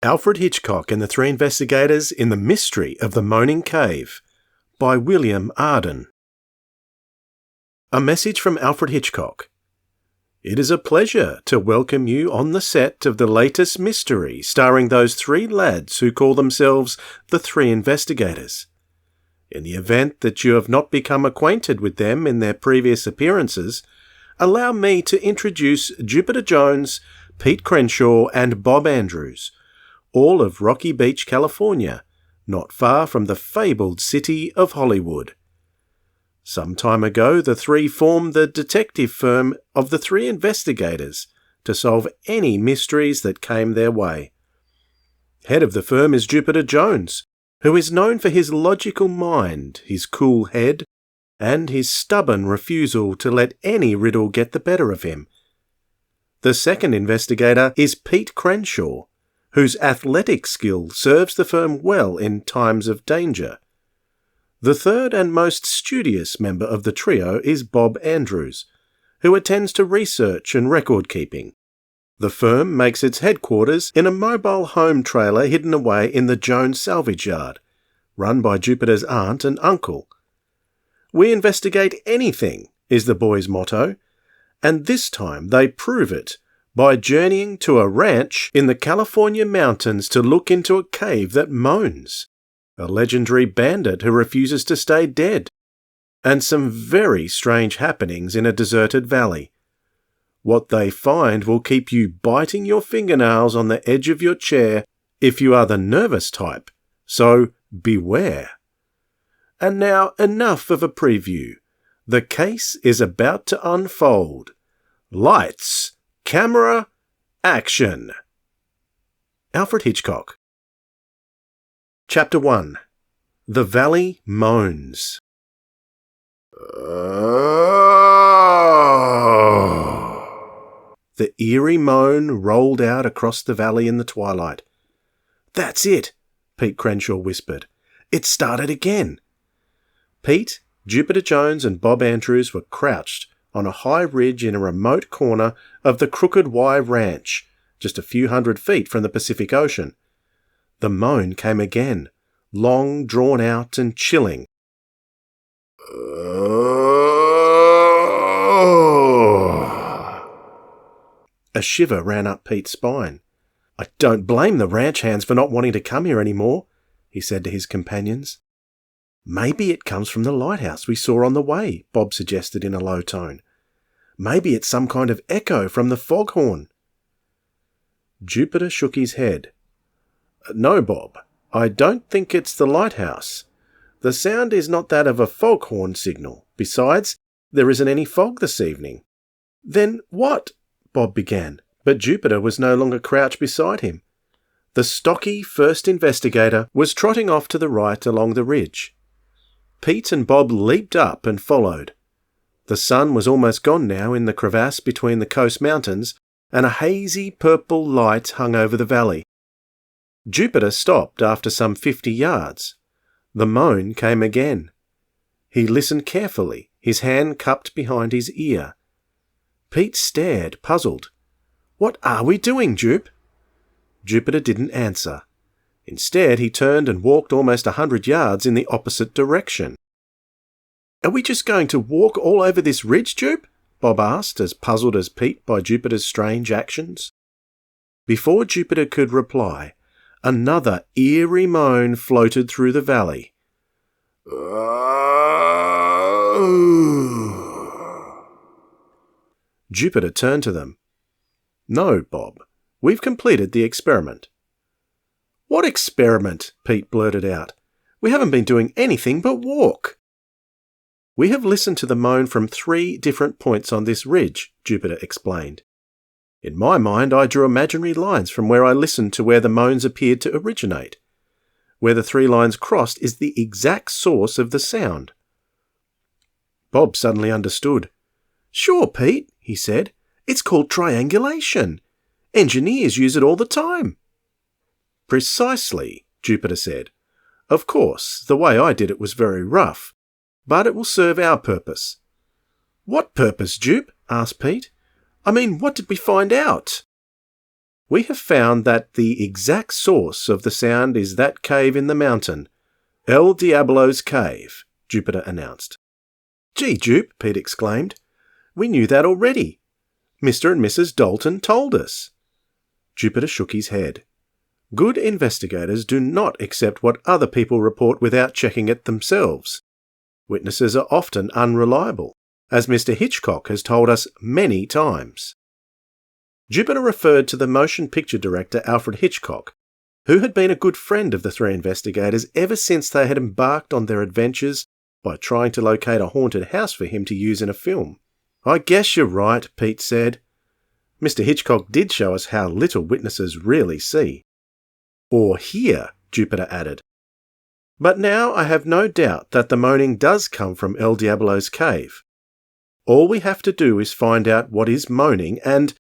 Alfred Hitchcock and the Three Investigators in the Mystery of the Moaning Cave by William Arden. A message from Alfred Hitchcock. It is a pleasure to welcome you on the set of the latest mystery starring those three lads who call themselves the Three Investigators. In the event that you have not become acquainted with them in their previous appearances, allow me to introduce Jupiter Jones, Pete Crenshaw and Bob Andrews, all of Rocky Beach, California, not far from the fabled city of Hollywood. Some time ago, the three formed the detective firm of the Three Investigators to solve any mysteries that came their way. Head of the firm is Jupiter Jones, who is known for his logical mind, his cool head, and his stubborn refusal to let any riddle get the better of him. The second investigator is Pete Crenshaw, whose athletic skill serves the firm well in times of danger. The third and most studious member of the trio is Bob Andrews, who attends to research and record-keeping. The firm makes its headquarters in a mobile home trailer hidden away in the Jones salvage yard, run by Jupiter's aunt and uncle. "We investigate anything," is the boys' motto, and this time they prove it by journeying to a ranch in the California mountains to look into a cave that moans, a legendary bandit who refuses to stay dead, and some very strange happenings in a deserted valley. What they find will keep you biting your fingernails on the edge of your chair if you are the nervous type, so beware. And now enough of a preview. The case is about to unfold. Lights! Camera, action! Alfred Hitchcock. Chapter 1. The Valley Moans. The eerie moan rolled out across the valley in the twilight. "That's it," Pete Crenshaw whispered. "It started again." Pete, Jupiter Jones and Bob Andrews were crouched on a high ridge in a remote corner of the Crooked Y Ranch, just a few hundred feet from the Pacific Ocean. The moan came again, long drawn out and chilling. A shiver ran up Pete's spine. "I don't blame the ranch hands for not wanting to come here anymore," he said to his companions. "Maybe it comes from the lighthouse we saw on the way," Bob suggested in a low tone. "Maybe it's some kind of echo from the foghorn." Jupiter shook his head. "No, Bob, I don't think it's the lighthouse. The sound is not that of a foghorn signal. Besides, there isn't any fog this evening." "Then what?" Bob began, but Jupiter was no longer crouched beside him. The stocky first investigator was trotting off to the right along the ridge. Pete and Bob leaped up and followed. The sun was almost gone now in the crevasse between the coast mountains, and a hazy purple light hung over the valley. Jupiter stopped after some 50 yards. The moan came again. He listened carefully, his hand cupped behind his ear. Pete stared, puzzled. "What are we doing, Jupe?" Jupiter didn't answer. Instead, he turned and walked almost 100 yards in the opposite direction. "Are we just going to walk all over this ridge, Jupe?" Bob asked, as puzzled as Pete by Jupiter's strange actions. Before Jupiter could reply, another eerie moan floated through the valley. Jupiter turned to them. "No, Bob, we've completed the experiment." "What experiment?" Pete blurted out. "We haven't been doing anything but walk." "We have listened to the moan from 3 different points on this ridge," Jupiter explained. "In my mind, I drew imaginary lines from where I listened to where the moans appeared to originate. Where the 3 lines crossed is the exact source of the sound." Bob suddenly understood. "Sure, Pete," he said. "It's called triangulation. Engineers use it all the time." "Precisely," Jupiter said. "Of course, the way I did it was very rough, but it will serve our purpose." "What purpose, Jupe?" asked Pete. "I mean, what did we find out?" We have found that the exact source of the sound is that cave in the mountain, El Diablo's cave, Jupiter announced. Gee, Jupe, Pete exclaimed. We knew that already. Mr. and Mrs. Dalton told us. Jupiter shook his head. Good investigators do not accept what other people report without checking it themselves. Witnesses are often unreliable, as Mr. Hitchcock has told us many times. Jupiter referred to the motion picture director Alfred Hitchcock, who had been a good friend of the three investigators ever since they had embarked on their adventures by trying to locate a haunted house for him to use in a film. I guess you're right, Pete said. Mr. Hitchcock did show us how little witnesses really see. Or hear, Jupiter added. But now I have no doubt that the moaning does come from El Diablo's cave. All we have to do is find out what is moaning and...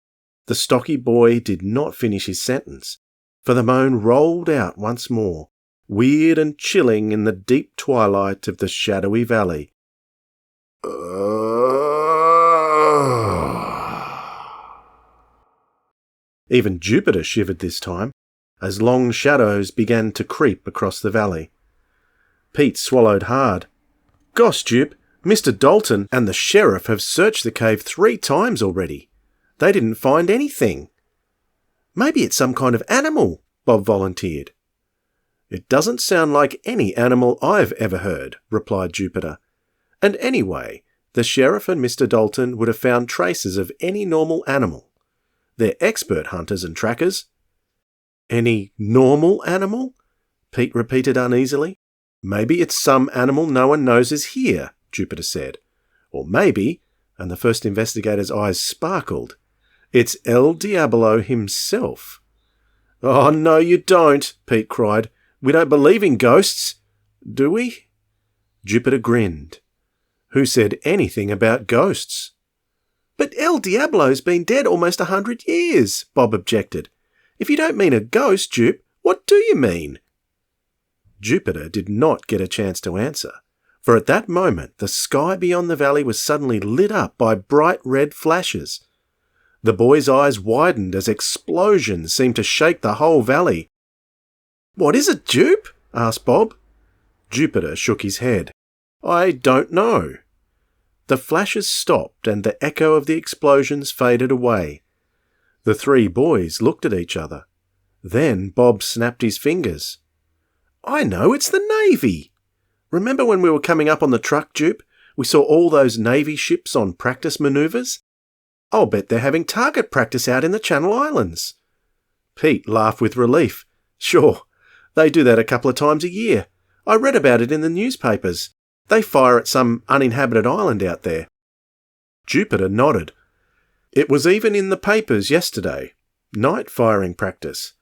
The stocky boy did not finish his sentence, for the moan rolled out once more, weird and chilling in the deep twilight of the shadowy valley. Even Jupiter shivered this time, as long shadows began to creep across the valley. Pete swallowed hard. Gosh, Jupe, Mr. Dalton and the sheriff have searched the cave 3 times already. They didn't find anything. Maybe it's some kind of animal, Bob volunteered. It doesn't sound like any animal I've ever heard, replied Jupiter. And anyway, the sheriff and Mr. Dalton would have found traces of any normal animal. They're expert hunters and trackers. Any normal animal? Pete repeated uneasily. Maybe it's some animal no one knows is here, Jupiter said. Or maybe, and the first investigator's eyes sparkled, it's El Diablo himself. Oh, no, you don't, Pete cried. We don't believe in ghosts. Do we? Jupiter grinned. Who said anything about ghosts? But El Diablo's been dead almost 100 years, Bob objected. If you don't mean a ghost, Jupe, what do you mean? Jupiter did not get a chance to answer, for at that moment the sky beyond the valley was suddenly lit up by bright red flashes. The boy's eyes widened as explosions seemed to shake the whole valley. What is it, Jupe? Asked Bob. Jupiter shook his head. I don't know. The flashes stopped and the echo of the explosions faded away. The 3 boys looked at each other. Then Bob snapped his fingers. I know, it's the Navy. Remember when we were coming up on the truck, Jupe? We saw all those Navy ships on practice manoeuvres? I'll bet they're having target practice out in the Channel Islands. Pete laughed with relief. Sure, they do that a couple of times a year. I read about it in the newspapers. They fire at some uninhabited island out there. Jupiter nodded. It was even in the papers yesterday. Night firing practice.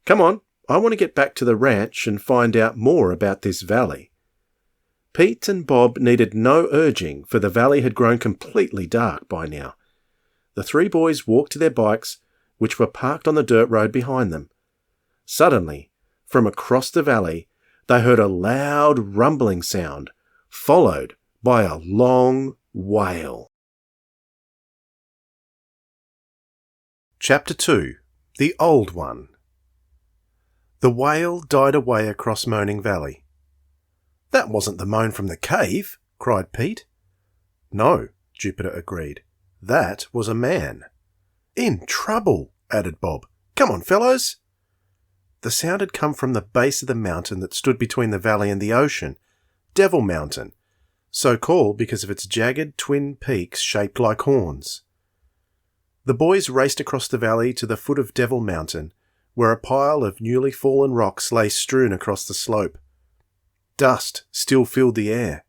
Come on, I want to get back to the ranch and find out more about this valley. Pete and Bob needed no urging, for the valley had grown completely dark by now. The 3 boys walked to their bikes, which were parked on the dirt road behind them. Suddenly, from across the valley, they heard a loud rumbling sound, followed by a long wail. Chapter 2. The Old One. The wail died away across Moaning Valley. That wasn't the moan from the cave, cried Pete. No, Jupiter agreed. That was a man. In trouble, added Bob. Come on, fellows. The sound had come from the base of the mountain that stood between the valley and the ocean, Devil Mountain, so called because of its jagged twin peaks shaped like horns. The boys raced across the valley to the foot of Devil Mountain, where a pile of newly fallen rocks lay strewn across the slope. Dust still filled the air.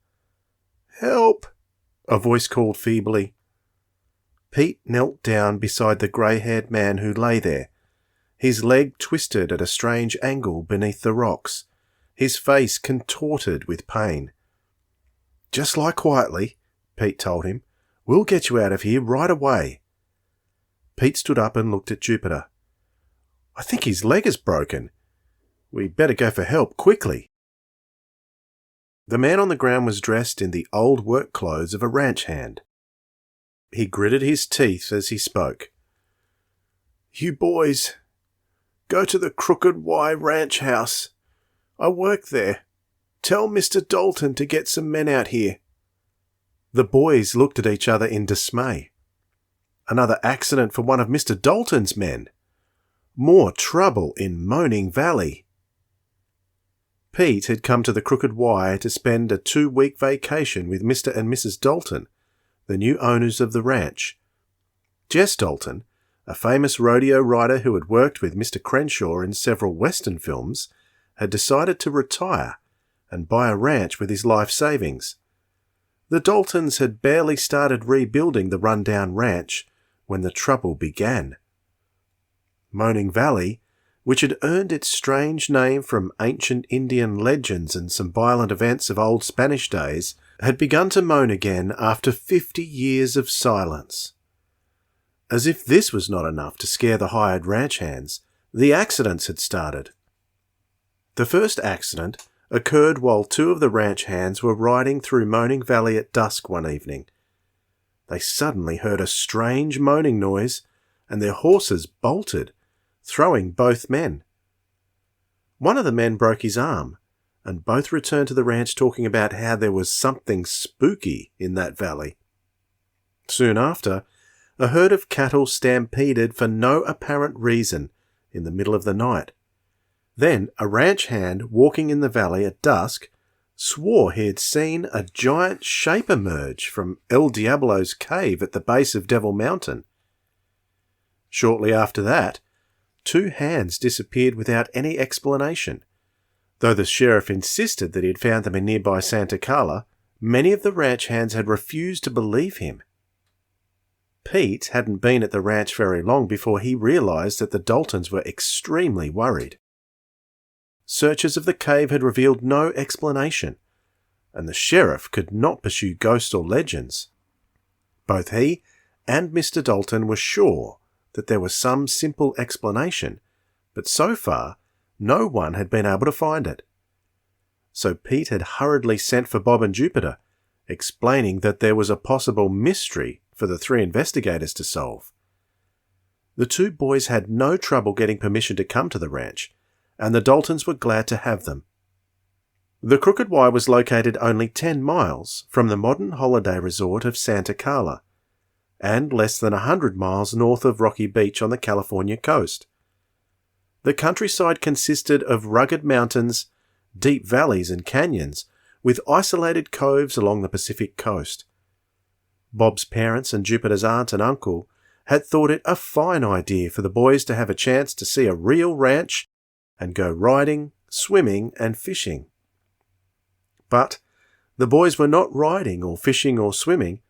Help! A voice called feebly. Pete knelt down beside the grey-haired man who lay there, his leg twisted at a strange angle beneath the rocks, his face contorted with pain. Just lie quietly, Pete told him. We'll get you out of here right away. Pete stood up and looked at Jupiter. I think his leg is broken. We'd better go for help quickly. The man on the ground was dressed in the old work clothes of a ranch hand. He gritted his teeth as he spoke. You boys, Go to the Crooked Y Ranch House. I work there. Tell Mr. Dalton to get some men out here." The boys looked at each other in dismay. Another accident for one of Mr. Dalton's men. More trouble in Moaning Valley. Pete had come to the Crooked Y to spend a 2-week vacation with Mr. and Mrs. Dalton, the new owners of the ranch. Jess Dalton, a famous rodeo rider who had worked with Mr. Crenshaw in several Western films, had decided to retire and buy a ranch with his life savings. The Daltons had barely started rebuilding the rundown ranch when the trouble began. Moaning Valley, which had earned its strange name from ancient Indian legends and some violent events of old Spanish days, had begun to moan again after 50 years of silence. As if this was not enough to scare the hired ranch hands, the accidents had started. The first accident occurred while 2 of the ranch hands were riding through Moaning Valley at dusk one evening. They suddenly heard a strange moaning noise, and their horses bolted, throwing both men. One of the men broke his arm, and both returned to the ranch talking about how there was something spooky in that valley. Soon after, a herd of cattle stampeded for no apparent reason in the middle of the night. Then a ranch hand walking in the valley at dusk swore he had seen a giant shape emerge from El Diablo's cave at the base of Devil Mountain. Shortly after that, 2 hands disappeared without any explanation. Though the sheriff insisted that he had found them in nearby Santa Carla, many of the ranch hands had refused to believe him. Pete hadn't been at the ranch very long before he realized that the Daltons were extremely worried. Searches of the cave had revealed no explanation, and the sheriff could not pursue ghosts or legends. Both he and Mr. Dalton were sure that there was some simple explanation, but so far no one had been able to find it. So Pete had hurriedly sent for Bob and Jupiter, explaining that there was a possible mystery for the 3 investigators to solve. The 2 boys had no trouble getting permission to come to the ranch, and the Daltons were glad to have them. The Crooked Y was located only 10 miles from the modern holiday resort of Santa Carla, and less than 100 miles north of Rocky Beach on the California coast. The countryside consisted of rugged mountains, deep valleys and canyons, with isolated coves along the Pacific coast. Bob's parents and Jupiter's aunt and uncle had thought it a fine idea for the boys to have a chance to see a real ranch and go riding, swimming and fishing. But the boys were not riding or fishing or swimming.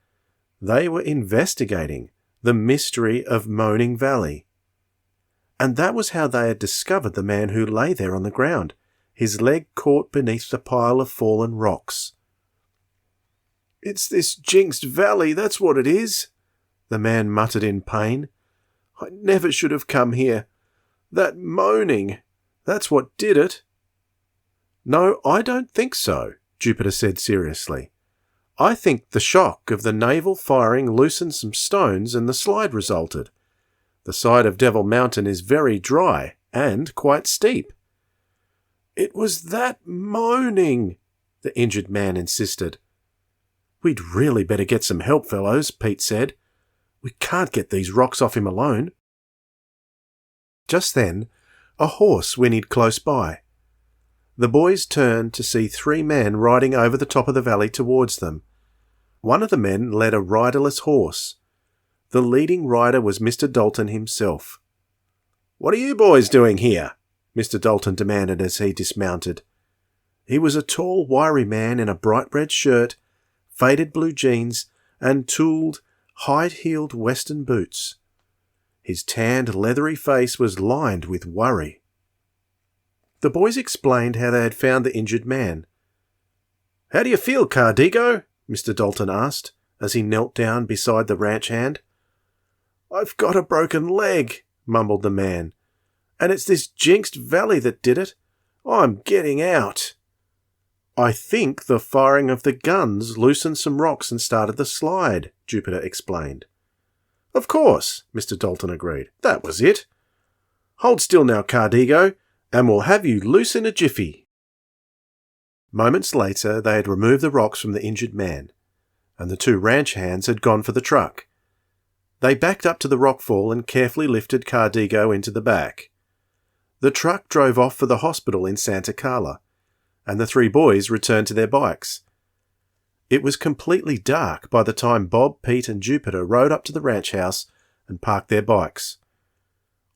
They were investigating the mystery of Moaning Valley. And that was how they had discovered the man who lay there on the ground, his leg caught beneath the pile of fallen rocks. "It's this jinxed valley, that's what it is," the man muttered in pain. "I never should have come here. That moaning, that's what did it." "No, I don't think so," Jupiter said seriously. "I think the shock of the naval firing loosened some stones and the slide resulted. The side of Devil Mountain is very dry and quite steep." "It was that moaning," the injured man insisted. "We'd really better get some help, fellows," Pete said. "We can't get these rocks off him alone." Just then, a horse whinnied close by. The boys turned to see 3 men riding over the top of the valley towards them. One of the men led a riderless horse. The leading rider was Mr. Dalton himself. "What are you boys doing here?" Mr. Dalton demanded as he dismounted. He was a tall, wiry man in a bright red shirt, faded blue jeans, and tooled, high-heeled western boots. His tanned, leathery face was lined with worry. The boys explained how they had found the injured man. "How do you feel, Cardigo?" Mr. Dalton asked, as he knelt down beside the ranch hand. "I've got a broken leg," mumbled the man, "and it's this jinxed valley that did it. I'm getting out." "I think the firing of the guns loosened some rocks and started the slide," Jupiter explained. "Of course," Mr. Dalton agreed. "That was it." Hold still now, Cardigo, and we'll have you loose in a jiffy." Moments later, they had removed the rocks from the injured man, and the two ranch hands had gone for the truck. They backed up to the rockfall and carefully lifted Cardigo into the back. The truck drove off for the hospital in Santa Carla, and the three boys returned to their bikes. It was completely dark by the time Bob, Pete and Jupiter rode up to the ranch house and parked their bikes.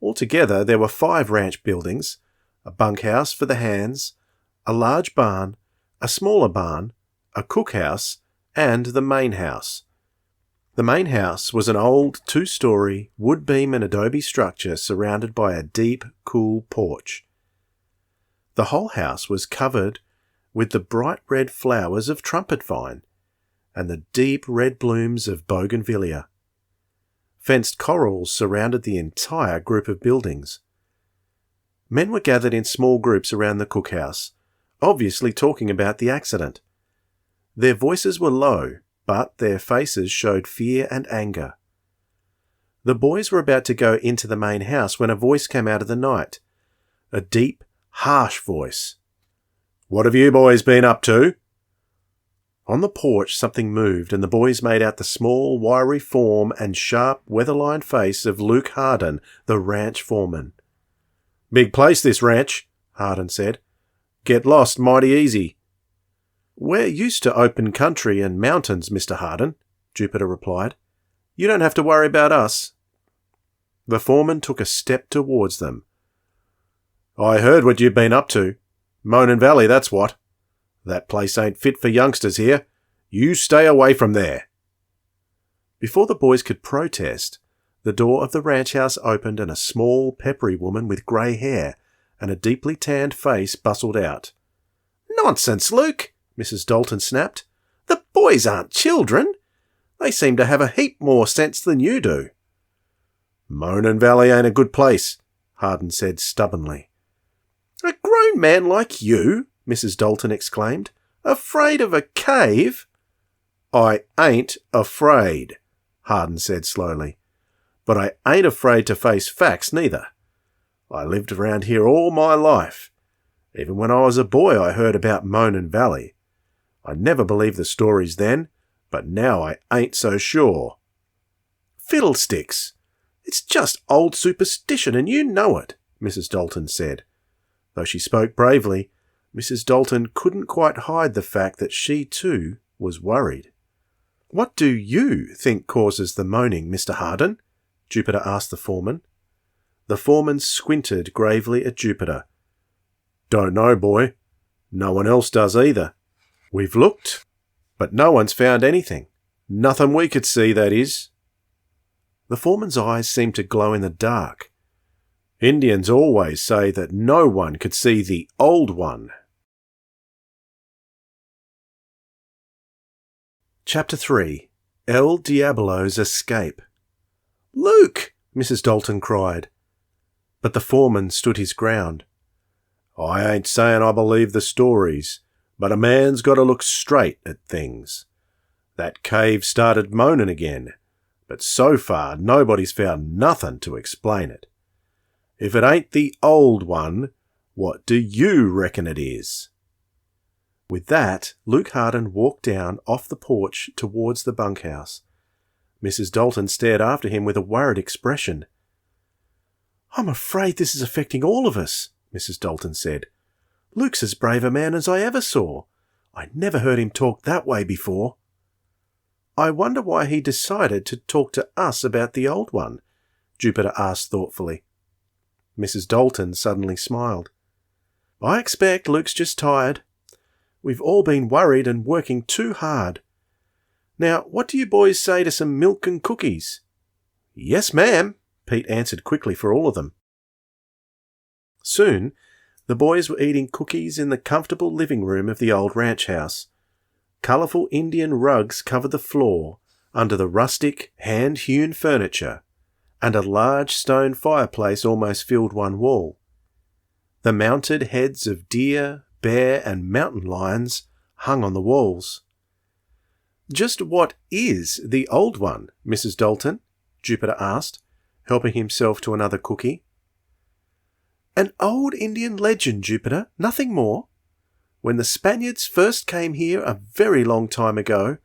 Altogether, there were 5 ranch buildings, a bunkhouse for the hands, a large barn, a smaller barn, a cookhouse, and the main house. The main house was an old 2-story wood beam and adobe structure surrounded by a deep, cool porch. The whole house was covered with the bright red flowers of trumpet vine and the deep red blooms of bougainvillea. Fenced corrals surrounded the entire group of buildings. Men were gathered in small groups around the cookhouse, obviously talking about the accident. Their voices were low, but their faces showed fear and anger. The boys were about to go into the main house when a voice came out of the night. A deep, harsh voice. "What have you boys been up to?" On the porch something moved, and the boys made out the small, wiry form and sharp, weather-lined face of Luke Harden, the ranch foreman. "Big place, this ranch," Harden said. "Get lost mighty easy." "We're used to open country and mountains, Mr. Harden," Jupiter replied. "You don't have to worry about us." The foreman took a step towards them. "I heard what you've been up to. Moaning Valley, that's what. That place ain't fit for youngsters here. You stay away from there." Before the boys could protest, the door of the ranch house opened and a small, peppery woman with grey hair and a deeply tanned face bustled out. "Nonsense, Luke," Mrs. Dalton snapped. "The boys aren't children. They seem to have a heap more sense than you do." "Moaning Valley ain't a good place," Harden said stubbornly. "A grown man like you," Mrs. Dalton exclaimed, "afraid of a cave?" "I ain't afraid," Harden said slowly. "But I ain't afraid to face facts neither. I lived around here all my life. Even when I was a boy I heard about Moaning Valley. I never believed the stories then, but now I ain't so sure." "Fiddlesticks! It's just old superstition and you know it," Mrs. Dalton said. Though she spoke bravely, Mrs. Dalton couldn't quite hide the fact that she too was worried. "What do you think causes the moaning, Mr. Harden?" Jupiter asked the foreman. The foreman squinted gravely at Jupiter. "Don't know, boy. No one else does either. We've looked, but no one's found anything. Nothing we could see, that is." The foreman's eyes seemed to glow in the dark. "Indians always say that no one could see the Old One." Chapter 3. El Diablo's Escape. "Luke!" Mrs. Dalton cried. But the foreman stood his ground. "I ain't saying I believe the stories, but a man's got to look straight at things. That cave started moaning again, but so far nobody's found nothing to explain it. If it ain't the Old One, what do you reckon it is?" With that, Luke Harden walked down off the porch towards the bunkhouse. Mrs. Dalton stared after him with a worried expression. "I'm afraid this is affecting all of us," Mrs. Dalton said. "Luke's as brave a man as I ever saw. I never heard him talk that way before." "I wonder why he decided to talk to us about the Old One," Jupiter asked thoughtfully. Mrs. Dalton suddenly smiled. "I expect Luke's just tired. We've all been worried and working too hard. Now, what do you boys say to some milk and cookies?" "Yes, ma'am," Pete answered quickly for all of them. Soon, the boys were eating cookies in the comfortable living room of the old ranch house. Colourful Indian rugs covered the floor under the rustic, hand-hewn furniture, and a large stone fireplace almost filled one wall. The mounted heads of deer, bear, and mountain lions hung on the walls. "Just what is the Old One, Mrs. Dalton?" Jupiter asked, helping himself to another cookie. An old Indian legend, Jupiter, nothing more. When the Spaniards first came here a very long time ago,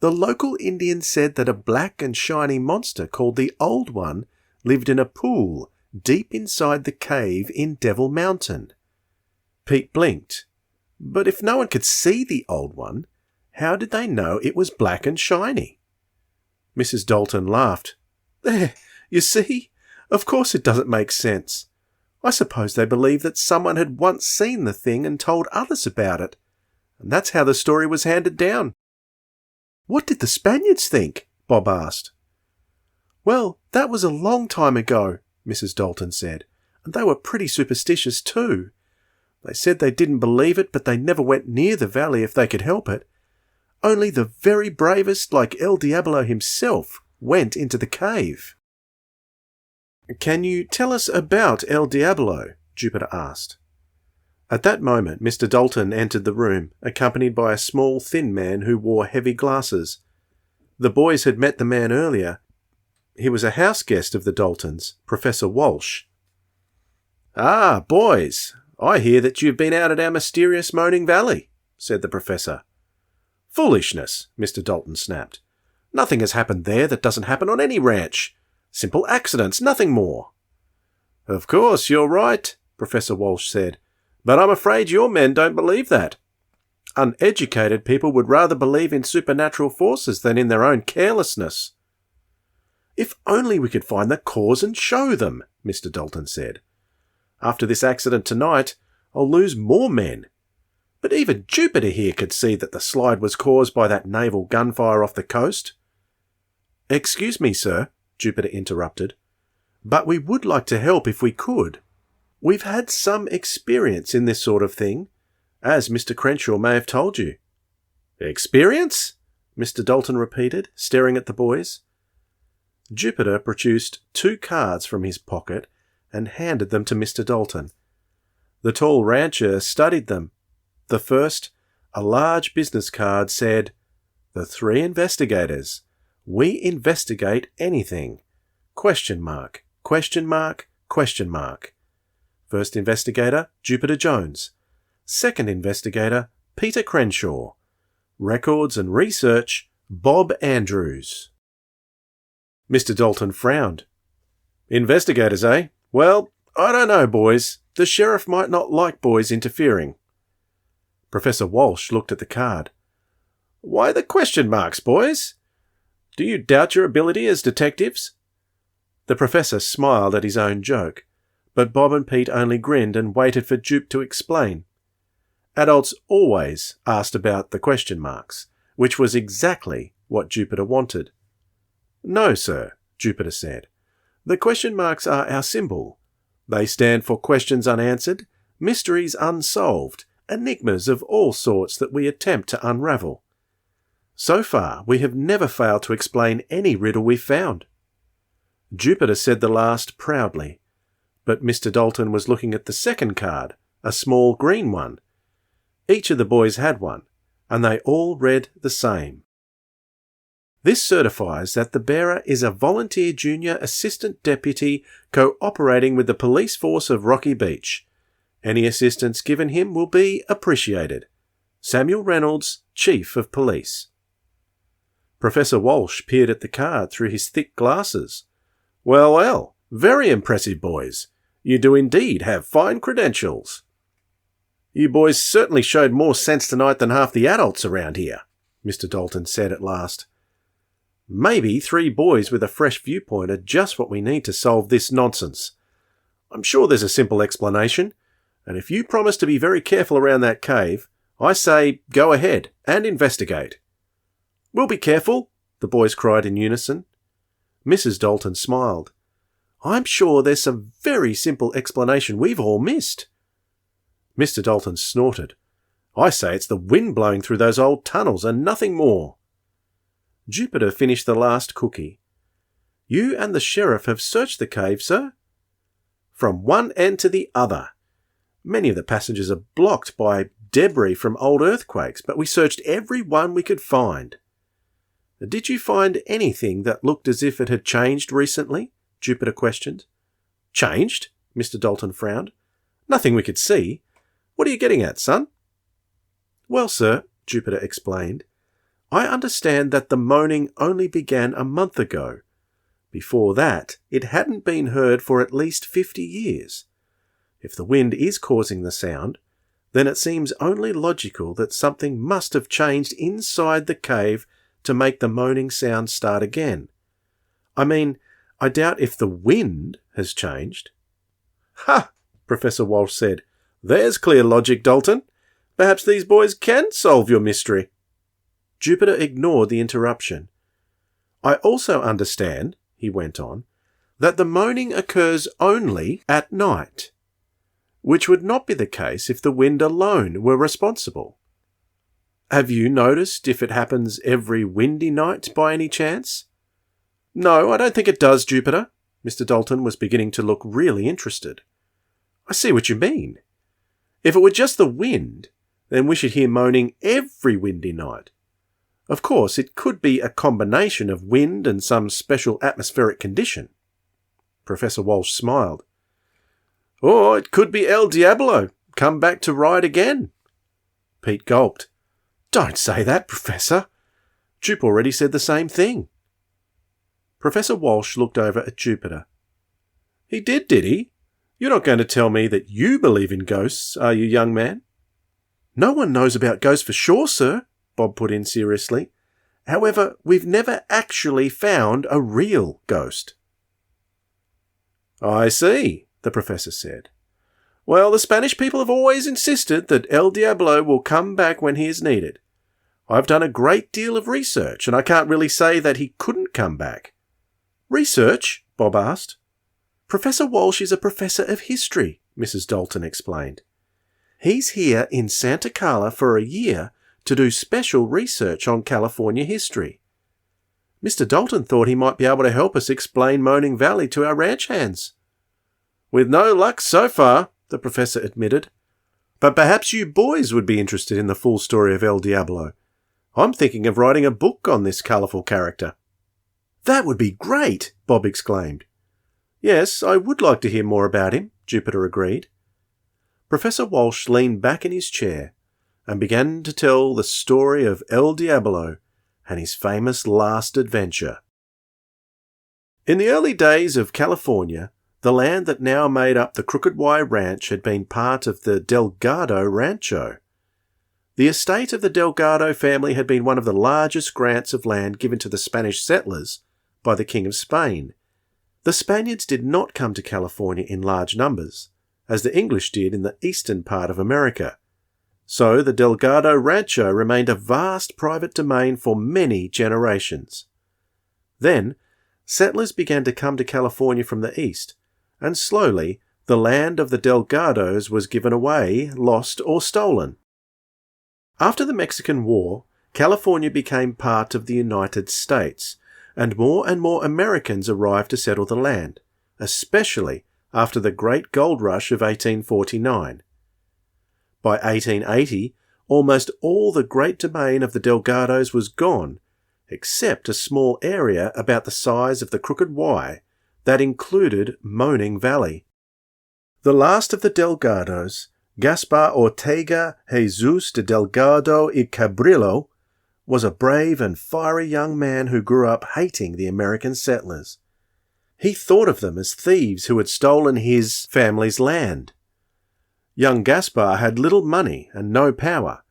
the local Indians said that a black and shiny monster called the Old One lived in a pool deep inside the cave in Devil Mountain. Pete blinked. But if no one could see the Old One, how did they know it was black and shiny? Mrs. Dalton laughed. There, you see? Of course it doesn't make sense. I suppose they believed that someone had once seen the thing and told others about it, and that's how the story was handed down. What did the Spaniards think? Bob asked. Well, that was a long time ago, Mrs. Dalton said, and they were pretty superstitious too. They said they didn't believe it, but they never went near the valley if they could help it. Only the very bravest, like El Diablo himself, went into the cave. Can you tell us about El Diablo? Jupiter asked. At that moment, Mr. Dalton entered the room, accompanied by a small, thin man who wore heavy glasses. The boys had met the man earlier. He was a house guest of the Daltons, Professor Walsh. Ah, boys, I hear that you've been out at our mysterious Moaning Valley, said the Professor. Foolishness, Mr. Dalton snapped. Nothing has happened there that doesn't happen on any ranch. Simple accidents, nothing more. Of course, you're right, Professor Walsh said, but I'm afraid your men don't believe that. Uneducated people would rather believe in supernatural forces than in their own carelessness. If only we could find the cause and show them, Mr. Dalton said. After this accident tonight, I'll lose more men. But even Jupiter here could see that the slide was caused by that naval gunfire off the coast. Excuse me, sir, Jupiter interrupted, but we would like to help if we could. We've had some experience in this sort of thing, as Mr. Crenshaw may have told you. Experience? Mr. Dalton repeated, staring at the boys. Jupiter produced 2 cards from his pocket and handed them to Mr. Dalton. The tall rancher studied them. The first, a large business card, said, The 3 investigators. We investigate anything. Question mark, question mark, question mark. First investigator, Jupiter Jones. Second investigator, Peter Crenshaw. Records and research, Bob Andrews. Mr. Dalton frowned. Investigators, eh? Well, I don't know, boys. The sheriff might not like boys interfering. Professor Walsh looked at the card. Why the question marks, boys? Do you doubt your ability as detectives? The professor smiled at his own joke, but Bob and Pete only grinned and waited for Jupe to explain. Adults always asked about the question marks, which was exactly what Jupiter wanted. No, sir, Jupiter said. The question marks are our symbol. They stand for questions unanswered, mysteries unsolved, enigmas of all sorts that we attempt to unravel. So far, we have never failed to explain any riddle we've found. Jupiter said the last proudly, but Mr. Dalton was looking at the second card, a small green one. Each of the boys had one, and they all read the same. This certifies that the bearer is a volunteer junior assistant deputy cooperating with the police force of Rocky Beach. Any assistance given him will be appreciated. Samuel Reynolds, Chief of Police. Professor Walsh peered at the card through his thick glasses. Well, well, very impressive, boys. You do indeed have fine credentials. You boys certainly showed more sense tonight than half the adults around here, Mr. Dalton said at last. Maybe 3 boys with a fresh viewpoint are just what we need to solve this nonsense. I'm sure there's a simple explanation, and if you promise to be very careful around that cave, I say go ahead and investigate. We'll be careful, the boys cried in unison. Mrs. Dalton smiled. I'm sure there's some very simple explanation we've all missed. Mr. Dalton snorted. I say it's the wind blowing through those old tunnels and nothing more. Jupiter finished the last cookie. You and the sheriff have searched the cave, sir? From one end to the other. Many of the passages are blocked by debris from old earthquakes, but we searched every one we could find. Did you find anything that looked as if it had changed recently? Jupiter questioned. Changed? Mr. Dalton frowned. Nothing we could see. What are you getting at, son? Well, sir, Jupiter explained, I understand that the moaning only began a month ago. Before that, it hadn't been heard for at least 50 years. If the wind is causing the sound, then it seems only logical that something must have changed inside the cave to make the moaning sound start again. I mean, I doubt if the wind has changed. Ha! Professor Walsh said. There's clear logic, Dalton. Perhaps these boys can solve your mystery. Jupiter ignored the interruption. I also understand, he went on, that the moaning occurs only at night, which would not be the case if the wind alone were responsible. Have you noticed if it happens every windy night by any chance? No, I don't think it does, Jupiter. Mr. Dalton was beginning to look really interested. I see what you mean. If it were just the wind, then we should hear moaning every windy night. Of course, it could be a combination of wind and some special atmospheric condition. Professor Walsh smiled. Or it could be El Diablo, come back to ride again. Pete gulped. Don't say that, Professor. Jupe already said the same thing. Professor Walsh looked over at Jupiter. He did he? You're not going to tell me that you believe in ghosts, are you, young man? No one knows about ghosts for sure, sir, Bob put in seriously. However, we've never actually found a real ghost. I see, the professor said. Well, the Spanish people have always insisted that El Diablo will come back when he is needed. I've done a great deal of research, and I can't really say that he couldn't come back. Research? Bob asked. Professor Walsh is a professor of history, Mrs. Dalton explained. He's here in Santa Carla for a year to do special research on California history. Mr. Dalton thought he might be able to help us explain Moaning Valley to our ranch hands. With no luck so far, the professor admitted. But perhaps you boys would be interested in the full story of El Diablo. I'm thinking of writing a book on this colourful character. That would be great, Bob exclaimed. Yes, I would like to hear more about him, Jupiter agreed. Professor Walsh leaned back in his chair and began to tell the story of El Diablo and his famous last adventure. In the early days of California, the land that now made up the Crooked Y Ranch had been part of the Delgado Rancho. The estate of the Delgado family had been one of the largest grants of land given to the Spanish settlers by the King of Spain. The Spaniards did not come to California in large numbers, as the English did in the eastern part of America. So the Delgado Rancho remained a vast private domain for many generations. Then, settlers began to come to California from the east, and slowly the land of the Delgados was given away, lost, or stolen. After the Mexican War, California became part of the United States, and more Americans arrived to settle the land, especially after the Great Gold Rush of 1849. By 1880, almost all the great domain of the Delgados was gone, except a small area about the size of the Crooked Y that included Moaning Valley. The last of the Delgados, Gaspar Ortega Jesus de Delgado y Cabrillo, was a brave and fiery young man who grew up hating the American settlers. He thought of them as thieves who had stolen his family's land. Young Gaspar had little money and no power,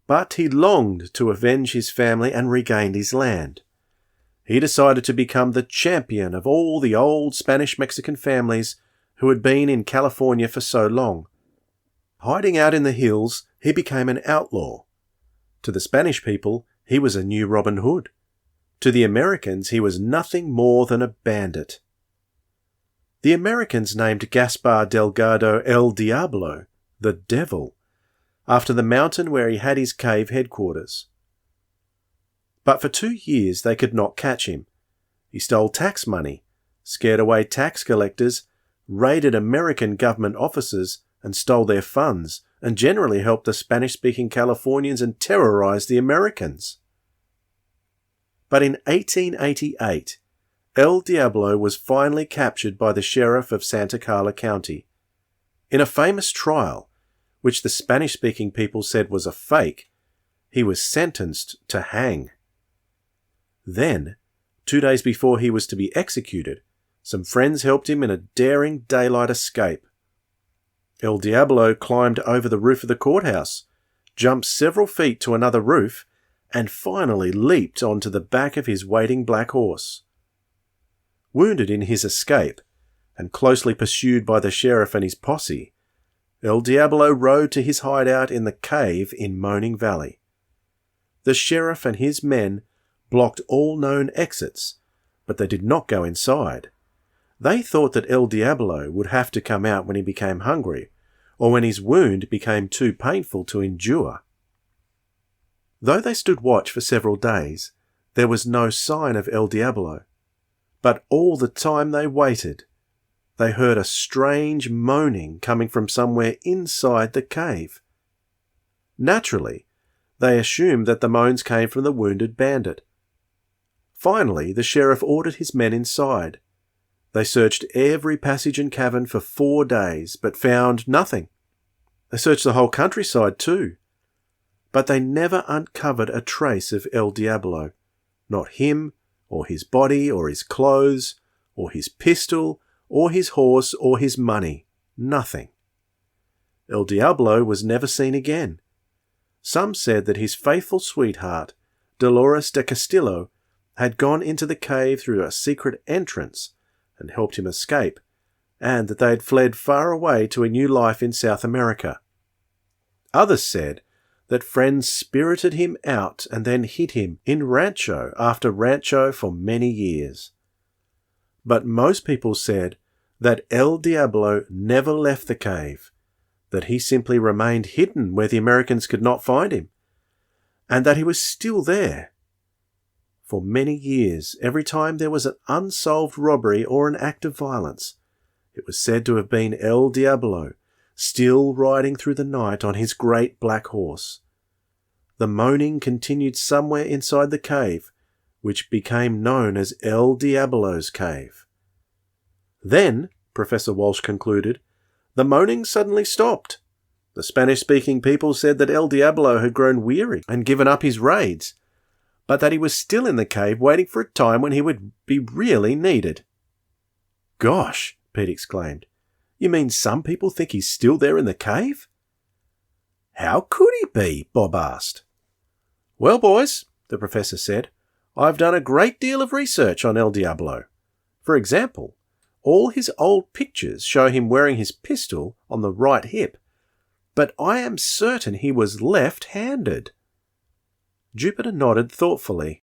but he longed to avenge his family and regain his land. He decided to become the champion of all the old Spanish-Mexican families who had been in California for so long. Hiding out in the hills, he became an outlaw. To the Spanish people, he was a new Robin Hood. To the Americans, he was nothing more than a bandit. The Americans named Gaspar Delgado El Diablo, the Devil, after the mountain where he had his cave headquarters. But for 2 years they could not catch him. He stole tax money, scared away tax collectors, raided American government offices and stole their funds, and generally helped the Spanish-speaking Californians and terrorized the Americans. But in 1888, El Diablo was finally captured by the sheriff of Santa Carla County. In a famous trial, which the Spanish-speaking people said was a fake, he was sentenced to hang. Then, 2 days before he was to be executed, some friends helped him in a daring daylight escape. El Diablo climbed over the roof of the courthouse, jumped several feet to another roof, and finally leaped onto the back of his waiting black horse. Wounded in his escape, and closely pursued by the sheriff and his posse, El Diablo rode to his hideout in the cave in Moaning Valley. The sheriff and his men blocked all known exits, but they did not go inside. They thought that El Diablo would have to come out when he became hungry, or when his wound became too painful to endure. Though they stood watch for several days, there was no sign of El Diablo. But all the time they waited, they heard a strange moaning coming from somewhere inside the cave. Naturally, they assumed that the moans came from the wounded bandit. Finally, the sheriff ordered his men inside. They searched every passage and cavern for 4 days, but found nothing. They searched the whole countryside too. But they never uncovered a trace of El Diablo. Not him, or his body, or his clothes, or his pistol, or his horse, or his money. Nothing. El Diablo was never seen again. Some said that his faithful sweetheart, Dolores de Castillo, had gone into the cave through a secret entrance and helped him escape, and that they had fled far away to a new life in South America. Others said that friends spirited him out and then hid him in rancho after rancho for many years. But most people said that El Diablo never left the cave, that he simply remained hidden where the Americans could not find him, and that he was still there. For many years, every time there was an unsolved robbery or an act of violence, it was said to have been El Diablo, still riding through the night on his great black horse. The moaning continued somewhere inside the cave, which became known as El Diablo's cave. Then, Professor Walsh concluded, the moaning suddenly stopped. The Spanish-speaking people said that El Diablo had grown weary and given up his raids, but that he was still in the cave waiting for a time when he would be really needed. Gosh, Pete exclaimed. You mean some people think he's still there in the cave? How could he be? Bob asked. Well, boys, the professor said, I've done a great deal of research on El Diablo. For example, all his old pictures show him wearing his pistol on the right hip, but I am certain he was left-handed. Jupiter nodded thoughtfully.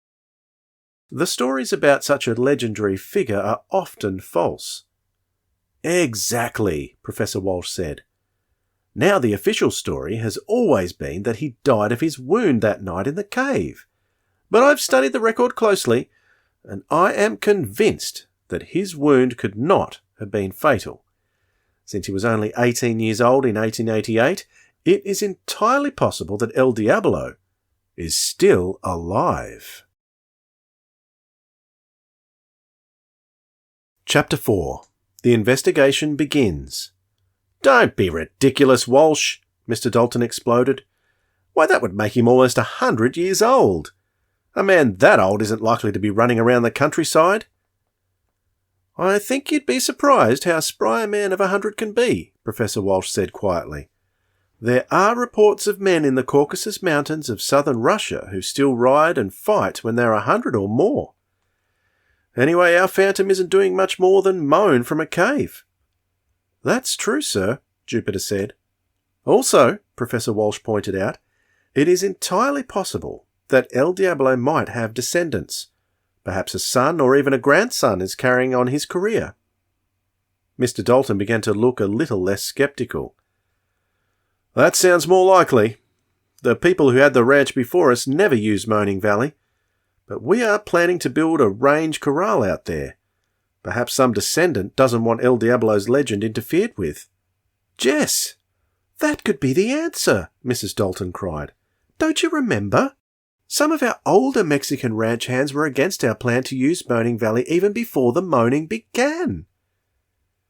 The stories about such a legendary figure are often false. Exactly, Professor Walsh said. Now the official story has always been that he died of his wound that night in the cave. But I've studied the record closely, and I am convinced that his wound could not have been fatal. Since he was only 18 years old in 1888, it is entirely possible that El Diablo is still alive. Chapter 4. The investigation begins. Don't be ridiculous, Walsh, Mr. Dalton exploded. Why, that would make him almost 100 years old. A man that old isn't likely to be running around the countryside. I think you'd be surprised how spry a man of 100 can be, Professor Walsh said quietly. There are reports of men in the Caucasus Mountains of southern Russia who still ride and fight when they're 100 or more. Anyway, our phantom isn't doing much more than moan from a cave. That's true, sir, Jupiter said. Also, Professor Walsh pointed out, it is entirely possible that El Diablo might have descendants. Perhaps a son or even a grandson is carrying on his career. Mr. Dalton began to look a little less sceptical. That sounds more likely. The people who had the ranch before us never used Moaning Valley, but we are planning to build a range corral out there. Perhaps some descendant doesn't want El Diablo's legend interfered with. Jess, that could be the answer, Mrs. Dalton cried. Don't you remember? Some of our older Mexican ranch hands were against our plan to use Moaning Valley even before the moaning began.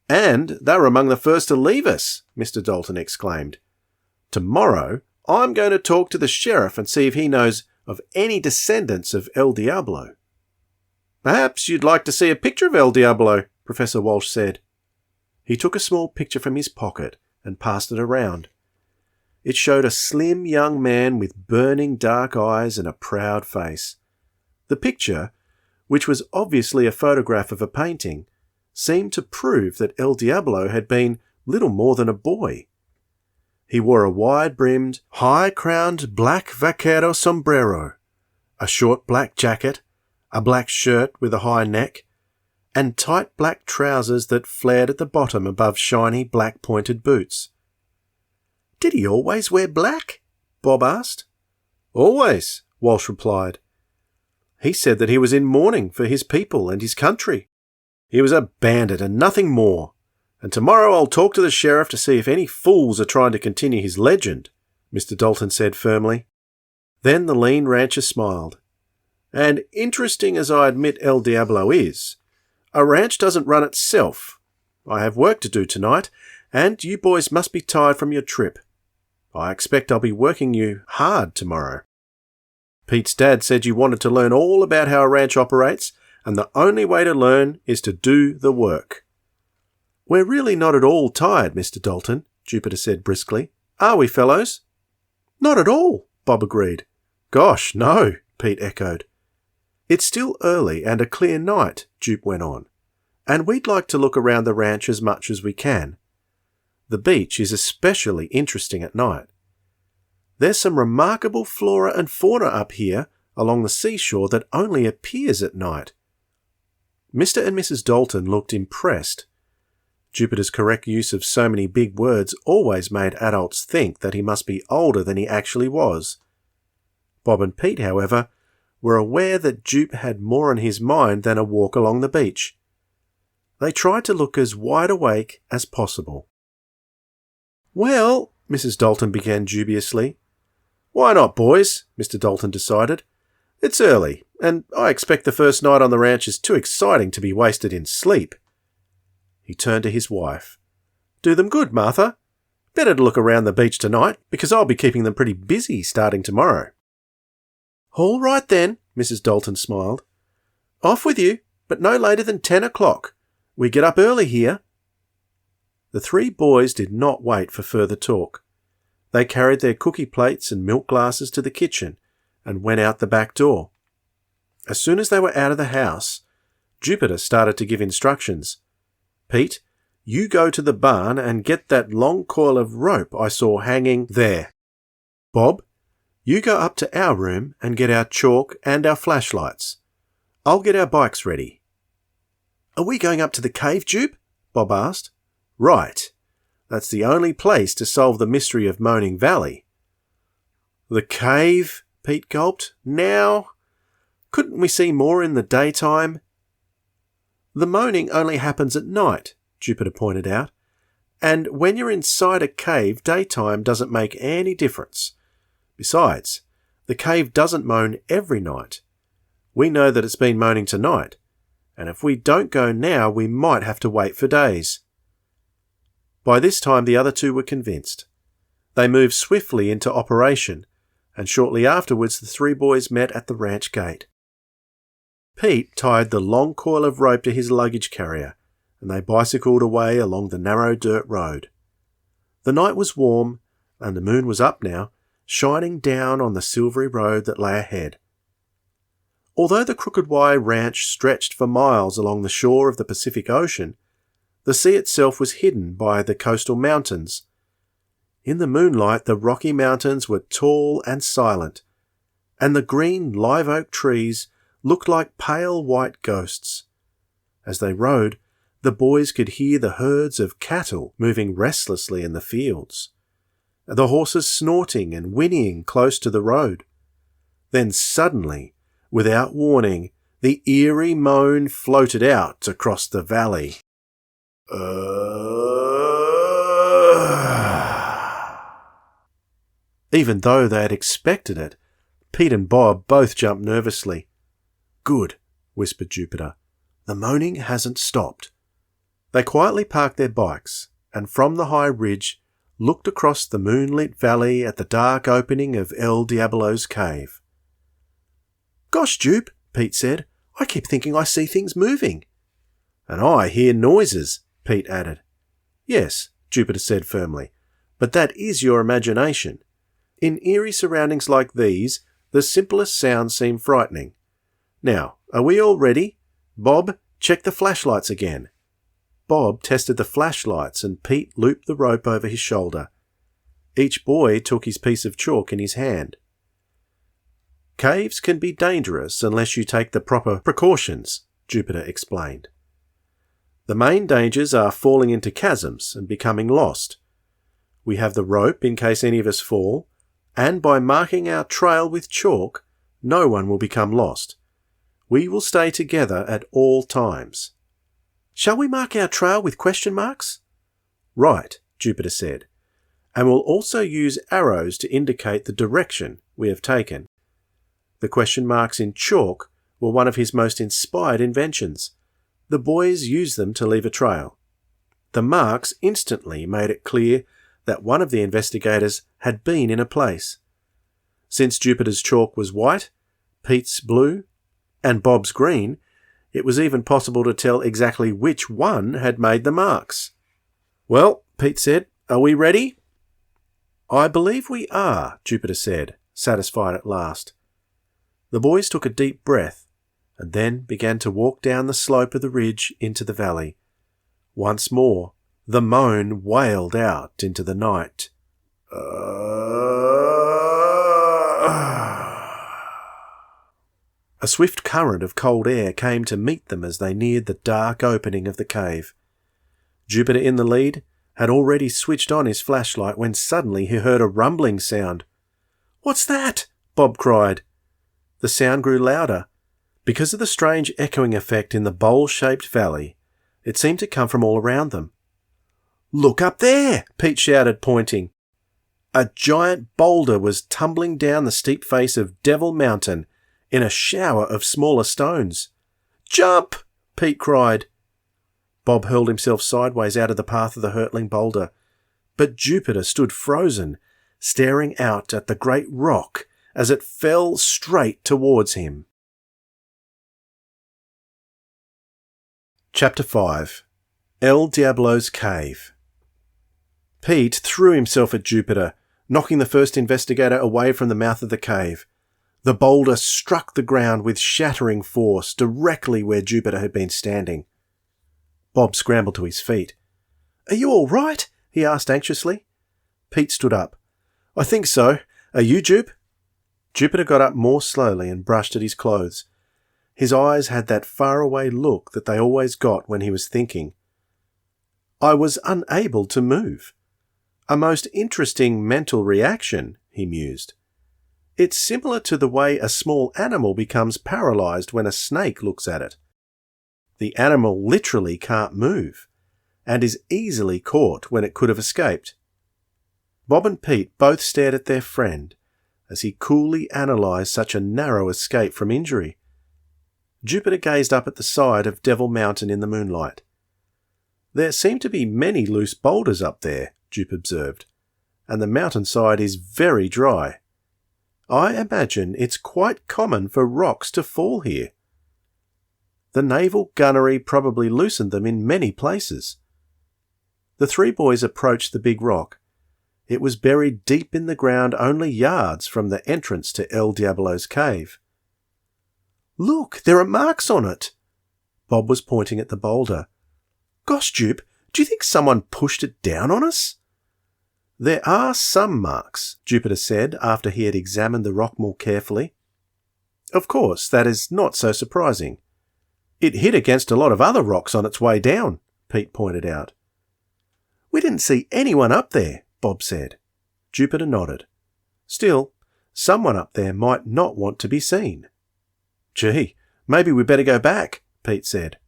"And they were among the first to leave us," Mr. Dalton exclaimed. "Tomorrow I'm going to talk to the sheriff and see if he knows of any descendants of El Diablo." "Perhaps you'd like to see a picture of El Diablo," Professor Walsh said. He took a small picture from his pocket and passed it around. It showed a slim young man with burning dark eyes and a proud face. The picture, which was obviously a photograph of a painting, seemed to prove that El Diablo had been little more than a boy. He wore a wide-brimmed, high-crowned black vaquero sombrero, a short black jacket, a black shirt with a high neck, and tight black trousers that flared at the bottom above shiny black pointed boots. "Did he always wear black?" Bob asked. "Always," Walsh replied. "He said that he was in mourning for his people and his country. He was a bandit and nothing more, and tomorrow I'll talk to the sheriff to see if any fools are trying to continue his legend," Mr. Dalton said firmly. Then the lean rancher smiled. "And interesting as I admit El Diablo is, a ranch doesn't run itself. I have work to do tonight, and you boys must be tired from your trip. I expect I'll be working you hard tomorrow. Pete's dad said you wanted to learn all about how a ranch operates, and the only way to learn is to do the work." "We're really not at all tired, Mr. Dalton," Jupiter said briskly. "Are we, fellows?" "Not at all," Bob agreed. "Gosh, no," Pete echoed. "It's still early and a clear night," Jupe went on, "and we'd like to look around the ranch as much as we can. The beach is especially interesting at night. There's some remarkable flora and fauna up here along the seashore that only appears at night." Mr. and Mrs. Dalton looked impressed. Jupiter's correct use of so many big words always made adults think that he must be older than he actually was. Bob and Pete, however, were aware that Jupe had more on his mind than a walk along the beach. They tried to look as wide awake as possible. "Well," Mrs. Dalton began dubiously. "Why not, boys?" Mr. Dalton decided. "It's early, and I expect the first night on the ranch is too exciting to be wasted in sleep." He turned to his wife. "Do them good, Martha. Better to look around the beach tonight, because I'll be keeping them pretty busy starting tomorrow." "All right then," Mrs. Dalton smiled. "Off with you, but no later than 10 o'clock. We get up early here." The three boys did not wait for further talk. They carried their cookie plates and milk glasses to the kitchen and went out the back door. As soon as they were out of the house, Jupiter started to give instructions. "Pete, you go to the barn and get that long coil of rope I saw hanging there. Bob, you go up to our room and get our chalk and our flashlights. I'll get our bikes ready." "Are we going up to the cave, Jupe?" Bob asked. "Right. That's the only place to solve the mystery of Moaning Valley." "The cave?" Pete gulped. "Now? Couldn't we see more in the daytime?" "The moaning only happens at night," Jupiter pointed out. "And when you're inside a cave, daytime doesn't make any difference. Besides, the cave doesn't moan every night. We know that it's been moaning tonight, and if we don't go now, we might have to wait for days." By this time the other two were convinced. They moved swiftly into operation, and shortly afterwards the three boys met at the ranch gate. Pete tied the long coil of rope to his luggage carrier, and they bicycled away along the narrow dirt road. The night was warm, and the moon was up now, shining down on the silvery road that lay ahead. Although the Crooked Y Ranch stretched for miles along the shore of the Pacific Ocean, the sea itself was hidden by the coastal mountains. In the moonlight, the Rocky Mountains were tall and silent, and the green live oak trees looked like pale white ghosts. As they rode, the boys could hear the herds of cattle moving restlessly in the fields, the horses snorting and whinnying close to the road. Then suddenly, without warning, the eerie moan floated out across the valley. Even though they had expected it, Pete and Bob both jumped nervously. "Good," whispered Jupiter. "The moaning hasn't stopped." They quietly parked their bikes, and from the high ridge looked across the moonlit valley at the dark opening of El Diablo's cave. "Gosh, Jupe," Pete said, "I keep thinking I see things moving." "And I hear noises," Pete added. "Yes," Jupiter said firmly, "but that is your imagination. In eerie surroundings like these, the simplest sounds seem frightening. Now, are we all ready? Bob, check the flashlights again." Bob tested the flashlights and Pete looped the rope over his shoulder. Each boy took his piece of chalk in his hand. "Caves can be dangerous unless you take the proper precautions," Jupiter explained. "The main dangers are falling into chasms and becoming lost. We have the rope in case any of us fall, and by marking our trail with chalk, no one will become lost. We will stay together at all times." "Shall we mark our trail with question marks?" "Right," Jupiter said, "and we'll also use arrows to indicate the direction we have taken." The question marks in chalk were one of his most inspired inventions. The boys used them to leave a trail. The marks instantly made it clear that one of the investigators had been in a place. Since Jupiter's chalk was white, Pete's blue, and Bob's green, it was even possible to tell exactly which one had made the marks. "Well," Pete said, "are we ready?" "I believe we are," Jupiter said, satisfied at last. The boys took a deep breath and then began to walk down the slope of the ridge into the valley. Once more, the moan wailed out into the night. A swift current of cold air came to meet them as they neared the dark opening of the cave. Jupiter in the lead had already switched on his flashlight when suddenly he heard a rumbling sound. "What's that?" Bob cried. The sound grew louder. Because of the strange echoing effect in the bowl-shaped valley, it seemed to come from all around them. "Look up there!" Pete shouted, pointing. A giant boulder was tumbling down the steep face of Devil Mountain in a shower of smaller stones. "Jump!" Pete cried. Bob hurled himself sideways out of the path of the hurtling boulder, but Jupiter stood frozen, staring out at the great rock as it fell straight towards him. Chapter 5. El Diablo's Cave. Pete threw himself at Jupiter, knocking the first investigator away from the mouth of the cave. The boulder struck the ground with shattering force directly where Jupiter had been standing. Bob scrambled to his feet. "Are you all right?" he asked anxiously. Pete stood up. "I think so. Are you, Jupe?" Jupiter got up more slowly and brushed at his clothes. His eyes had that faraway look that they always got when he was thinking. "I was unable to move. A most interesting mental reaction," he mused. "It's similar to the way a small animal becomes paralyzed when a snake looks at it. The animal literally can't move, and is easily caught when it could have escaped." Bob and Pete both stared at their friend as he coolly analysed such a narrow escape from injury. Jupiter gazed up at the side of Devil Mountain in the moonlight. "There seem to be many loose boulders up there," Jupe observed, "and the mountainside is very dry. I imagine it's quite common for rocks to fall here. The naval gunnery probably loosened them in many places." The three boys approached the big rock. It was buried deep in the ground only yards from the entrance to El Diablo's cave. "Look, there are marks on it." Bob was pointing at the boulder. "Gosh, Jupe, do you think someone pushed it down on us?" "There are some marks," Jupiter said after he had examined the rock more carefully. "Of course, that is not so surprising. It hit against a lot of other rocks on its way down," Pete pointed out. "We didn't see anyone up there," Bob said. Jupiter nodded. "Still, someone up there might not want to be seen." "Gee, maybe we better go back," Pete said.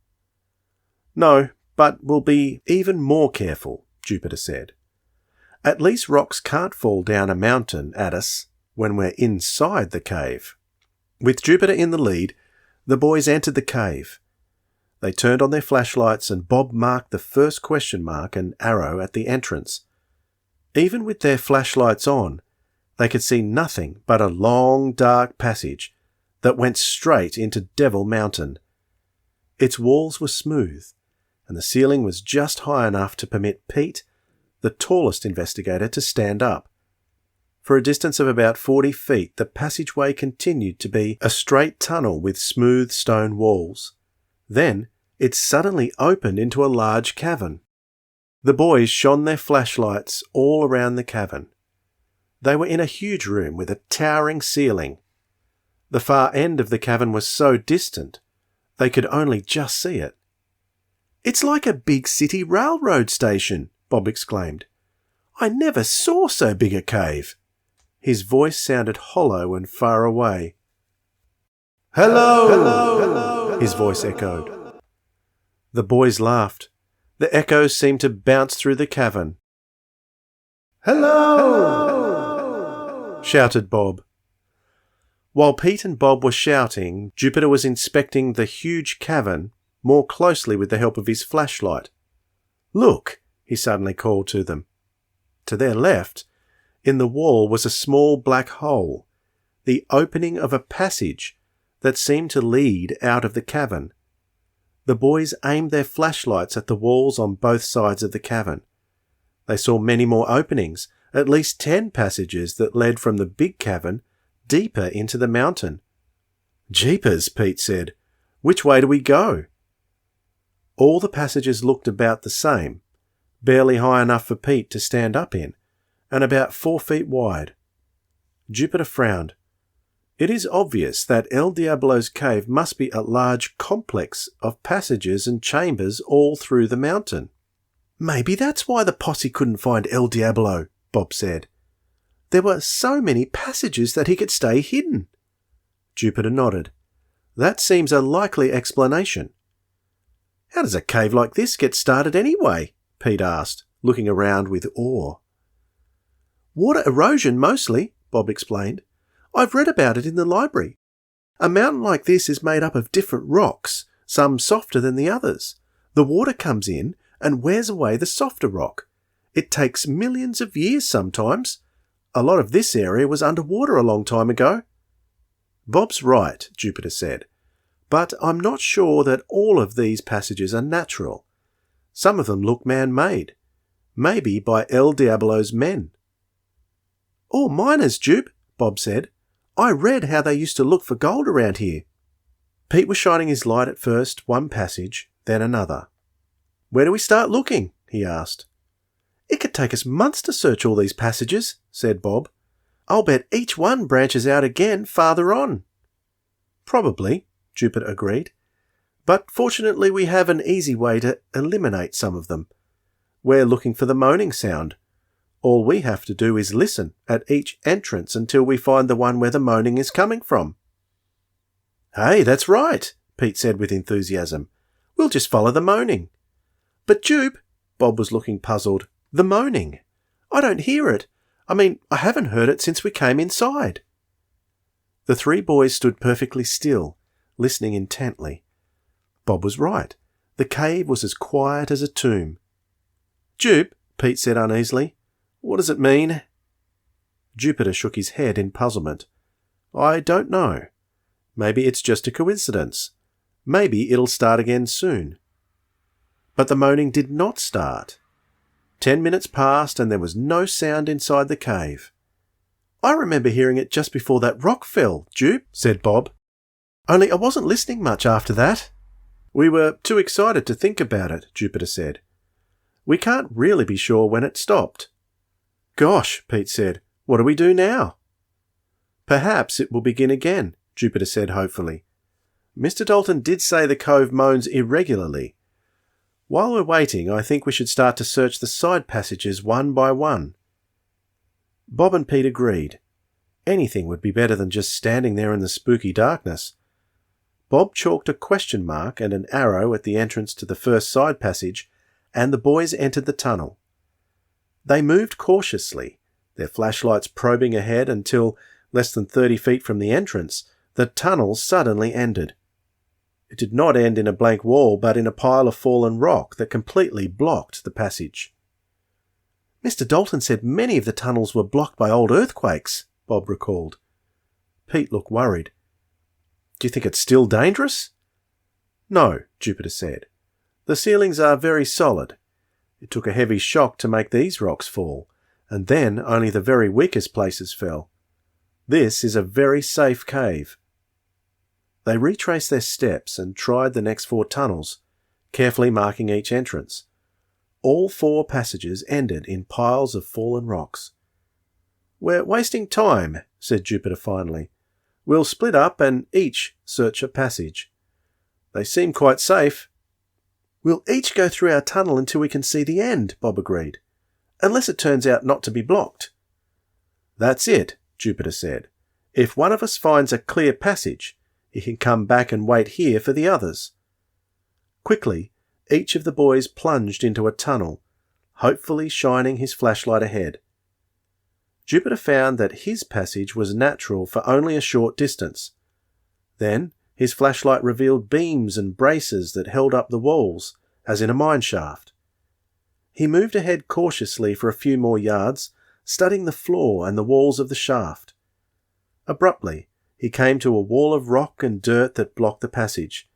"No, but we'll be even more careful," Jupiter said. "At least rocks can't fall down a mountain at us when we're inside the cave." With Jupiter in the lead, the boys entered the cave. They turned on their flashlights and Bob marked the first question mark and arrow at the entrance. Even with their flashlights on, they could see nothing but a long, dark passage that went straight into Devil Mountain. Its walls were smooth, and the ceiling was just high enough to permit Pete, the tallest investigator, to stand up. For a distance of about 40 feet, the passageway continued to be a straight tunnel with smooth stone walls. Then it suddenly opened into a large cavern. The boys shone their flashlights all around the cavern. They were in a huge room with a towering ceiling. The far end of the cavern was so distant, they could only just see it. "It's like a big city railroad station," Bob exclaimed. "I never saw so big a cave." His voice sounded hollow and far away. "Hello! Hello!" His voice echoed. The boys laughed. The echoes seemed to bounce through the cavern. "Hello! Hello!" shouted Bob. While Pete and Bob were shouting, Jupiter was inspecting the huge cavern more closely with the help of his flashlight. "Look!" he suddenly called to them. To their left, in the wall, was a small black hole, the opening of a passage that seemed to lead out of the cavern. The boys aimed their flashlights at the walls on both sides of the cavern. They saw many more openings, at least 10 passages that led from the big cavern deeper into the mountain. "Jeepers," Pete said. "Which way do we go?" All the passages looked about the same, barely high enough for Pete to stand up in, and about 4 feet wide. Jupiter frowned. It is obvious that El Diablo's cave must be a large complex of passages and chambers all through the mountain. "Maybe that's why the posse couldn't find El Diablo," Bob said. "There were so many passages that he could stay hidden." Jupiter nodded. "That seems a likely explanation." "How does a cave like this get started anyway?" Pete asked, looking around with awe. "Water erosion mostly," Bob explained. "I've read about it in the library. A mountain like this is made up of different rocks, some softer than the others. The water comes in and wears away the softer rock. It takes millions of years sometimes. A lot of this area was underwater a long time ago." "Bob's right," Jupiter said. "But I'm not sure that all of these passages are natural. Some of them look man-made. Maybe by El Diablo's men." "Or miners, Jupe," Bob said. "I read how they used to look for gold around here." Pete was shining his light at first one passage, then another. "Where do we start looking?" he asked. "It could take us months to search all these passages," said Bob. "I'll bet each one branches out again farther on." "Probably," Jupiter agreed. "But fortunately we have an easy way to eliminate some of them. We're looking for the moaning sound. All we have to do is listen at each entrance until we find the one where the moaning is coming from." "Hey, that's right," Pete said with enthusiasm. "We'll just follow the moaning." "But Jupe," Bob was looking puzzled, "the moaning. I don't hear it. I haven't heard it since we came inside." The 3 boys stood perfectly still, listening intently. Bob was right. The cave was as quiet as a tomb. "Jupe," Pete said uneasily, "what does it mean?" Jupiter shook his head in puzzlement. "I don't know. Maybe it's just a coincidence. Maybe it'll start again soon." But the moaning did not start. 10 minutes passed and there was no sound inside the cave. "I remember hearing it just before that rock fell, Jupe," said Bob. "Only I wasn't listening much after that." "We were too excited to think about it," Jupiter said. "We can't really be sure when it stopped." "Gosh," Pete said, "what do we do now?" "Perhaps it will begin again," Jupiter said hopefully. "Mr. Dalton did say the cove moans irregularly. While we're waiting, I think we should start to search the side passages one by one." Bob and Pete agreed. Anything would be better than just standing there in the spooky darkness. Bob chalked a question mark and an arrow at the entrance to the first side passage, and the boys entered the tunnel. They moved cautiously, their flashlights probing ahead until, less than 30 feet from the entrance, the tunnel suddenly ended. It did not end in a blank wall, but in a pile of fallen rock that completely blocked the passage. "Mr. Dalton said many of the tunnels were blocked by old earthquakes," Bob recalled. Pete looked worried. "Do you think it's still dangerous?" "No," Jupiter said. "The ceilings are very solid. It took a heavy shock to make these rocks fall, and then only the very weakest places fell. This is a very safe cave." They retraced their steps and tried the next 4 tunnels, carefully marking each entrance. All 4 passages ended in piles of fallen rocks. "We're wasting time," said Jupiter finally. "We'll split up and each search a passage. They seem quite safe." "We'll each go through our tunnel until we can see the end," Bob agreed. "Unless it turns out not to be blocked." "That's it," Jupiter said. "If one of us finds a clear passage, he can come back and wait here for the others." Quickly, each of the boys plunged into a tunnel, hopefully shining his flashlight ahead. Jupiter found that his passage was natural for only a short distance. Then his flashlight revealed beams and braces that held up the walls, as in a mine shaft. He moved ahead cautiously for a few more yards, studying the floor and the walls of the shaft. Abruptly, he came to a wall of rock and dirt that blocked the passage.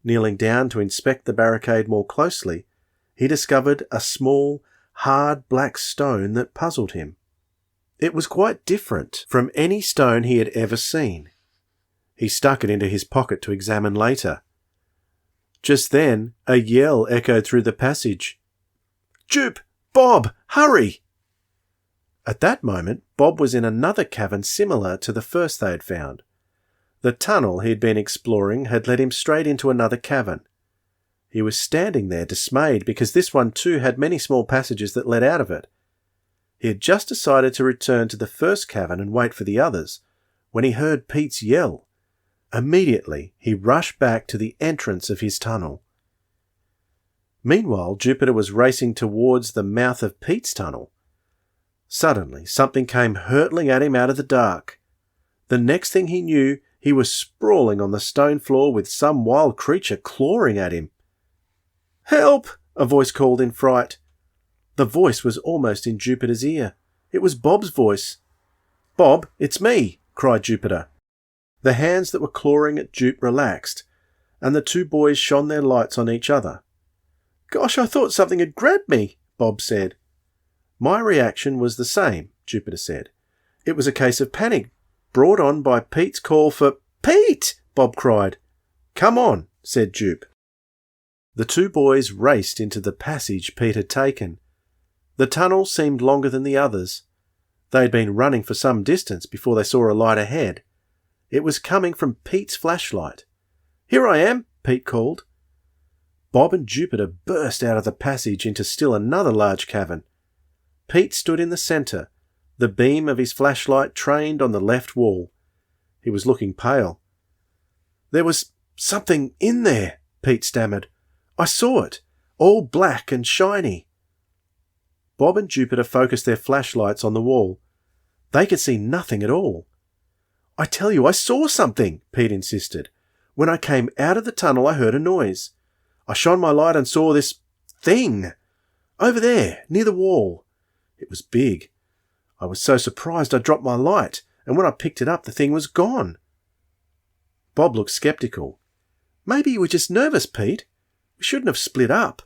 Kneeling down to inspect the barricade more closely, he discovered a small, hard black stone that puzzled him. It was quite different from any stone he had ever seen. He stuck it into his pocket to examine later. Just then, a yell echoed through the passage. "Jupe! Bob! Hurry!" At that moment, Bob was in another cavern similar to the first they had found. The tunnel he had been exploring had led him straight into another cavern. He was standing there dismayed because this one too had many small passages that led out of it. He had just decided to return to the first cavern and wait for the others, when he heard Pete's yell. Immediately, he rushed back to the entrance of his tunnel. Meanwhile, Jupiter was racing towards the mouth of Pete's tunnel. Suddenly, something came hurtling at him out of the dark. The next thing he knew, he was sprawling on the stone floor with some wild creature clawing at him. "Help!" a voice called in fright. The voice was almost in Jupiter's ear. It was Bob's voice. "Bob, it's me!" cried Jupiter. The hands that were clawing at Jupe relaxed, and the 2 boys shone their lights on each other. "Gosh, I thought something had grabbed me," Bob said. "My reaction was the same," Jupiter said. "It was a case of panic, brought on by Pete's call for—" "Pete!" Bob cried. "Come on," said Jupe. The 2 boys raced into the passage Pete had taken. The tunnel seemed longer than the others. They had been running for some distance before they saw a light ahead. It was coming from Pete's flashlight. "Here I am," Pete called. Bob and Jupiter burst out of the passage into still another large cavern. Pete stood in the centre, the beam of his flashlight trained on the left wall. He was looking pale. "There was something in there," Pete stammered. "I saw it, all black and shiny." Bob and Jupiter focused their flashlights on the wall. They could see nothing at all. "I tell you, I saw something," Pete insisted. "When I came out of the tunnel, I heard a noise. I shone my light and saw this thing over there, near the wall. It was big. I was so surprised I dropped my light, and when I picked it up, the thing was gone." Bob looked sceptical. "Maybe you were just nervous, Pete. We shouldn't have split up."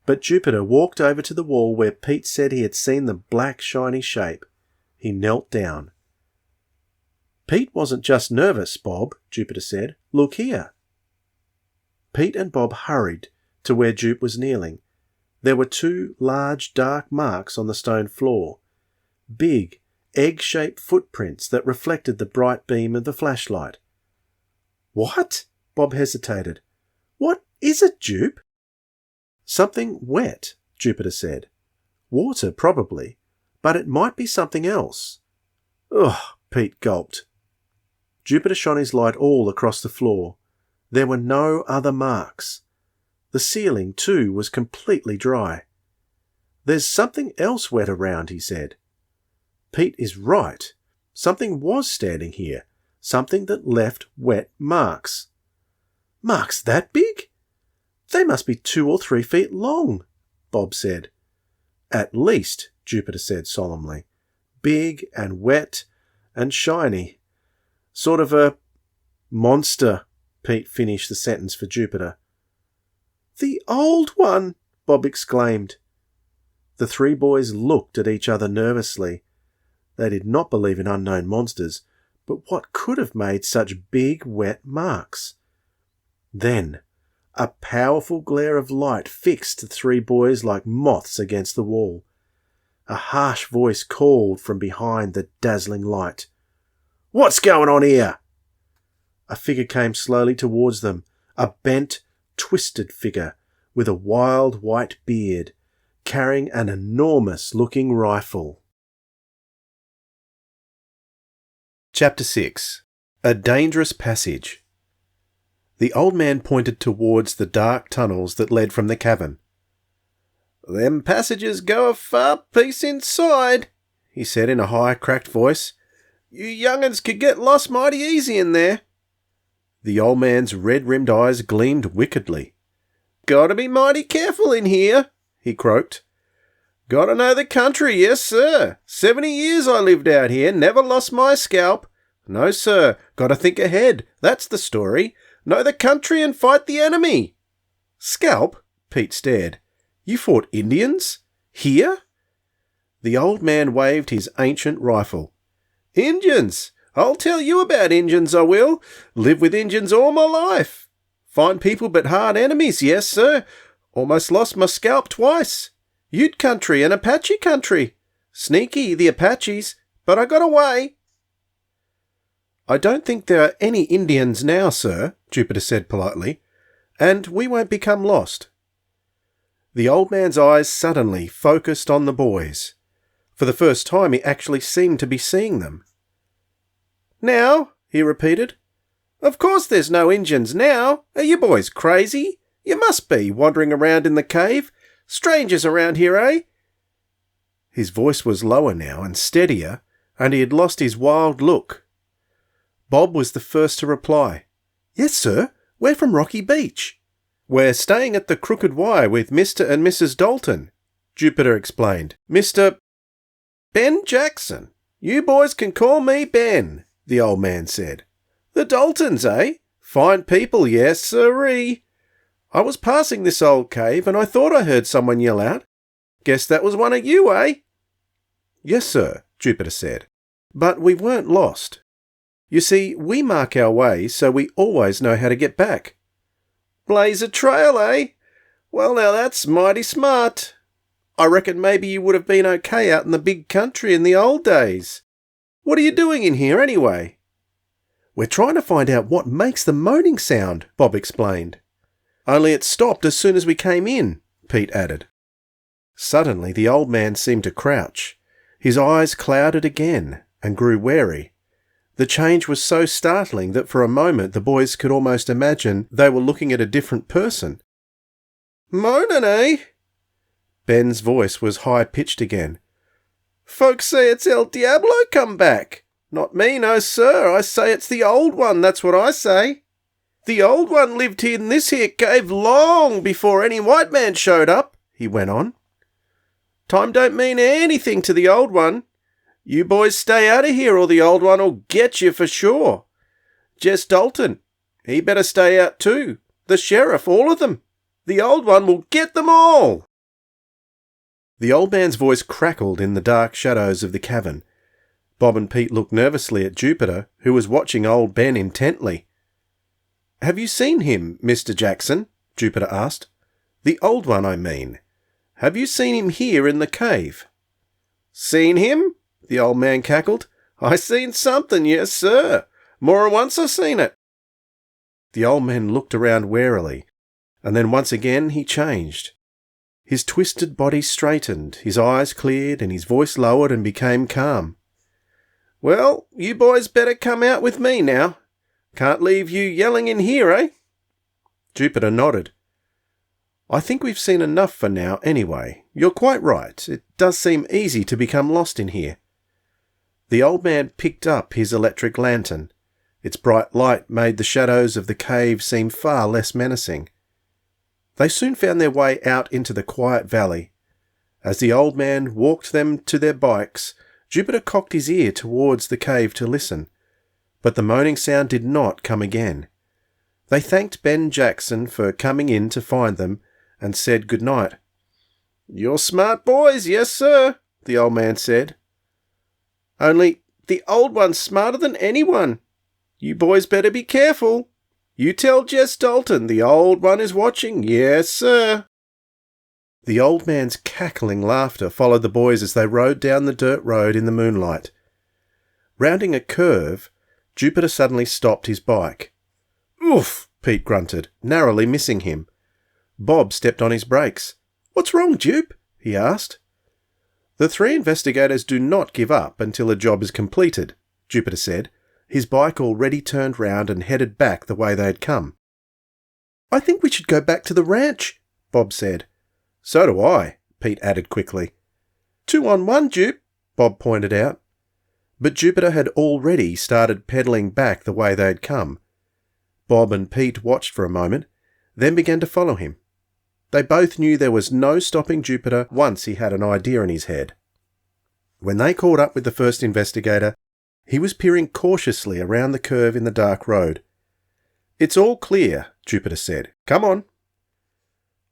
But Jupiter walked over to the wall where Pete said he had seen the black shiny shape. He knelt down. "Pete wasn't just nervous, Bob," Jupiter said. "Look here." Pete and Bob hurried to where Jupe was kneeling. There were 2 large dark marks on the stone floor. Big, egg-shaped footprints that reflected the bright beam of the flashlight. "What?" Bob hesitated. "What is it, Jupe?" "Something wet," Jupiter said. "Water, probably, but it might be something else." "Ugh," Pete gulped. Jupiter shone his light all across the floor. There were no other marks. The ceiling, too, was completely dry. "There's something else wet around," he said. "Pete is right. Something was standing here, something that left wet marks." Marks that big? They must be 2 or 3 feet long, Bob said. At least, Jupiter said solemnly. Big and wet and shiny. Sort of a monster, Pete finished the sentence for Jupiter. The old one, Bob exclaimed. The 3 boys looked at each other nervously. They did not believe in unknown monsters, but what could have made such big, wet marks? Then, a powerful glare of light fixed the 3 boys like moths against the wall. A harsh voice called from behind the dazzling light. What's going on here? A figure came slowly towards them, a bent, twisted figure with a wild white beard, carrying an enormous-looking rifle. Chapter 6. A Dangerous Passage. The old man pointed towards the dark tunnels that led from the cavern. Them passages go a far piece inside, he said in a high, cracked voice. You young'uns could get lost mighty easy in there. The old man's red-rimmed eyes gleamed wickedly. Gotta be mighty careful in here, he croaked. Gotta know the country, yes, sir. 70 years I lived out here, never lost my scalp. No, sir, gotta think ahead, that's the story. Know the country and fight the enemy. Scalp? Pete stared. You fought Indians? Here? The old man waved his ancient rifle. Injuns! I'll tell you about Injuns, I will. Lived with Injuns all my life. Fine people but hard enemies, yes, sir. Almost lost my scalp twice. Ute country and Apache country. Sneaky, the Apaches, but I got away. I don't think there are any Indians now, sir, Jupiter said politely, and we won't become lost. The old man's eyes suddenly focused on the boys. For the first time he actually seemed to be seeing them. Now, he repeated. Of course there's no Injuns now. Are you boys crazy? You must be, wandering around in the cave. Strangers around here, eh? His voice was lower now and steadier, and he had lost his wild look. Bob was the first to reply. Yes, sir. We're from Rocky Beach. We're staying at the Crooked Y with Mr. and Mrs. Dalton, Jupiter explained. Mr. Ben Jackson. You boys can call me Ben, the old man said. The Daltons, eh? Fine people, yes, sirree. I was passing this old cave and I thought I heard someone yell out. Guess that was one of you, eh? Yes, sir, Jupiter said. But we weren't lost. You see, we mark our way so we always know how to get back. Blaze a trail, eh? Well, now that's mighty smart. I reckon maybe you would have been okay out in the big country in the old days. What are you doing in here anyway? We're trying to find out what makes the moaning sound, Bob explained. Only it stopped as soon as we came in, Pete added. Suddenly the old man seemed to crouch. His eyes clouded again and grew wary. The change was so startling that for a moment the boys could almost imagine they were looking at a different person. Moaning, eh? Ben's voice was high-pitched again. Folks say it's El Diablo come back. Not me, no sir. I say it's the old one, that's what I say. The old one lived here in this here cave long before any white man showed up, he went on. Time don't mean anything to the old one. You boys stay out of here or the old one'll get you for sure. Jess Dalton, he better stay out too. The sheriff, all of them. The old one will get them all. The old man's voice crackled in the dark shadows of the cavern. Bob and Pete looked nervously at Jupiter, who was watching old Ben intently. Have you seen him, Mr. Jackson? Jupiter asked. The old one, I mean. Have you seen him here in the cave? Seen him? The old man cackled. I seen something, yes, sir. More'n once I seen it. The old man looked around warily, and then once again he changed. His twisted body straightened, his eyes cleared, and his voice lowered and became calm. Well, you boys better come out with me now. Can't leave you yelling in here, eh? Jupiter nodded. I think we've seen enough for now anyway. You're quite right. It does seem easy to become lost in here. The old man picked up his electric lantern. Its bright light made the shadows of the cave seem far less menacing. They soon found their way out into the quiet valley. As the old man walked them to their bikes, Jupiter cocked his ear towards the cave to listen, but the moaning sound did not come again. They thanked Ben Jackson for coming in to find them and said good night. "You're smart boys, yes sir," the old man said. "Only the old one's smarter than anyone. You boys better be careful. You tell Jess Dalton the old one is watching, yes sir." The old man's cackling laughter followed the boys as they rode down the dirt road in the moonlight. Rounding a curve, Jupiter suddenly stopped his bike. "Oof," Pete grunted, narrowly missing him. Bob stepped on his brakes. "What's wrong, Jupe?" he asked. "The three investigators do not give up until a job is completed," Jupiter said, his bike already turned round and headed back the way they had come. "I think we should go back to the ranch," Bob said. "So do I," Pete added quickly. 2 on 1, Jupe, Bob pointed out. But Jupiter had already started pedalling back the way they had come. Bob and Pete watched for a moment, then began to follow him. They both knew there was no stopping Jupiter once he had an idea in his head. When they caught up with the first investigator, he was peering cautiously around the curve in the dark road. "It's all clear," Jupiter said. "Come on."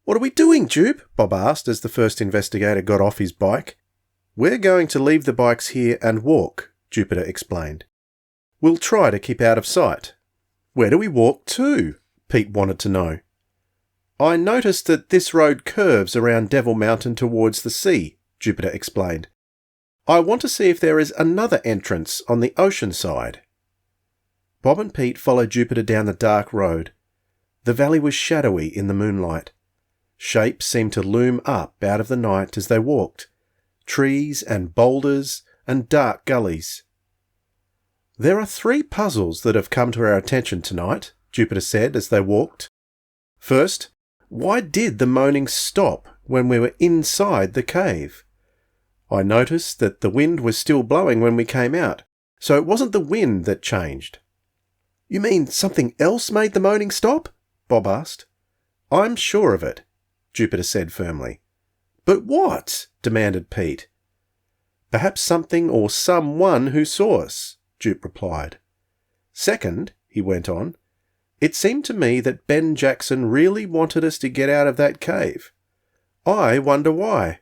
"What are we doing, Jupe?" Bob asked as the first investigator got off his bike. "We're going to leave the bikes here and walk," Jupiter explained. "We'll try to keep out of sight." "Where do we walk to?" Pete wanted to know. "I noticed that this road curves around Devil Mountain towards the sea," Jupiter explained. "I want to see if there is another entrance on the ocean side." Bob and Pete followed Jupiter down the dark road. The valley was shadowy in the moonlight. Shapes seemed to loom up out of the night as they walked. Trees and boulders and dark gullies. "There are 3 puzzles that have come to our attention tonight," Jupiter said as they walked. "First, why did the moaning stop when we were inside the cave? I noticed that the wind was still blowing when we came out, so it wasn't the wind that changed." "You mean something else made the moaning stop?" Bob asked. "I'm sure of it," Jupiter said firmly. "But what?" demanded Pete. "Perhaps something or someone who saw us," Jupe replied. "Second," he went on, "it seemed to me that Ben Jackson really wanted us to get out of that cave. I wonder why."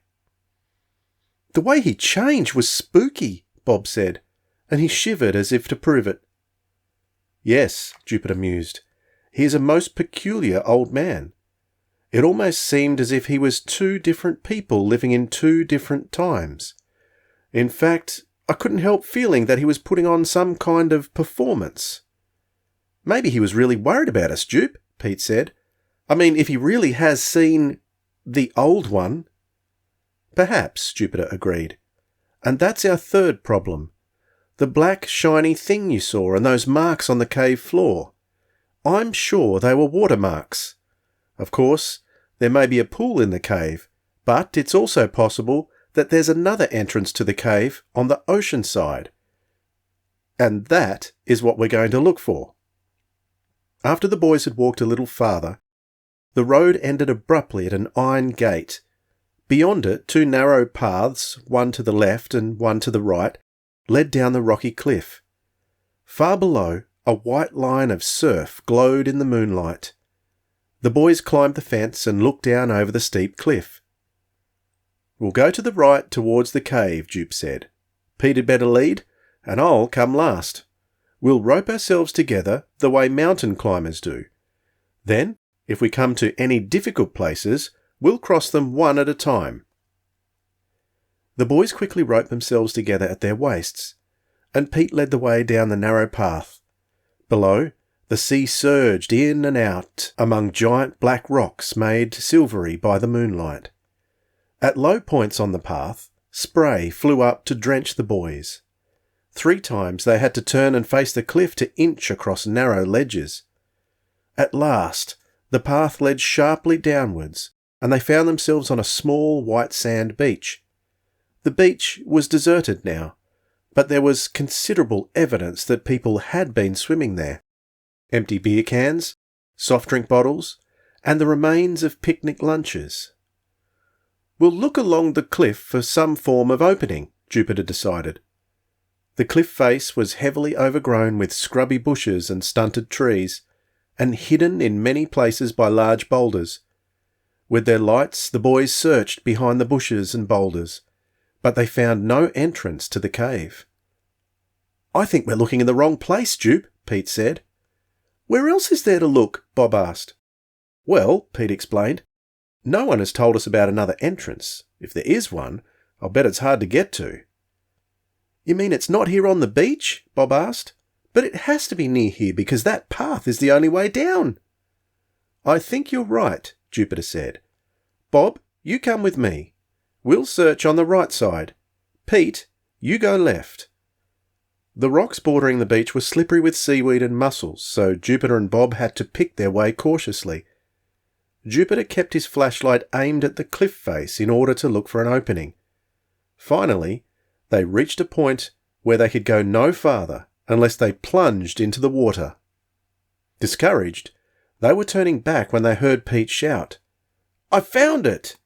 "The way he changed was spooky," Bob said, and he shivered as if to prove it. "Yes," Jupiter mused, "he is a most peculiar old man. It almost seemed as if he was 2 different people living in 2 different times. In fact, I couldn't help feeling that he was putting on some kind of performance." "Maybe he was really worried about us, Jupe," Pete said. "I mean, if he really has seen the old one." "Perhaps," Jupiter agreed. "And that's our third problem. The black, shiny thing you saw and those marks on the cave floor. I'm sure they were watermarks. Of course, there may be a pool in the cave, but it's also possible that there's another entrance to the cave on the ocean side. And that is what we're going to look for." After the boys had walked a little farther, the road ended abruptly at an iron gate. Beyond it, 2 narrow paths, one to the left and one to the right, led down the rocky cliff. Far below, a white line of surf glowed in the moonlight. The boys climbed the fence and looked down over the steep cliff. "We'll go to the right towards the cave," Jupe said. "Pete had better lead, and I'll come last. We'll rope ourselves together the way mountain climbers do. Then, if we come to any difficult places, we'll cross them one at a time." The boys quickly roped themselves together at their waists, and Pete led the way down the narrow path. Below, the sea surged in and out among giant black rocks made silvery by the moonlight. At low points on the path, spray flew up to drench the boys. 3 times they had to turn and face the cliff to inch across narrow ledges. At last, the path led sharply downwards, and they found themselves on a small white sand beach. The beach was deserted now. but there was considerable evidence that people had been swimming there. Empty beer cans, soft drink bottles, and the remains of picnic lunches. "We'll look along the cliff for some form of opening," Jupiter decided. The cliff face was heavily overgrown with scrubby bushes and stunted trees, and hidden in many places by large boulders. With their lights, the boys searched behind the bushes and boulders, but they found no entrance to the cave. "I think we're looking in the wrong place, Jupe," Pete said. "Where else is there to look?" Bob asked. "Well," Pete explained, "no one has told us about another entrance. If there is one, I'll bet it's hard to get to." "You mean it's not here on the beach?" Bob asked. "But it has to be near here because that path is the only way down." "I think you're right," Jupiter said. "Bob, you come with me. We'll search on the right side. Pete, you go left." The rocks bordering the beach were slippery with seaweed and mussels, so Jupiter and Bob had to pick their way cautiously. Jupiter kept his flashlight aimed at the cliff face in order to look for an opening. Finally, they reached a point where they could go no farther unless they plunged into the water. Discouraged, they were turning back when they heard Pete shout, "I found it!"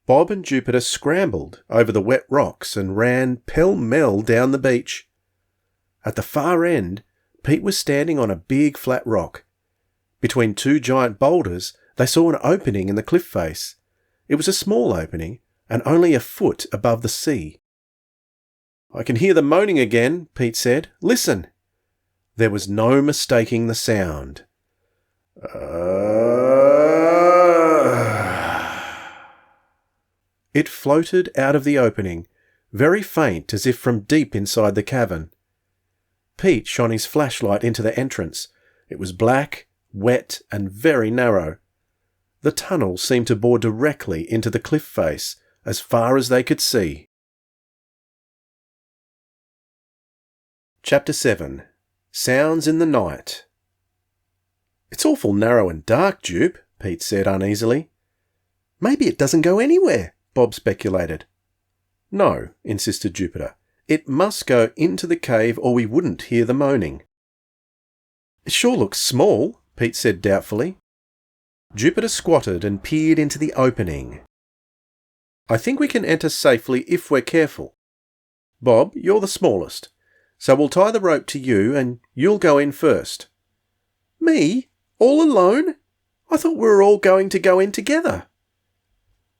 Bob and Jupiter scrambled over the wet rocks and ran pell-mell down the beach. At the far end, Pete was standing on a big flat rock. Between two giant boulders, they saw an opening in the cliff face. It was a small opening, and only a foot above the sea. "I can hear the moaning again," Pete said. "Listen." There was no mistaking the sound. It floated out of the opening, very faint as if from deep inside the cavern. Pete shone his flashlight into the entrance. It was black, wet, and very narrow. The tunnel seemed to bore directly into the cliff face, as far as they could see. Chapter 7. Sounds in the Night. "It's awful narrow and dark, Jupe," Pete said uneasily. "Maybe it doesn't go anywhere," Bob speculated. "No," insisted Jupiter. "It must go into the cave or we wouldn't hear the moaning." "It sure looks small," Pete said doubtfully. Jupiter squatted and peered into the opening. "I think we can enter safely if we're careful. Bob, you're the smallest, so we'll tie the rope to you and you'll go in first." "Me? All alone? I thought we were all going to go in together."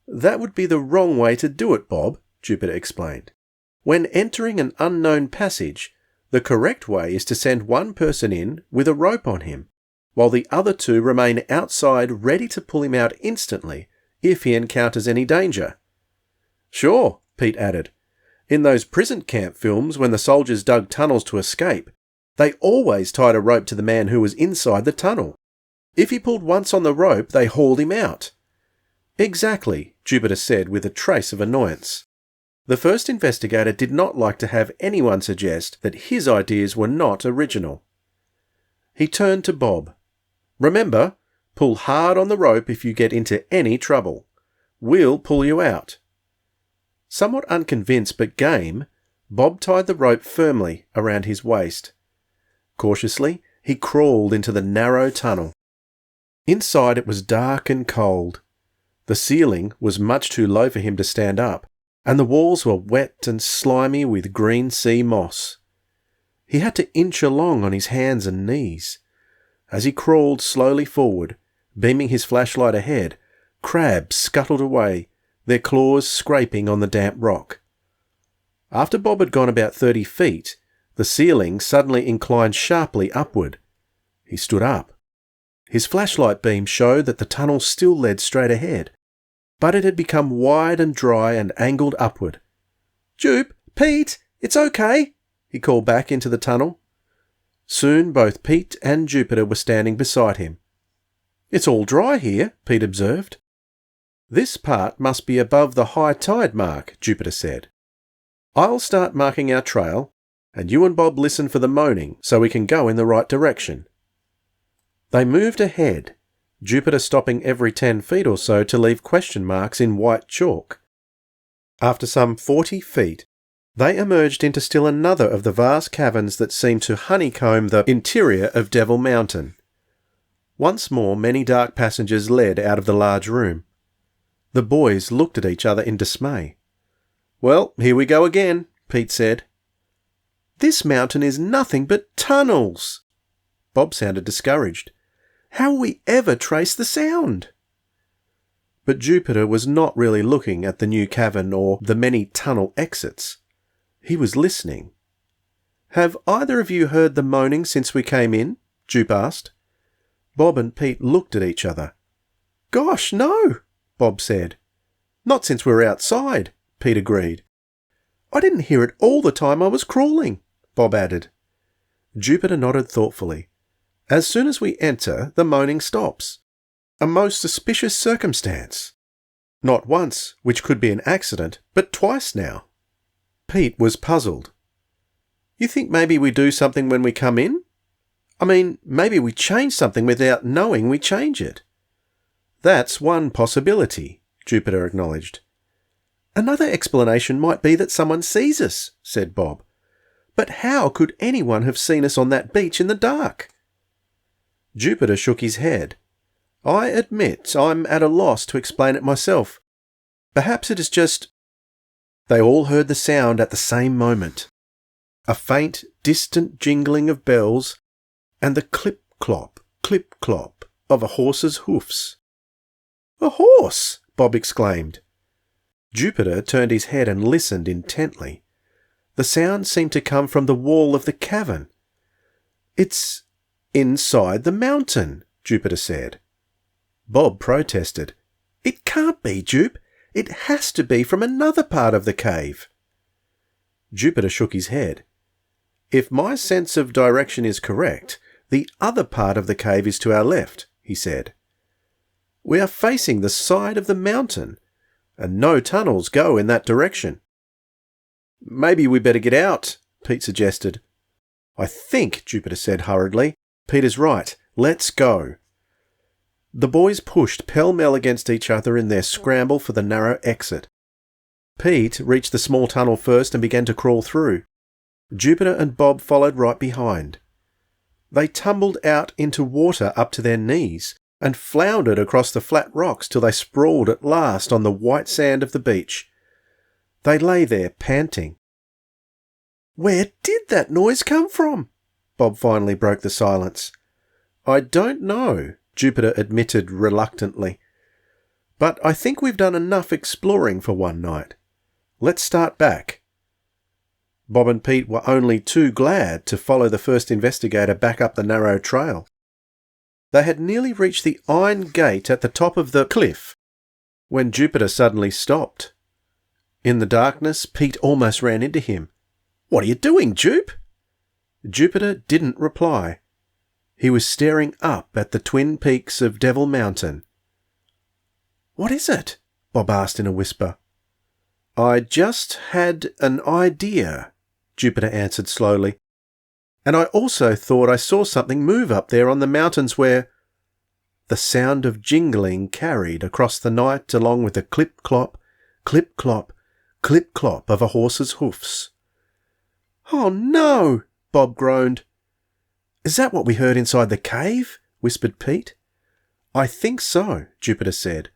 "That would be the wrong way to do it, Bob," Jupiter explained. "When entering an unknown passage, the correct way is to send one person in with a rope on him, while the other two remain outside ready to pull him out instantly if he encounters any danger." "Sure," Pete added. "In those prison camp films when the soldiers dug tunnels to escape, they always tied a rope to the man who was inside the tunnel. If he pulled once on the rope, they hauled him out." "Exactly," Jupiter said with a trace of annoyance. The first investigator did not like to have anyone suggest that his ideas were not original. He turned to Bob. "Remember, pull hard on the rope if you get into any trouble. We'll pull you out." Somewhat unconvinced but game, Bob tied the rope firmly around his waist. Cautiously, he crawled into the narrow tunnel. Inside it was dark and cold. The ceiling was much too low for him to stand up, and the walls were wet and slimy with green sea moss. He had to inch along on his hands and knees. As he crawled slowly forward, beaming his flashlight ahead, crabs scuttled away, their claws scraping on the damp rock. After Bob had gone about 30 feet, the ceiling suddenly inclined sharply upward. He stood up. His flashlight beam showed that the tunnel still led straight ahead, but it had become wide and dry and angled upward. "Jupe, Pete, it's okay," he called back into the tunnel. Soon both Pete and Jupiter were standing beside him. "It's all dry here," Pete observed. "This part must be above the high tide mark," Jupiter said. "I'll start marking our trail, and you and Bob listen for the moaning so we can go in the right direction." They moved ahead, Jupiter stopping every 10 feet or so to leave question marks in white chalk. After some 40 feet, They emerged into still another of the vast caverns that seemed to honeycomb the interior of Devil Mountain. Once more, many dark passages led out of the large room. The boys looked at each other in dismay. "Well, here we go again," Pete said. "This mountain is nothing but tunnels." Bob sounded discouraged. "How will we ever trace the sound?" But Jupiter was not really looking at the new cavern or the many tunnel exits. He was listening. "Have either of you heard the moaning since we came in?" Jupe asked. Bob and Pete looked at each other. "Gosh, no," Bob said. "Not since we were outside," Pete agreed. "I didn't hear it all the time I was crawling," Bob added. Jupiter nodded thoughtfully. "As soon as we enter, the moaning stops. A most suspicious circumstance. Not once, which could be an accident, but twice now." Pete was puzzled. "You think maybe we do something when we come in? I mean, maybe we change something without knowing we change it." "That's one possibility," Jupiter acknowledged. "Another explanation might be that someone sees us," said Bob. "But how could anyone have seen us on that beach in the dark?" Jupiter shook his head. "I admit I'm at a loss to explain it myself. Perhaps it is just—" They all heard the sound at the same moment. A faint, distant jingling of bells and the clip-clop of a horse's hoofs. "A horse!" Bob exclaimed. Jupiter turned his head and listened intently. The sound seemed to come from the wall of the cavern. "It's inside the mountain," Jupiter said. Bob protested. "It can't be, Jupe. It has to be from another part of the cave." Jupiter shook his head. "If my sense of direction is correct, the other part of the cave is to our left," he said. "We are facing the side of the mountain, and no tunnels go in that direction." "Maybe we better get out," Pete suggested. "I think," Jupiter said hurriedly, "Peter's right. Let's go." The boys pushed pell-mell against each other in their scramble for the narrow exit. Pete reached the small tunnel first and began to crawl through. Jupiter and Bob followed right behind. They tumbled out into water up to their knees and floundered across the flat rocks till they sprawled at last on the white sand of the beach. They lay there, panting. "Where did that noise come from?" Bob finally broke the silence. "I don't know," Jupiter admitted reluctantly. "But I think we've done enough exploring for one night. Let's start back." Bob and Pete were only too glad to follow the first investigator back up the narrow trail. They had nearly reached the iron gate at the top of the cliff when Jupiter suddenly stopped. In the darkness, Pete almost ran into him. "What are you doing, Jupe?" Jupiter didn't reply. He was staring up at the twin peaks of Devil Mountain. "What is it?" Bob asked in a whisper. "I just had an idea," Jupiter answered slowly. "And I also thought I saw something move up there on the mountains where—" The sound of jingling carried across the night along with the clip-clop of a horse's hoofs. "Oh no!" Bob groaned. "Is that what we heard inside the cave?" whispered Pete. "I think so," Jupiter said.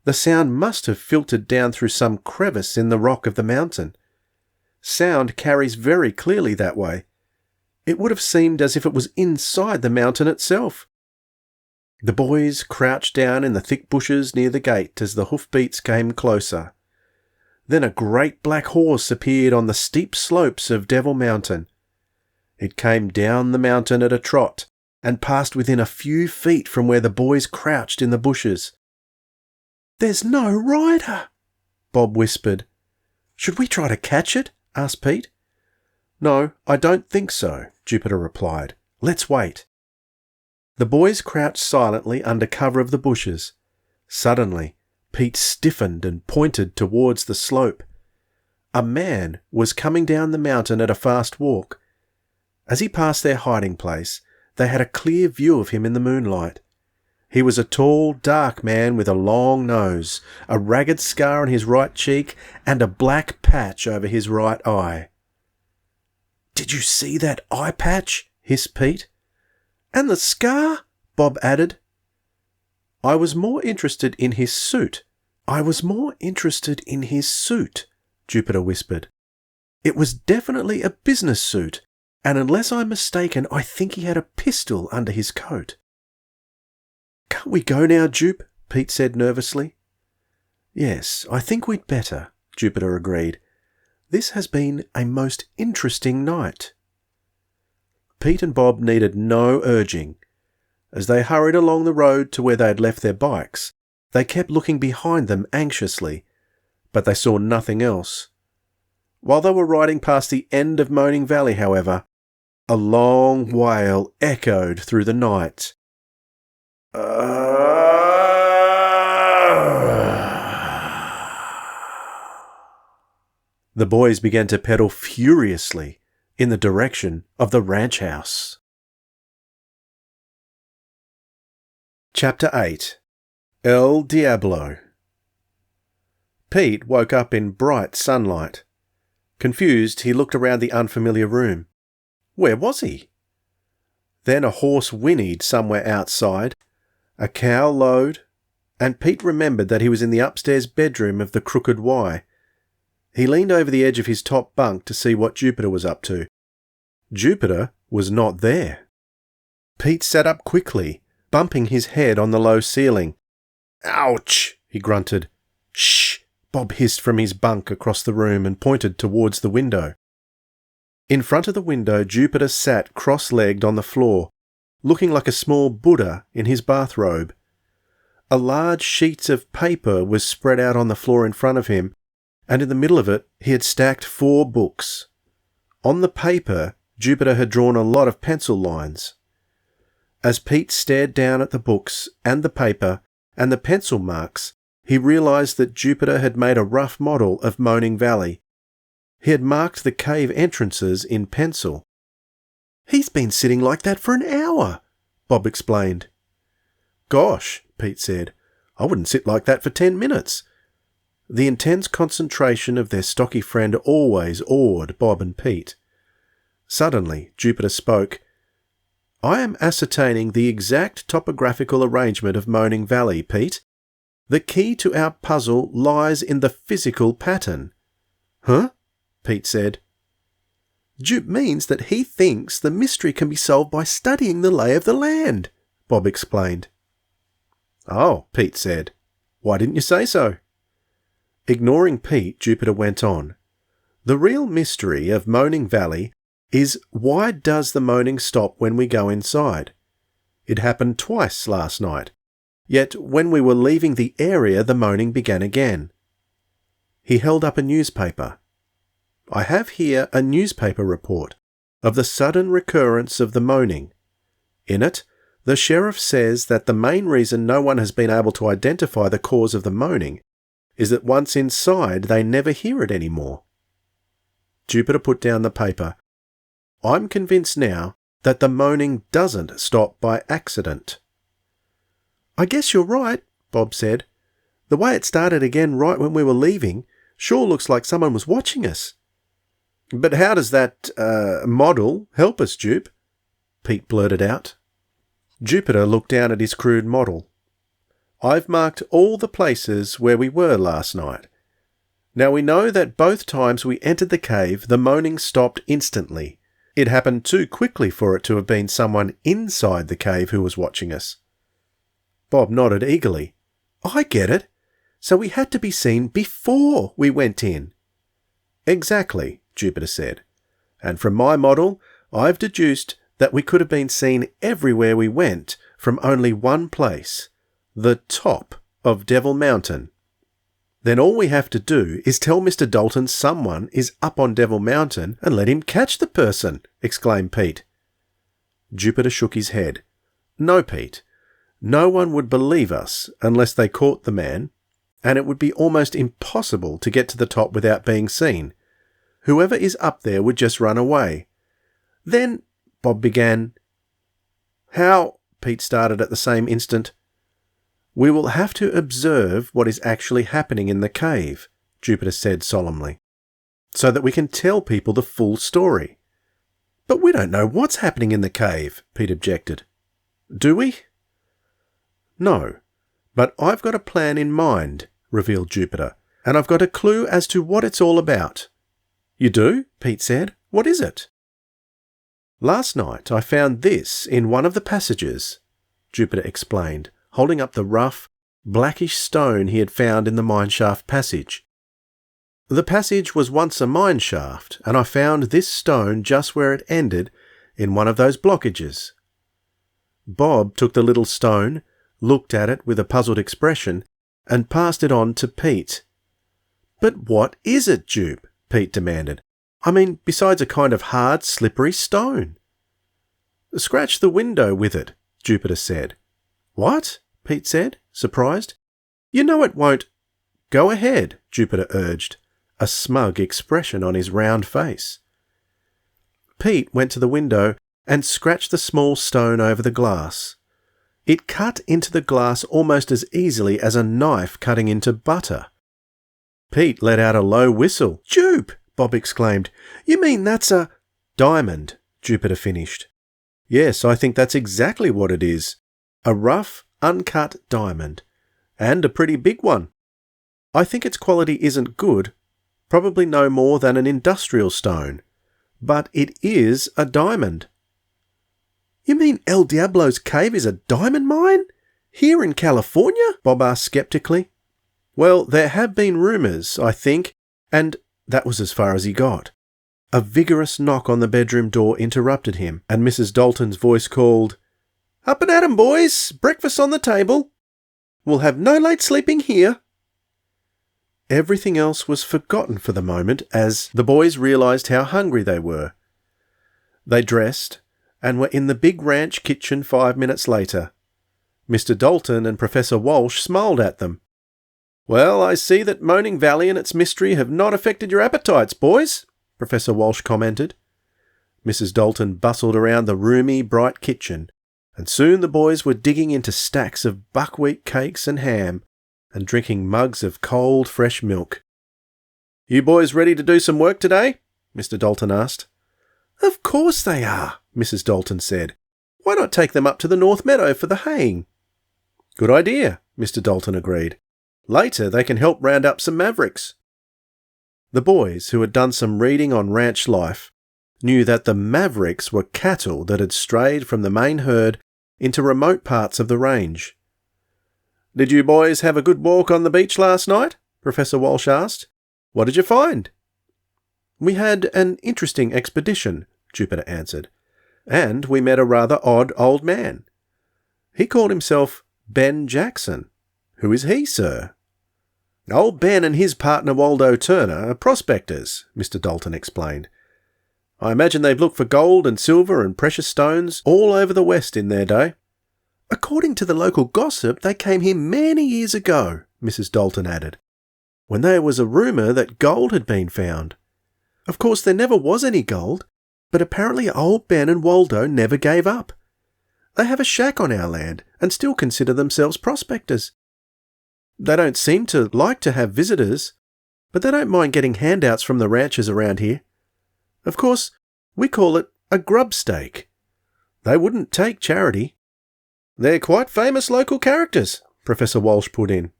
"The sound must have filtered down through some crevice in the rock of the mountain. Sound carries very clearly that way. It would have seemed as if it was inside the mountain itself." The boys crouched down in the thick bushes near the gate as the hoofbeats came closer. Then a great black horse appeared on the steep slopes of Devil Mountain. It came down the mountain at a trot and passed within a few feet from where the boys crouched in the bushes. "There's no rider," Bob whispered. "Should we try to catch it?" asked Pete. "No, I don't think so," Jupiter replied. "Let's wait." The boys crouched silently under cover of the bushes. Suddenly, Pete stiffened and pointed towards the slope. A man was coming down the mountain at a fast walk. As he passed their hiding place, they had a clear view of him in the moonlight. He was a tall, dark man with a long nose, a ragged scar on his right cheek, and a black patch over his right eye. "Did you see that eye patch?" hissed Pete. "And the scar?" Bob added. "I was more interested in his suit." Jupiter whispered. "It was definitely a business suit, and unless I'm mistaken, I think he had a pistol under his coat." "Can't we go now, Jupe?" Pete said nervously. "Yes, I think we'd better," Jupiter agreed. "This has been a most interesting night." Pete and Bob needed no urging. As they hurried along the road to where they had left their bikes, they kept looking behind them anxiously, but they saw nothing else. While they were riding past the end of Moaning Valley, however, a long wail echoed through the night. The boys began to pedal furiously in the direction of the ranch house. Chapter 8. El Diablo. Pete woke up in bright sunlight. Confused, he looked around the unfamiliar room. Where was he? Then a horse whinnied somewhere outside, a cow lowed, and Pete remembered that he was in the upstairs bedroom of the Crooked Y. He leaned over the edge of his top bunk to see what Jupiter was up to. Jupiter was not there. Pete sat up quickly, bumping his head on the low ceiling. "Ouch!" he grunted. "Shh!" Bob hissed from his bunk across the room and pointed towards the window. In front of the window, Jupiter sat cross-legged on the floor, looking like a small Buddha in his bathrobe. A large sheet of paper was spread out on the floor in front of him, and in the middle of it he had stacked 4 books. On the paper, Jupiter had drawn a lot of pencil lines. As Pete stared down at the books and the paper and the pencil marks, he realized that Jupiter had made a rough model of Moaning Valley. He had marked the cave entrances in pencil. "He's been sitting like that for an hour," Bob explained. "Gosh," Pete said, "I wouldn't sit like that for 10 minutes. The intense concentration of their stocky friend always awed Bob and Pete. Suddenly, Jupiter spoke. "I am ascertaining the exact topographical arrangement of Moaning Valley, Pete. The key to our puzzle lies in the physical pattern." "Huh?" Pete said. "Jupe means that he thinks the mystery can be solved by studying the lay of the land," Bob explained. "Oh," Pete said. "Why didn't you say so?" Ignoring Pete, Jupiter went on. "The real mystery of Moaning Valley is why does the moaning stop when we go inside? It happened twice last night, yet when we were leaving the area the moaning began again." He held up a newspaper. "I have here a newspaper report of the sudden recurrence of the moaning. In it, the sheriff says that the main reason no one has been able to identify the cause of the moaning is that once inside they never hear it anymore." Jupiter put down the paper. "I'm convinced now that the moaning doesn't stop by accident." "I guess you're right," Bob said. "The way it started again right when we were leaving sure looks like someone was watching us." "But how does that, model help us, Jupe?" Pete blurted out. Jupiter looked down at his crude model. "I've marked all the places where we were last night. Now we know that both times we entered the cave, the moaning stopped instantly. It happened too quickly for it to have been someone inside the cave who was watching us." Bob nodded eagerly. "I get it. So we had to be seen before we went in." "Exactly," Jupiter said. "And from my model, I've deduced that we could have been seen everywhere we went from only one place, the top of Devil Mountain. Then all we have to do is tell Mr. Dalton someone is up on Devil Mountain and let him catch the person," exclaimed Pete. Jupiter shook his head. "No, Pete. No one would believe us unless they caught the man, and it would be almost impossible to get to the top without being seen. Whoever is up there would just run away." "Then," Bob began. "How," Pete started at the same instant. We will have to observe what is actually happening in the cave, Jupiter said solemnly, so that we can tell people the full story. But we don't know what's happening in the cave, Pete objected. Do we? No, but I've got a plan in mind, revealed Jupiter, and I've got a clue as to what it's all about. You do? Pete said. What is it? Last night I found this in one of the passages, Jupiter explained, holding up the rough, blackish stone he had found in the mineshaft passage. The passage was once a mine shaft, and I found this stone just where it ended in one of those blockages. Bob took the little stone, looked at it with a puzzled expression, and passed it on to Pete. But what is it, Jupe? Pete demanded. I mean, besides a kind of hard, slippery stone. Scratch the window with it, Jupiter said. What? Pete said, surprised. You know it won't. Go ahead, Jupiter urged, a smug expression on his round face. Pete went to the window and scratched the small stone over the glass. It cut into the glass almost as easily as a knife cutting into butter. Pete let out a low whistle. Jupe! Bob exclaimed. You mean that's a... Diamond, Jupiter finished. Yes, I think that's exactly what it is. A rough, uncut diamond. And a pretty big one. I think its quality isn't good, probably no more than an industrial stone. But it is a diamond. You mean El Diablo's cave is a diamond mine? Here in California? Bob asked skeptically. Well, there have been rumours, I think, and that was as far as he got. A vigorous knock on the bedroom door interrupted him, and Mrs. Dalton's voice called, Up and at 'em, boys! Breakfast on the table! We'll have no late sleeping here! Everything else was forgotten for the moment as the boys realised how hungry they were. They dressed and were in the big ranch kitchen 5 minutes later. Mr. Dalton and Professor Walsh smiled at them. Well, I see that Moaning Valley and its mystery have not affected your appetites, boys, Professor Walsh commented. Mrs. Dalton bustled around the roomy, bright kitchen, and soon the boys were digging into stacks of buckwheat cakes and ham, and drinking mugs of cold, fresh milk. You boys ready to do some work today? Mr. Dalton asked. Of course they are, Mrs. Dalton said. Why not take them up to the North Meadow for the haying? Good idea, Mr. Dalton agreed. Later they can help round up some mavericks. The boys, who had done some reading on ranch life, knew that the mavericks were cattle that had strayed from the main herd into remote parts of the range. Did you boys have a good walk on the beach last night? Professor Walsh asked. What did you find? We had an interesting expedition, Jupiter answered, and we met a rather odd old man. He called himself Ben Jackson. Who is he, sir? Old Ben and his partner Waldo Turner are prospectors, Mr. Dalton explained. I imagine they've looked for gold and silver and precious stones all over the West in their day. According to the local gossip, they came here many years ago, Mrs. Dalton added, when there was a rumour that gold had been found. Of course, there never was any gold, but apparently old Ben and Waldo never gave up. They have a shack on our land and still consider themselves prospectors. They don't seem to like to have visitors, but they don't mind getting handouts from the ranchers around here. Of course, we call it a grub stake. They wouldn't take charity. They're quite famous local characters, Professor Walsh put in.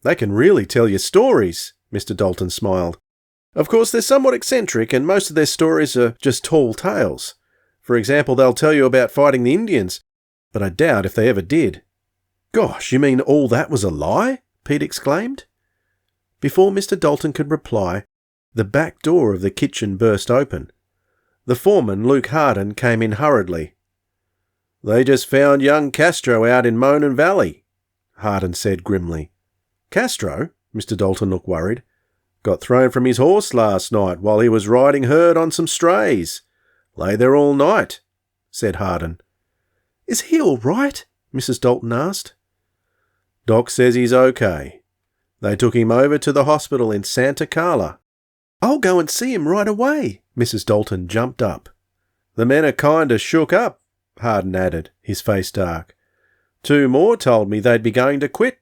They can really tell you stories, Mr. Dalton smiled. Of course, they're somewhat eccentric, and most of their stories are just tall tales. For example, they'll tell you about fighting the Indians, but I doubt if they ever did. Gosh, you mean all that was a lie? Pete exclaimed. Before Mr. Dalton could reply, the back door of the kitchen burst open. The foreman, Luke Arden, came in hurriedly. They just found young Castro out in Moaning Valley, Arden said grimly. Castro? Mr. Dalton looked worried. Got thrown from his horse last night while he was riding herd on some strays. Lay there all night, said Arden. Is he all right? Mrs. Dalton asked. Doc says he's okay. They took him over to the hospital in Santa Carla. I'll go and see him right away. Mrs. Dalton jumped up. The men are kind of shook up, Arden added, his face dark. 2 more told me they'd be going to quit.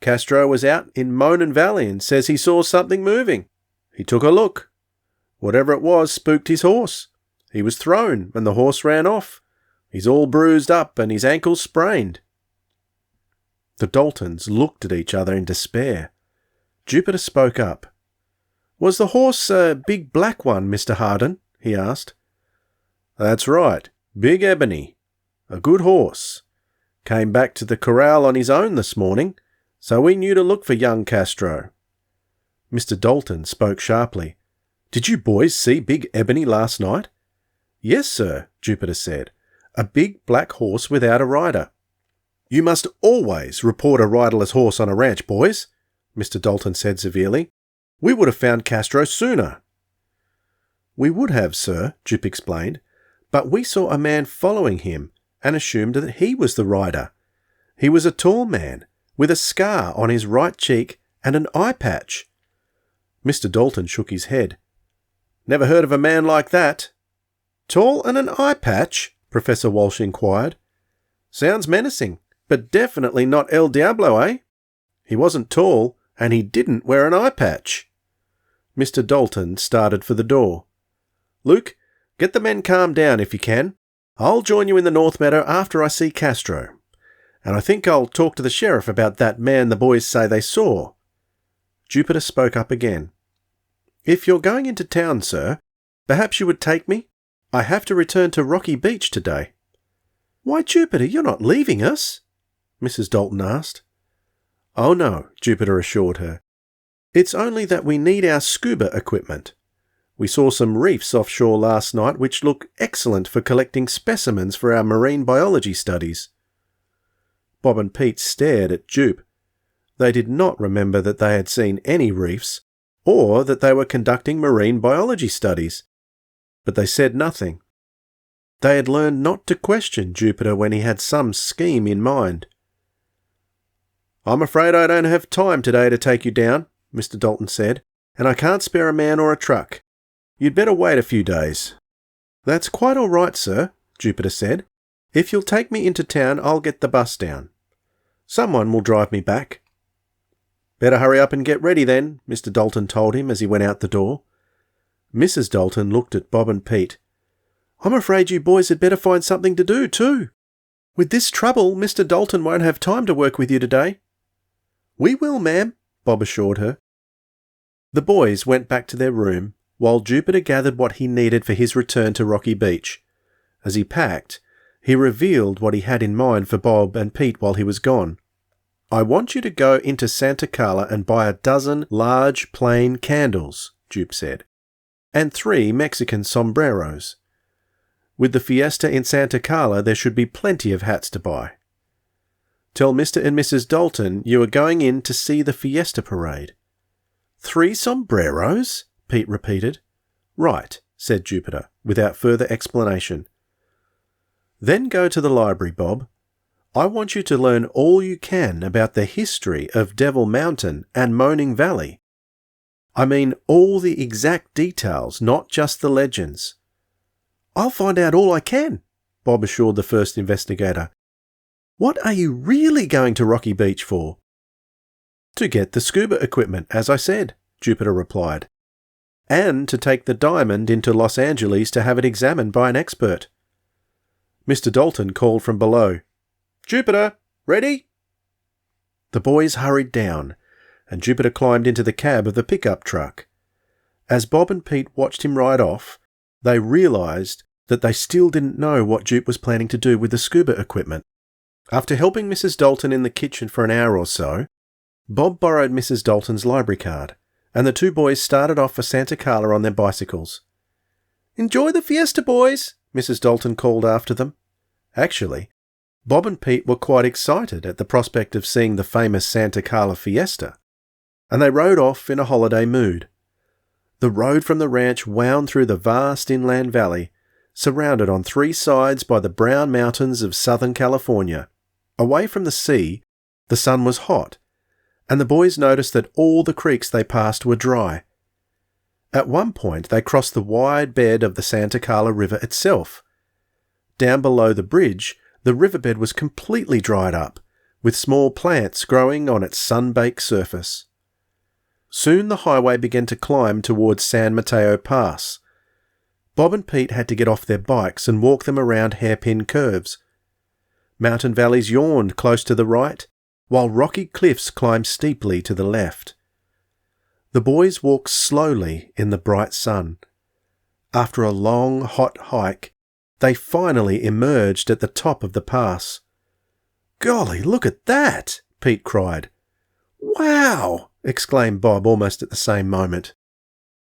Castro was out in Moaning Valley and says he saw something moving. He took a look. Whatever it was spooked his horse. He was thrown and the horse ran off. He's all bruised up and his ankle's sprained." The Daltons looked at each other in despair. Jupiter spoke up. "Was the horse a big black one, Mr. Harden?" he asked. "That's right. Big Ebony. A good horse. Came back to the corral on his own this morning, so we knew to look for young Castro." Mr. Dalton spoke sharply. "Did you boys see Big Ebony last night?" "Yes, sir," Jupiter said. "A big black horse without a rider." "You must always report a riderless horse on a ranch, boys," Mr. Dalton said severely. "We would have found Castro sooner." "We would have, sir," Jup explained, "but we saw a man following him and assumed that he was the rider. He was a tall man, with a scar on his right cheek and an eye patch." Mr. Dalton shook his head. "Never heard of a man like that." "Tall and an eye patch?" Professor Walsh inquired. "Sounds menacing, but definitely not El Diablo, eh? He wasn't tall, and he didn't wear an eye patch." Mr. Dalton started for the door. "Luke, get the men calmed down if you can. I'll join you in the North Meadow after I see Castro. And I think I'll talk to the sheriff about that man the boys say they saw." Jupiter spoke up again. "If you're going into town, sir, perhaps you would take me? I have to return to Rocky Beach today." "Why, Jupiter, you're not leaving us?" Mrs. Dalton asked. "Oh no," Jupiter assured her. "It's only that we need our scuba equipment. We saw some reefs offshore last night which look excellent for collecting specimens for our marine biology studies." Bob and Pete stared at Jupe. They did not remember that they had seen any reefs, or that they were conducting marine biology studies. But they said nothing. They had learned not to question Jupiter when he had some scheme in mind. "I'm afraid I don't have time today to take you down," Mr. Dalton said, "and I can't spare a man or a truck. You'd better wait a few days." "That's quite all right, sir," Jupiter said. "If you'll take me into town, I'll get the bus down. Someone will drive me back." "Better hurry up and get ready then," Mr. Dalton told him as he went out the door. Mrs. Dalton looked at Bob and Pete. "I'm afraid you boys had better find something to do, too. With this trouble, Mr. Dalton won't have time to work with you today." "We will, ma'am," Bob assured her. The boys went back to their room, while Jupiter gathered what he needed for his return to Rocky Beach. As he packed, he revealed what he had in mind for Bob and Pete while he was gone. "I want you to go into Santa Carla and buy 12 large plain candles," Jupe said, "and 3 Mexican sombreros. With the fiesta in Santa Carla, there should be plenty of hats to buy. Tell Mr. and Mrs. Dalton you are going in to see the fiesta parade." "3 sombreros?" Pete repeated. "Right," said Jupiter, without further explanation. "Then go to the library, Bob. I want you to learn all you can about the history of Devil Mountain and Moaning Valley. I mean all the exact details, not just the legends." "I'll find out all I can," Bob assured the first investigator. "What are you really going to Rocky Beach for?" "To get the scuba equipment, as I said," Jupiter replied. "And to take the diamond into Los Angeles to have it examined by an expert." Mr. Dalton called from below. "Jupiter, ready?" The boys hurried down, and Jupiter climbed into the cab of the pickup truck. As Bob and Pete watched him ride off, they realised that they still didn't know what Jupe was planning to do with the scuba equipment. After helping Mrs. Dalton in the kitchen for an hour or so, Bob borrowed Mrs. Dalton's library card, and the 2 boys started off for Santa Carla on their bicycles. "Enjoy the fiesta, boys," Mrs. Dalton called after them. Actually, Bob and Pete were quite excited at the prospect of seeing the famous Santa Carla fiesta, and they rode off in a holiday mood. The road from the ranch wound through the vast inland valley, surrounded on 3 sides by the brown mountains of Southern California. Away from the sea, the sun was hot, and the boys noticed that all the creeks they passed were dry. At one point, they crossed the wide bed of the Santa Carla River itself. Down below the bridge, The riverbed was completely dried up, with small plants growing on its sun-baked surface. Soon the highway began to climb towards San Mateo Pass. Bob and Pete had to get off their bikes and walk them around hairpin curves. Mountain valleys yawned close to the right, while rocky cliffs climbed steeply to the left. The boys walked slowly in the bright sun. After a long, hot hike, they finally emerged at the top of the pass. "Golly, look at that!" Pete cried. "Wow!" exclaimed Bob almost at the same moment.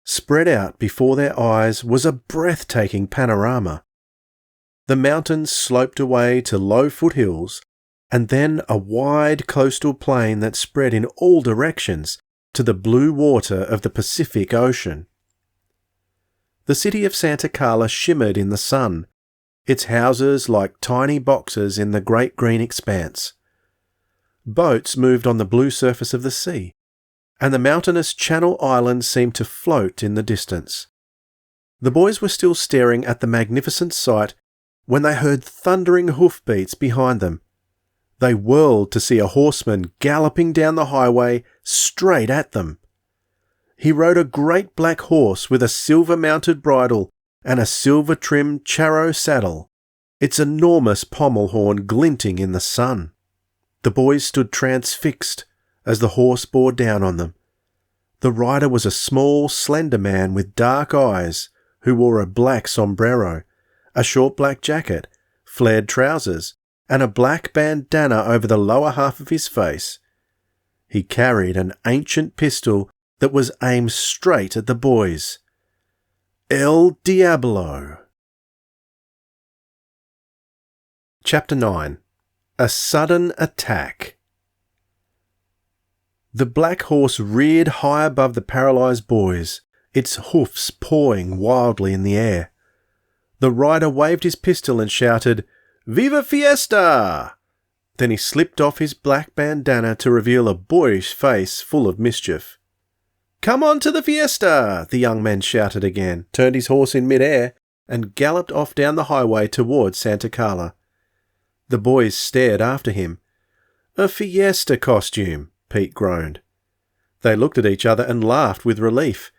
Spread out before their eyes was a breathtaking panorama. The mountains sloped away to low foothills, and then a wide coastal plain that spread in all directions to the blue water of the Pacific Ocean. The city of Santa Carla shimmered in the sun, its houses like tiny boxes in the great green expanse. Boats moved on the blue surface of the sea, and the mountainous Channel Islands seemed to float in the distance. The boys were still staring at the magnificent sight when they heard thundering hoofbeats behind them. They whirled to see a horseman galloping down the highway straight at them. He rode a great black horse with a silver-mounted bridle and a silver-trimmed charro saddle, its enormous pommel horn glinting in the sun. The boys stood transfixed as the horse bore down on them. The rider was a small, slender man with dark eyes who wore a black sombrero, a short black jacket, flared trousers, and a black bandana over the lower half of his face. He carried an ancient pistol that was aimed straight at the boys. El Diablo. Chapter 9. A Sudden Attack. The black horse reared high above the paralysed boys, its hoofs pawing wildly in the air. The rider waved his pistol and shouted, "Viva Fiesta!" Then he slipped off his black bandana to reveal a boyish face full of mischief. "Come on to the fiesta!" the young man shouted again, turned his horse in mid-air, and galloped off down the highway towards Santa Carla. The boys stared after him. "A fiesta costume," Pete groaned. They looked at each other and laughed with relief,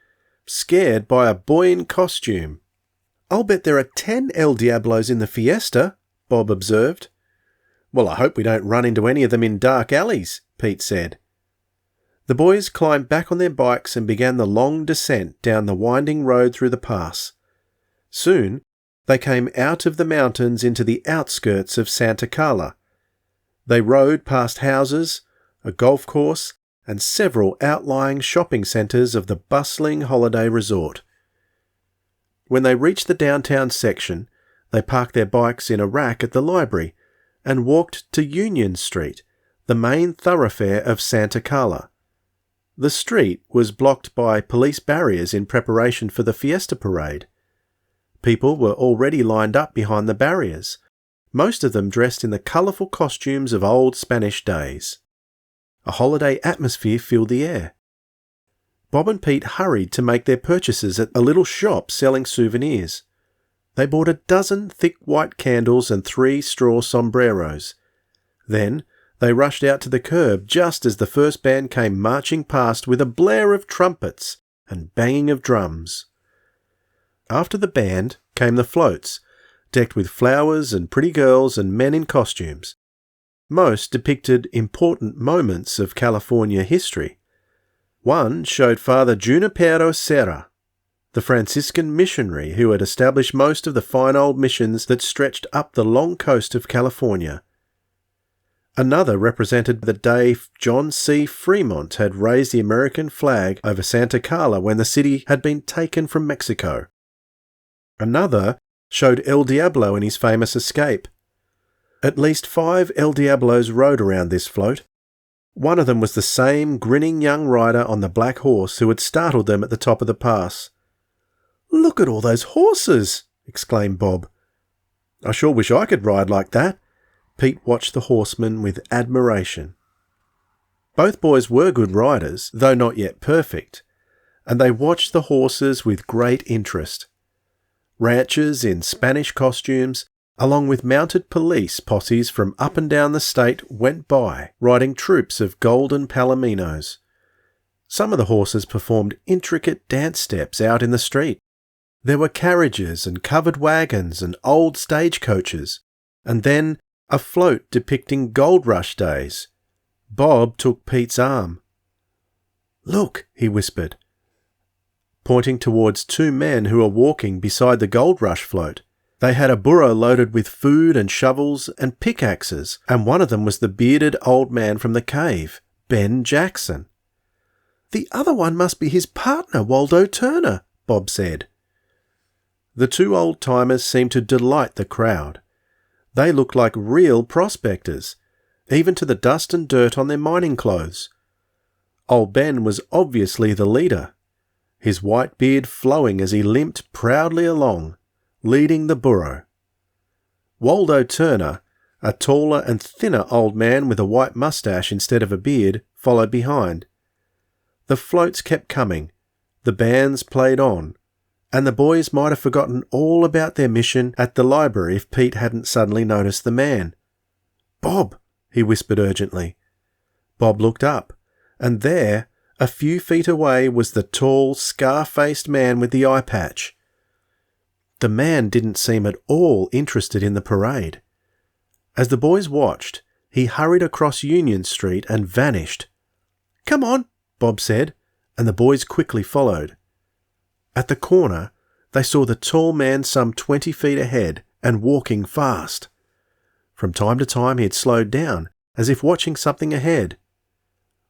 scared by a boy in costume. "I'll bet there are 10 El Diablos in the fiesta," Bob observed. "Well, I hope we don't run into any of them in dark alleys," Pete said. The boys climbed back on their bikes and began the long descent down the winding road through the pass. Soon, they came out of the mountains into the outskirts of Santa Carla. They rode past houses, a golf course, and several outlying shopping centres of the bustling holiday resort. When they reached the downtown section, they parked their bikes in a rack at the library and walked to Union Street, the main thoroughfare of Santa Carla. The street was blocked by police barriers in preparation for the fiesta parade. People were already lined up behind the barriers, most of them dressed in the colourful costumes of old Spanish days. A holiday atmosphere filled the air. Bob and Pete hurried to make their purchases at a little shop selling souvenirs. They bought a dozen thick white candles and 3 straw sombreros. Then they rushed out to the curb just as the first band came marching past with a blare of trumpets and banging of drums. After the band came the floats, decked with flowers and pretty girls and men in costumes. Most depicted important moments of California history. One showed Father Junipero Serra, the Franciscan missionary who had established most of the fine old missions that stretched up the long coast of California. Another represented the day John C. Fremont had raised the American flag over Santa Carla when the city had been taken from Mexico. Another showed El Diablo in his famous escape. At least 5 El Diablos rode around this float. One of them was the same grinning young rider on the black horse who had startled them at the top of the pass. "Look at all those horses!" exclaimed Bob. "I sure wish I could ride like that." Pete watched the horsemen with admiration. Both boys were good riders, though not yet perfect, and they watched the horses with great interest. Ranchers in Spanish costumes along with mounted police posses from up and down the state, went by, riding troops of golden palominos. Some of the horses performed intricate dance steps out in the street. There were carriages and covered wagons and old stagecoaches, and then a float depicting gold rush days. Bob took Pete's arm. "Look," he whispered, pointing towards two men who were walking beside the gold rush float. They had a burro loaded with food and shovels and pickaxes, and one of them was the bearded old man from the cave, Ben Jackson. "The other one must be his partner, Waldo Turner," Bob said. The two old-timers seemed to delight the crowd. They looked like real prospectors, even to the dust and dirt on their mining clothes. Old Ben was obviously the leader, his white beard flowing as he limped proudly along, leading the burro. Waldo Turner, a taller and thinner old man with a white moustache instead of a beard, followed behind. The floats kept coming, the bands played on, and the boys might have forgotten all about their mission at the library if Pete hadn't suddenly noticed the man. "Bob," he whispered urgently. Bob looked up, and there, a few feet away, was the tall, scar-faced man with the eye patch. The man didn't seem at all interested in the parade. As the boys watched, he hurried across Union Street and vanished. "Come on," Bob said, and the boys quickly followed. At the corner, they saw the tall man some 20 feet ahead and walking fast. From time to time he had slowed down, as if watching something ahead.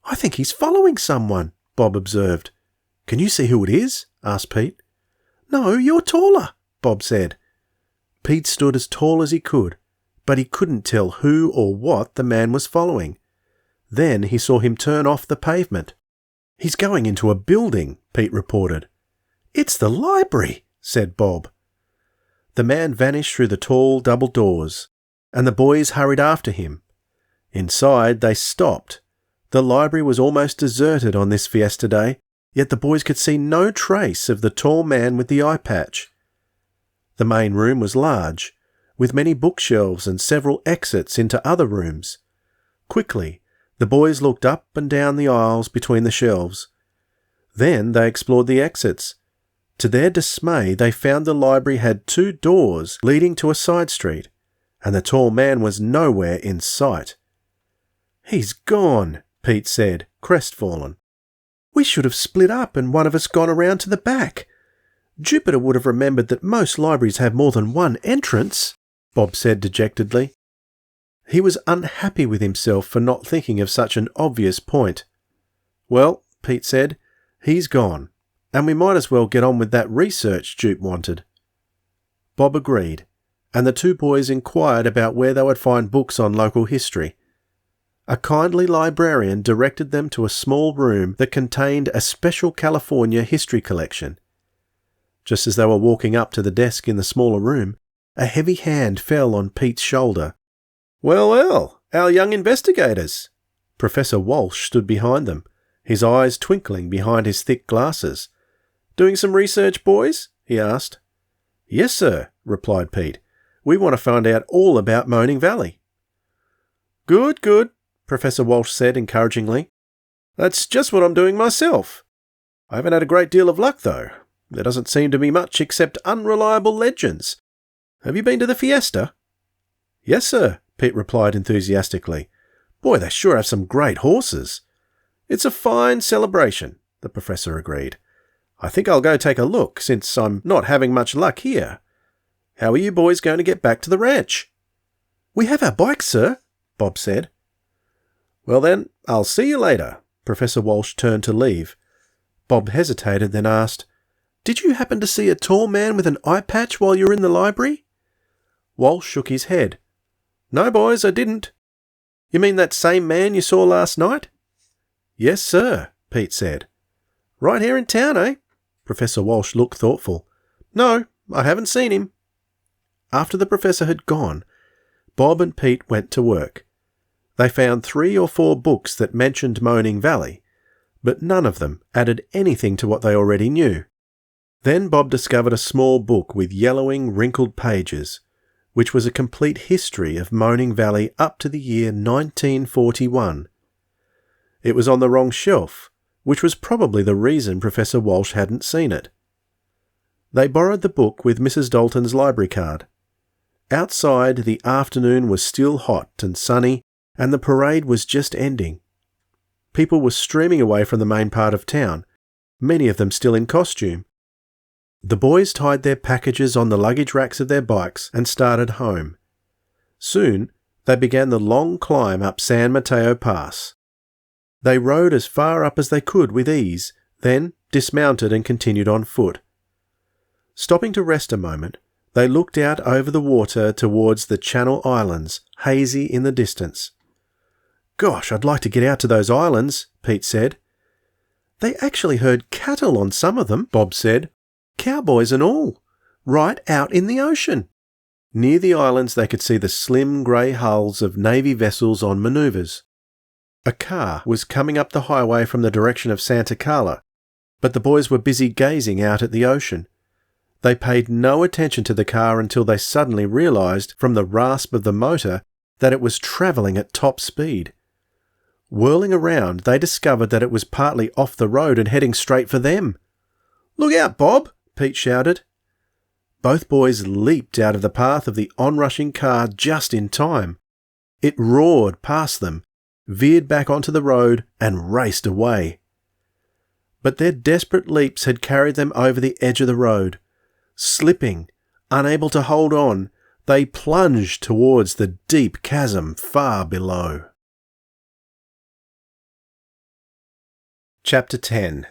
"I think he's following someone," Bob observed. "Can you see who it is?" asked Pete. "No, you're taller," Bob said. Pete stood as tall as he could, but he couldn't tell who or what the man was following. Then he saw him turn off the pavement. "He's going into a building," Pete reported. "It's the library," said Bob. The man vanished through the tall double doors, and the boys hurried after him. Inside, they stopped. The library was almost deserted on this fiesta day, yet the boys could see no trace of the tall man with the eye patch. The main room was large, with many bookshelves and several exits into other rooms. Quickly, the boys looked up and down the aisles between the shelves. Then they explored the exits. To their dismay, they found the library had 2 doors leading to a side street, and the tall man was nowhere in sight. "He's gone," Pete said, crestfallen. "We should have split up and one of us gone around to the back. Jupiter would have remembered that most libraries have more than one entrance," Bob said dejectedly. He was unhappy with himself for not thinking of such an obvious point. "Well," Pete said, "he's gone, and we might as well get on with that research Jupe wanted." Bob agreed, and the 2 boys inquired about where they would find books on local history. A kindly librarian directed them to a small room that contained a special California history collection. Just as they were walking up to the desk in the smaller room, a heavy hand fell on Pete's shoulder. "Well, well, our young investigators." Professor Walsh stood behind them, his eyes twinkling behind his thick glasses. "Doing some research, boys?" he asked. "Yes, sir," replied Pete. "We want to find out all about Moaning Valley." "Good, good," Professor Walsh said encouragingly. "That's just what I'm doing myself. I haven't had a great deal of luck, though. There doesn't seem to be much except unreliable legends. Have you been to the fiesta?" "Yes, sir," Pete replied enthusiastically. "Boy, they sure have some great horses." "It's a fine celebration," the professor agreed. "I think I'll go take a look, since I'm not having much luck here. How are you boys going to get back to the ranch?" "We have our bikes, sir," Bob said. "Well then, I'll see you later." Professor Walsh turned to leave. Bob hesitated, then asked, "Did you happen to see a tall man with an eye patch while you were in the library?" Walsh shook his head. "No, boys, I didn't." "You mean that same man you saw last night?" "Yes, sir," Pete said. "Right here in town, eh?" Professor Walsh looked thoughtful. "No, I haven't seen him." After the professor had gone, Bob and Pete went to work. They found 3 or 4 books that mentioned Moaning Valley, but none of them added anything to what they already knew. Then Bob discovered a small book with yellowing, wrinkled pages. which was a complete history of Moaning Valley up to the year 1941. It was on the wrong shelf, which was probably the reason Professor Walsh hadn't seen it. They borrowed the book with Mrs. Dalton's library card. Outside, the afternoon was still hot and sunny, and the parade was just ending. People were streaming away from the main part of town, many of them still in costume. The boys tied their packages on the luggage racks of their bikes and started home. Soon, they began the long climb up San Mateo Pass. They rode as far up as they could with ease, then dismounted and continued on foot. Stopping to rest a moment, they looked out over the water towards the Channel Islands, hazy in the distance. "Gosh, I'd like to get out to those islands," Pete said. "They actually herd cattle on some of them," Bob said. "Cowboys and all, right out in the ocean." Near the islands they could see the slim grey hulls of Navy vessels on manoeuvres. A car was coming up the highway from the direction of Santa Carla, but the boys were busy gazing out at the ocean. They paid no attention to the car until they suddenly realised from the rasp of the motor that it was travelling at top speed. Whirling around, they discovered that it was partly off the road and heading straight for them. "Look out, Bob!" Pete shouted. Both boys leaped out of the path of the onrushing car just in time. It roared past them, veered back onto the road, and raced away. But their desperate leaps had carried them over the edge of the road. Slipping, unable to hold on, they plunged towards the deep chasm far below. Chapter 10.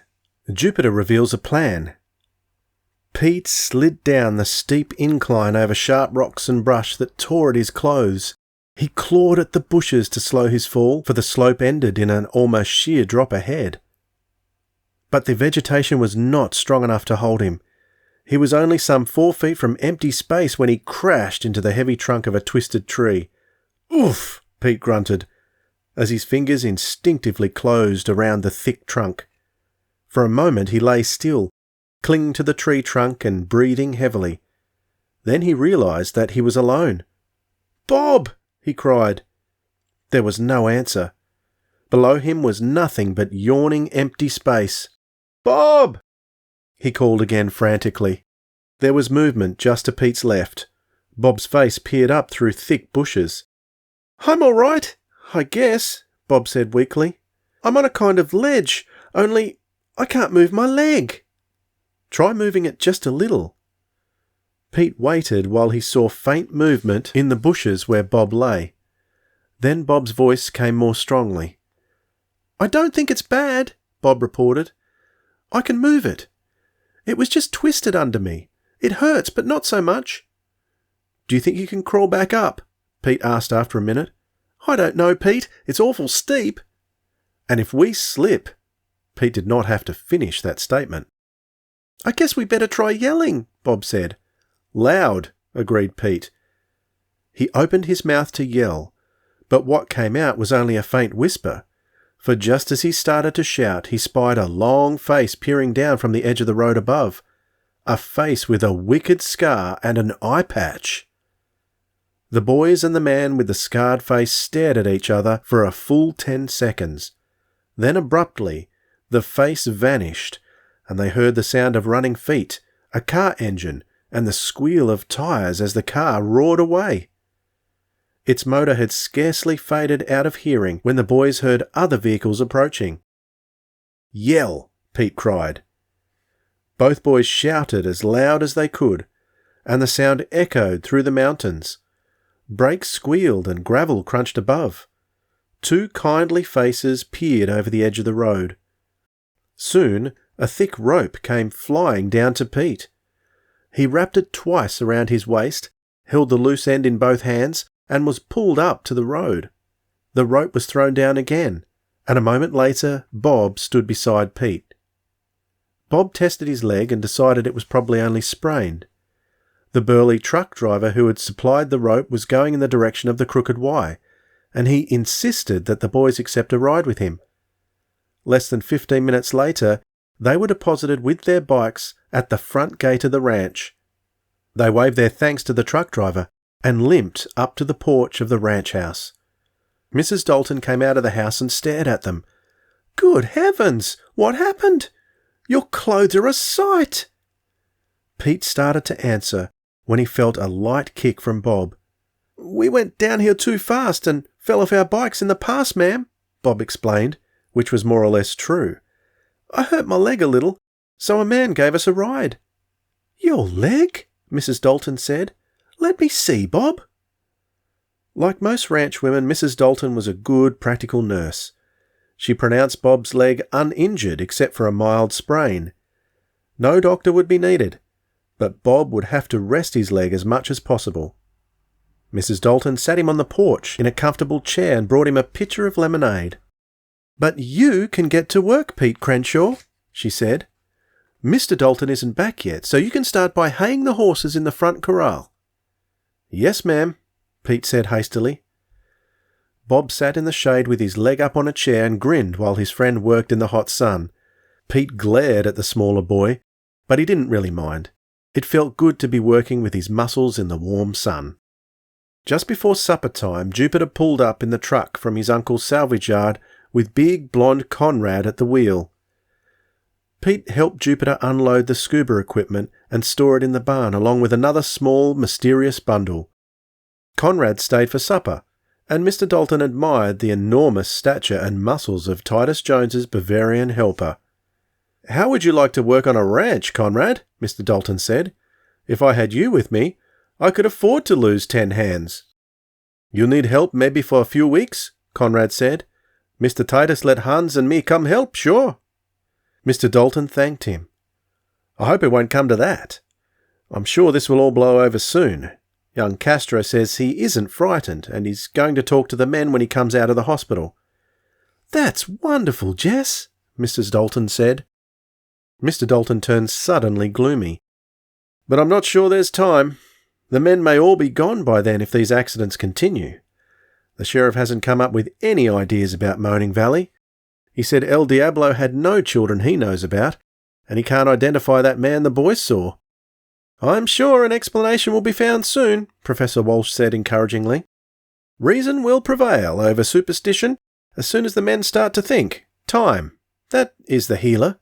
Jupiter reveals a plan. Pete slid down the steep incline over sharp rocks and brush that tore at his clothes. He clawed at the bushes to slow his fall, for the slope ended in an almost sheer drop ahead. But the vegetation was not strong enough to hold him. He was only some 4 feet from empty space when he crashed into the heavy trunk of a twisted tree. "Oof!" Pete grunted, as his fingers instinctively closed around the thick trunk. For a moment he lay still, clinging to the tree trunk and breathing heavily. Then he realised that he was alone. "Bob!" he cried. There was no answer. Below him was nothing but yawning empty space. "Bob!" he called again frantically. There was movement just to Pete's left. Bob's face peered up through thick bushes. "I'm all right, I guess," Bob said weakly. "I'm on a kind of ledge, only I can't move my leg." "Try moving it just a little." Pete waited while he saw faint movement in the bushes where Bob lay. Then Bob's voice came more strongly. "I don't think it's bad," Bob reported. "I can move it. It was just twisted under me. It hurts, but not so much." "Do you think you can crawl back up?" Pete asked after a minute. "I don't know, Pete. It's awful steep." "And if we slip—" Pete did not have to finish that statement. "I guess we better try yelling," Bob said. "Loud," agreed Pete. He opened his mouth to yell, but what came out was only a faint whisper, for just as he started to shout, he spied a long face peering down from the edge of the road above, a face with a wicked scar and an eye patch. The boys and the man with the scarred face stared at each other for a full 10 seconds. Then abruptly, the face vanished, and they heard the sound of running feet, a car engine, and the squeal of tyres as the car roared away. Its motor had scarcely faded out of hearing when the boys heard other vehicles approaching. "Yell!" Pete cried. Both boys shouted as loud as they could, and the sound echoed through the mountains. Brakes squealed and gravel crunched above. 2 kindly faces peered over the edge of the road. Soon, a thick rope came flying down to Pete. He wrapped it twice around his waist, held the loose end in both hands, and was pulled up to the road. The rope was thrown down again, and a moment later Bob stood beside Pete. Bob tested his leg and decided it was probably only sprained. The burly truck driver who had supplied the rope was going in the direction of the Crooked Y, and he insisted that the boys accept a ride with him. Less than 15 minutes later, they were deposited with their bikes at the front gate of the ranch. They waved their thanks to the truck driver, and limped up to the porch of the ranch house. Mrs. Dalton came out of the house and stared at them. "Good heavens! What happened? Your clothes are a sight!" Pete started to answer when he felt a light kick from Bob. "We went downhill too fast and fell off our bikes in the pass, ma'am," Bob explained, which was more or less true. "I hurt my leg a little, so a man gave us a ride." "Your leg?" Mrs. Dalton said. "Let me see, Bob." Like most ranch women, Mrs. Dalton was a good, practical nurse. She pronounced Bob's leg uninjured except for a mild sprain. No doctor would be needed, but Bob would have to rest his leg as much as possible. Mrs. Dalton sat him on the porch in a comfortable chair and brought him a pitcher of lemonade. "But you can get to work, Pete Crenshaw," she said. "Mr. Dalton isn't back yet, so you can start by haying the horses in the front corral." "Yes, ma'am," Pete said hastily. Bob sat in the shade with his leg up on a chair and grinned while his friend worked in the hot sun. Pete glared at the smaller boy, but he didn't really mind. It felt good to be working with his muscles in the warm sun. Just before supper time, Jupiter pulled up in the truck from his uncle's salvage yard with big blonde Conrad at the wheel. Pete helped Jupiter unload the scuba equipment and store it in the barn along with another small, mysterious bundle. Conrad stayed for supper, and Mr. Dalton admired the enormous stature and muscles of Titus Jones's Bavarian helper. "How would you like to work on a ranch, Conrad?" Mr. Dalton said. "If I had you with me, I could afford to lose 10 hands." "You'll need help maybe for a few weeks," Conrad said. "Mr. Titus let Hans and me come help, sure." Mr. Dalton thanked him. "I hope it won't come to that. I'm sure this will all blow over soon. Young Castro says he isn't frightened, and he's going to talk to the men when he comes out of the hospital." "That's wonderful, Jess," Mrs. Dalton said. Mr. Dalton turned suddenly gloomy. "But I'm not sure there's time. The men may all be gone by then if these accidents continue. The sheriff hasn't come up with any ideas about Moaning Valley. He said El Diablo had no children he knows about, and he can't identify that man the boys saw." "I'm sure an explanation will be found soon," Professor Walsh said encouragingly. "Reason will prevail over superstition as soon as the men start to think. Time. That is the healer."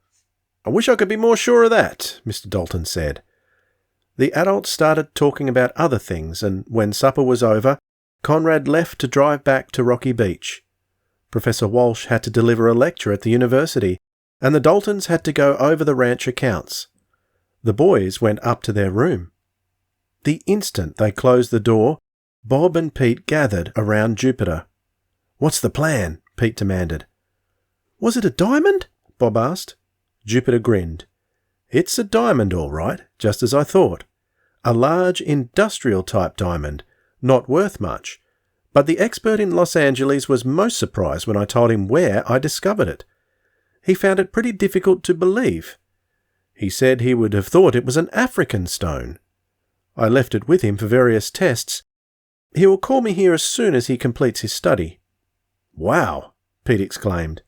"I wish I could be more sure of that," Mr. Dalton said. The adults started talking about other things, and when supper was over, Conrad left to drive back to Rocky Beach. Professor Walsh had to deliver a lecture at the university, and the Daltons had to go over the ranch accounts. The boys went up to their room. The instant they closed the door, Bob and Pete gathered around Jupiter. "What's the plan?" Pete demanded. "Was it a diamond?" Bob asked. Jupiter grinned. "It's a diamond, all right, just as I thought. A large industrial-type diamond, not worth much. But the expert in Los Angeles was most surprised when I told him where I discovered it. He found it pretty difficult to believe. He said he would have thought it was an African stone. I left it with him for various tests. He will call me here as soon as he completes his study." "Wow!" Pete exclaimed.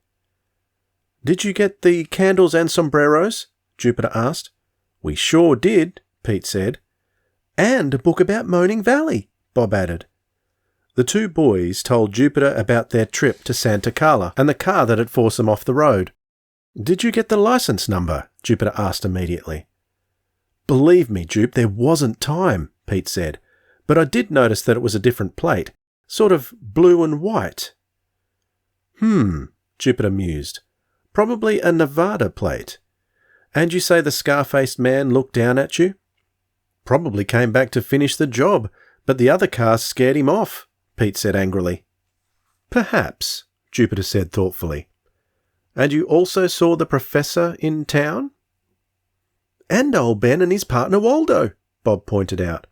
"Did you get the candles and sombreros?" Jupiter asked. "We sure did," Pete said. "And a book about Moaning Valley," Bob added. The two boys told Jupiter about their trip to Santa Carla and the car that had forced them off the road. "Did you get the license number?" Jupiter asked immediately. "Believe me, Jupe, there wasn't time," Pete said, "but I did notice that it was a different plate, sort of blue and white." Jupiter mused. "Probably a Nevada plate. And you say the scar-faced man looked down at you?" "Probably came back to finish the job, but the other car scared him off," Pete said angrily. "Perhaps," Jupiter said thoughtfully. "And you also saw the professor in town?" "And old Ben and his partner Waldo," Bob pointed out.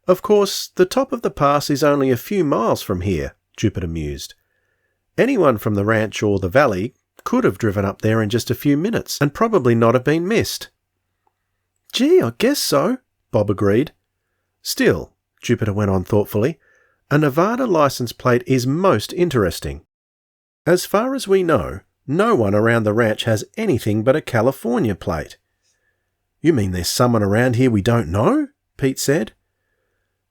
"Of course, the top of the pass is only a few miles from here," Jupiter mused. "Anyone from the ranch or the valley could have driven up there in just a few minutes and probably not have been missed." "Gee, I guess so," Bob agreed. "Still," Jupiter went on thoughtfully, "a Nevada license plate is most interesting. As far as we know, no one around the ranch has anything but a California plate." "You mean there's someone around here we don't know?" Pete said.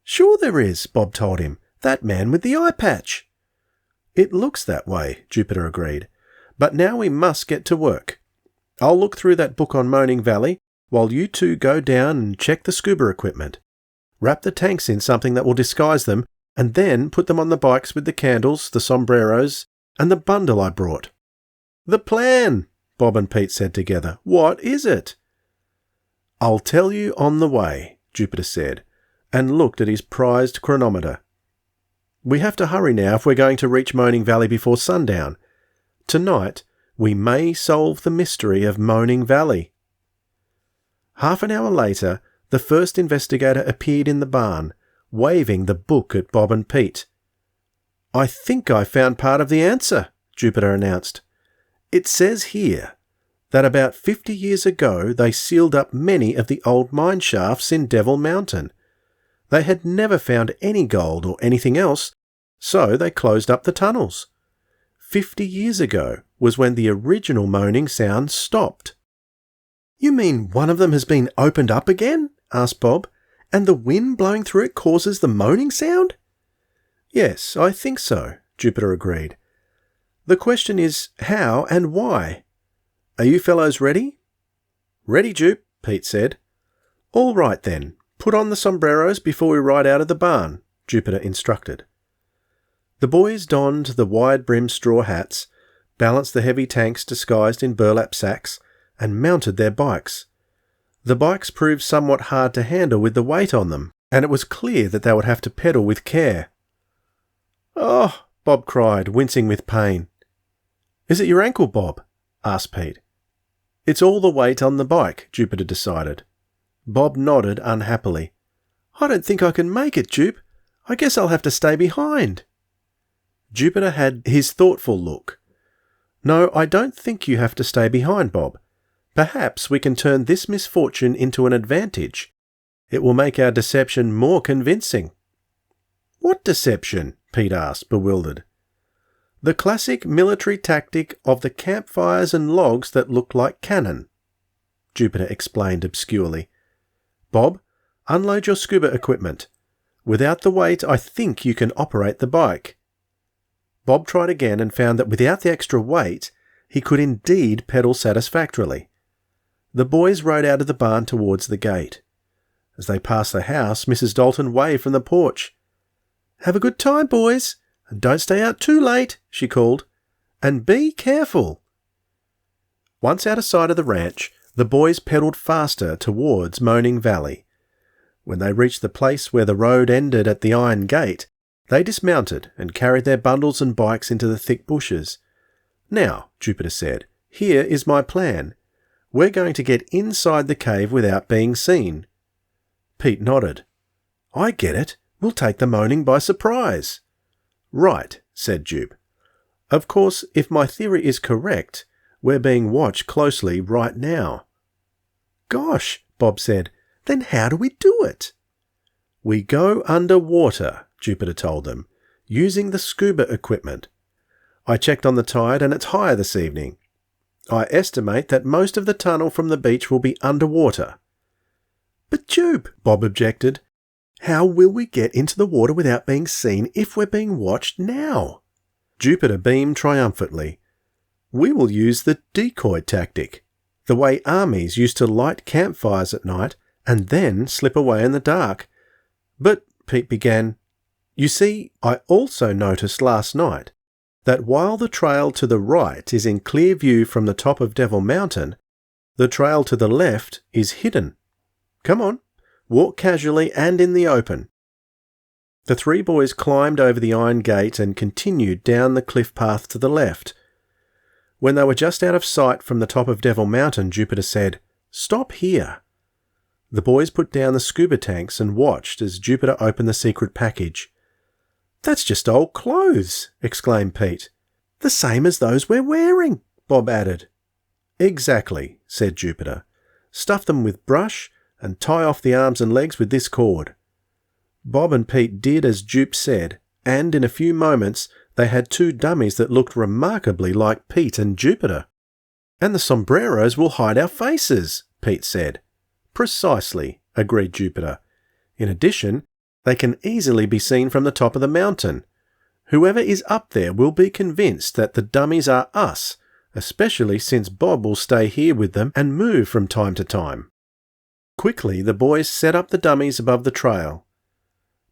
Sure there is, Bob told him. That man with the eye patch. It looks that way, Jupiter agreed. But now we must get to work. I'll look through that book on Moaning Valley while you two go down and check the scuba equipment. Wrap the tanks in something that will disguise them, and then put them on the bikes with the candles, the sombreros, and the bundle I brought. The plan, Bob and Pete said together. What is it? I'll tell you on the way, Jupiter said, and looked at his prized chronometer. We have to hurry now if we're going to reach Moaning Valley before sundown. Tonight, we may solve the mystery of Moaning Valley. Half an hour later, the first investigator appeared in the barn, waving the book at Bob and Pete. I think I found part of the answer, Jupiter announced. It says here that about 50 years ago they sealed up many of the old mine shafts in Devil Mountain. They had never found any gold or anything else, so they closed up the tunnels. 50 years ago was when the original moaning sound stopped. You mean one of them has been opened up again? Asked Bob. And the wind blowing through it causes the moaning sound? Yes, I think so, Jupiter agreed. The question is how and why. Are you fellows ready? Ready, Jupe, Pete said. All right then, put on the sombreros before we ride out of the barn, Jupiter instructed. The boys donned the wide-brimmed straw hats, balanced the heavy tanks disguised in burlap sacks, and mounted their bikes. The bikes proved somewhat hard to handle with the weight on them, and it was clear that they would have to pedal with care. Oh, Bob cried, wincing with pain. Is it your ankle, Bob? Asked Pete. It's all the weight on the bike, Jupiter decided. Bob nodded unhappily. I don't think I can make it, Jupe. I guess I'll have to stay behind. Jupiter had his thoughtful look. No, I don't think you have to stay behind, Bob. Perhaps we can turn this misfortune into an advantage. It will make our deception more convincing. What deception? Pete asked, bewildered. The classic military tactic of the campfires and logs that look like cannon, Jupiter explained obscurely. Bob, unload your scuba equipment. Without the weight, I think you can operate the bike. Bob tried again and found that without the extra weight, he could indeed pedal satisfactorily. The boys rode out of the barn towards the gate. As they passed the house, Mrs. Dalton waved from the porch. Have a good time, boys, and don't stay out too late, she called. And be careful. Once out of sight of the ranch, the boys pedalled faster towards Moaning Valley. When they reached the place where the road ended at the iron gate, they dismounted and carried their bundles and bikes into the thick bushes. Now, Jupiter said, here is my plan. We're going to get inside the cave without being seen. Pete nodded. I get it. We'll take the moaning by surprise. Right, said Jupe. Of course, if my theory is correct, we're being watched closely right now. Gosh, Bob said. Then how do we do it? We go underwater, Jupiter told them, using the scuba equipment. I checked on the tide and it's higher this evening. I estimate that most of the tunnel from the beach will be underwater. But Jupe, Bob objected, how will we get into the water without being seen if we're being watched now? Jupiter beamed triumphantly. We will use the decoy tactic, the way armies used to light campfires at night and then slip away in the dark. But, Pete began, you see, I also noticed last night that while the trail to the right is in clear view from the top of Devil Mountain, the trail to the left is hidden. Come on, walk casually and in the open. The three boys climbed over the iron gate and continued down the cliff path to the left. When they were just out of sight from the top of Devil Mountain, Jupiter said, Stop here. The boys put down the scuba tanks and watched as Jupiter opened the secret package. That's just old clothes, exclaimed Pete. The same as those we're wearing, Bob added. Exactly, said Jupiter. Stuff them with brush and tie off the arms and legs with this cord. Bob and Pete did as Jupe said, and in a few moments they had two dummies that looked remarkably like Pete and Jupiter. And the sombreros will hide our faces, Pete said. Precisely, agreed Jupiter. In addition, They can easily be seen from the top of the mountain. Whoever is up there will be convinced that the dummies are us, especially since Bob will stay here with them and move from time to time." Quickly, the boys set up the dummies above the trail.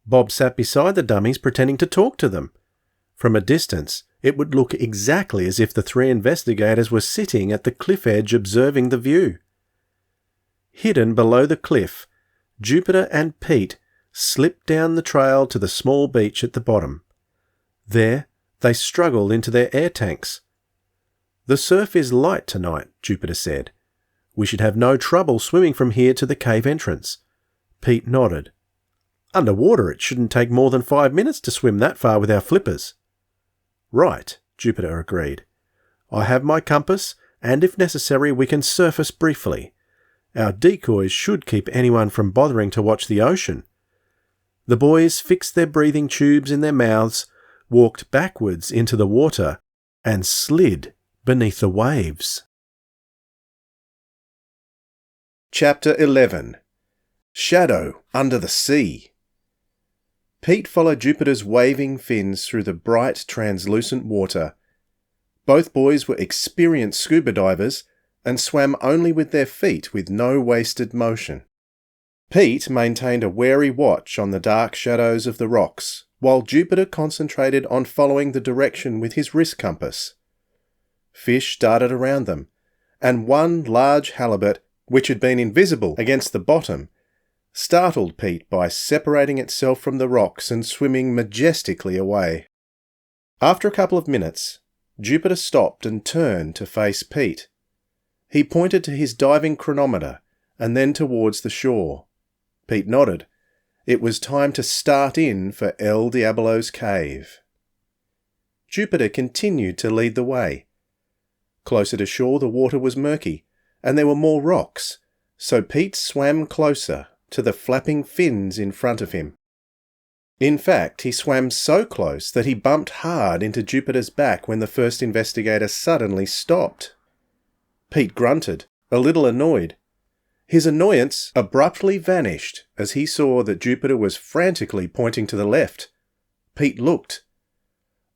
Bob sat beside the dummies pretending to talk to them. From a distance, it would look exactly as if the three investigators were sitting at the cliff edge observing the view. Hidden below the cliff, Jupiter and Pete slipped down the trail to the small beach at the bottom. There, they struggled into their air tanks. "The surf is light tonight," Jupiter said. "We should have no trouble swimming from here to the cave entrance." Pete nodded. "Underwater, it shouldn't take more than 5 minutes to swim that far with our flippers." "Right," Jupiter agreed. "I have my compass, and if necessary we can surface briefly. Our decoys should keep anyone from bothering to watch the ocean." The boys fixed their breathing tubes in their mouths, walked backwards into the water, and slid beneath the waves. Chapter 11. Shadow Under the Sea. Pete followed Jupiter's waving fins through the bright, translucent water. Both boys were experienced scuba divers and swam only with their feet with no wasted motion. Pete maintained a wary watch on the dark shadows of the rocks, while Jupiter concentrated on following the direction with his wrist compass. Fish darted around them, and one large halibut, which had been invisible against the bottom, startled Pete by separating itself from the rocks and swimming majestically away. After a couple of minutes, Jupiter stopped and turned to face Pete. He pointed to his diving chronometer and then towards the shore. Pete nodded. It was time to start in for El Diablo's cave. Jupiter continued to lead the way. Closer to shore the water was murky, and there were more rocks, so Pete swam closer to the flapping fins in front of him. In fact, he swam so close that he bumped hard into Jupiter's back when the first investigator suddenly stopped. Pete grunted, a little annoyed. His annoyance abruptly vanished as he saw that Jupiter was frantically pointing to the left. Pete looked.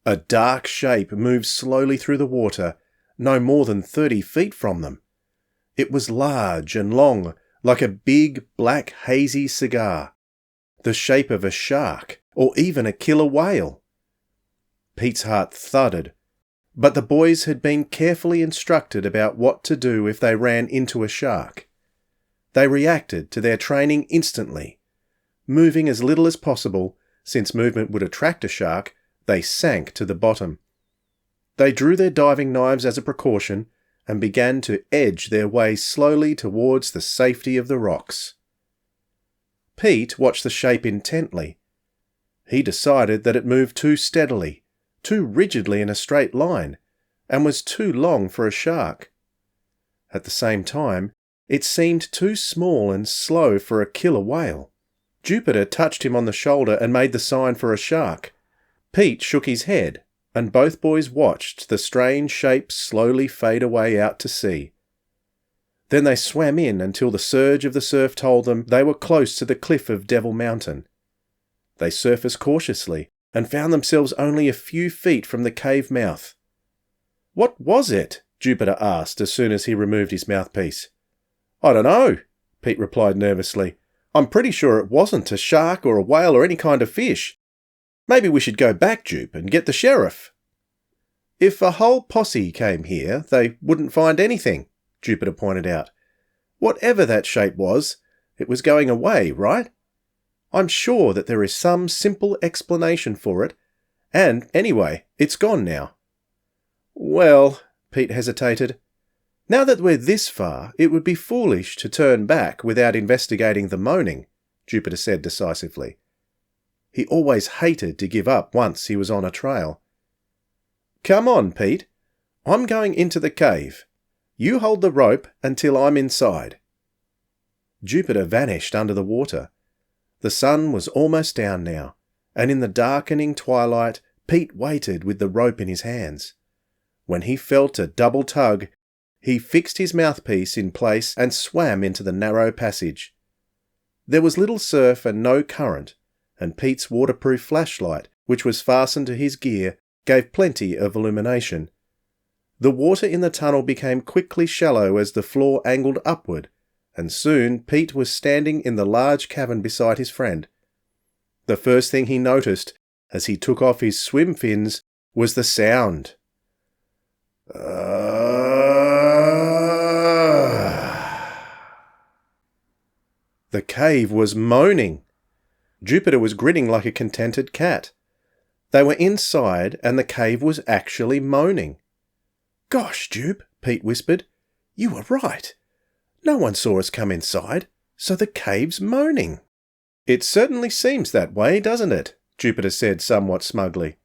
A dark shape moved slowly through the water, no more than 30 feet from them. It was large and long, like a big, black, hazy cigar, the shape of a shark, or even a killer whale. Pete's heart thudded, but the boys had been carefully instructed about what to do if they ran into a shark. They reacted to their training instantly. Moving as little as possible, since movement would attract a shark, they sank to the bottom. They drew their diving knives as a precaution and began to edge their way slowly towards the safety of the rocks. Pete watched the shape intently. He decided that it moved too steadily, too rigidly in a straight line, and was too long for a shark. At the same time, it seemed too small and slow for a killer whale. Jupiter touched him on the shoulder and made the sign for a shark. Pete shook his head, and both boys watched the strange shape slowly fade away out to sea. Then they swam in until the surge of the surf told them they were close to the cliff of Devil Mountain. They surfaced cautiously and found themselves only a few feet from the cave mouth. "What was it?" Jupiter asked as soon as he removed his mouthpiece. "I don't know," Pete replied nervously. "I'm pretty sure it wasn't a shark or a whale or any kind of fish. Maybe we should go back, Jupe, and get the sheriff." "If a whole posse came here, they wouldn't find anything," Jupiter pointed out. "Whatever that shape was, it was going away, right? I'm sure that there is some simple explanation for it, and anyway, it's gone now." "Well," Pete hesitated, "now that we're this far, it would be foolish to turn back without investigating the Moaning," Jupiter said decisively. He always hated to give up once he was on a trail. "Come on, Pete. I'm going into the cave. You hold the rope until I'm inside." Jupiter vanished under the water. The sun was almost down now, and in the darkening twilight, Pete waited with the rope in his hands. When he felt a double tug, he fixed his mouthpiece in place and swam into the narrow passage. There was little surf and no current, and Pete's waterproof flashlight, which was fastened to his gear, gave plenty of illumination. The water in the tunnel became quickly shallow as the floor angled upward, and soon Pete was standing in the large cavern beside his friend. The first thing he noticed, as he took off his swim fins, was the sound. The cave was moaning. Jupiter was grinning like a contented cat. They were inside, and the cave was actually moaning. "Gosh, Jupe," Pete whispered. "You were right. No one saw us come inside, so the cave's moaning." "It certainly seems that way, doesn't it?" Jupiter said somewhat smugly.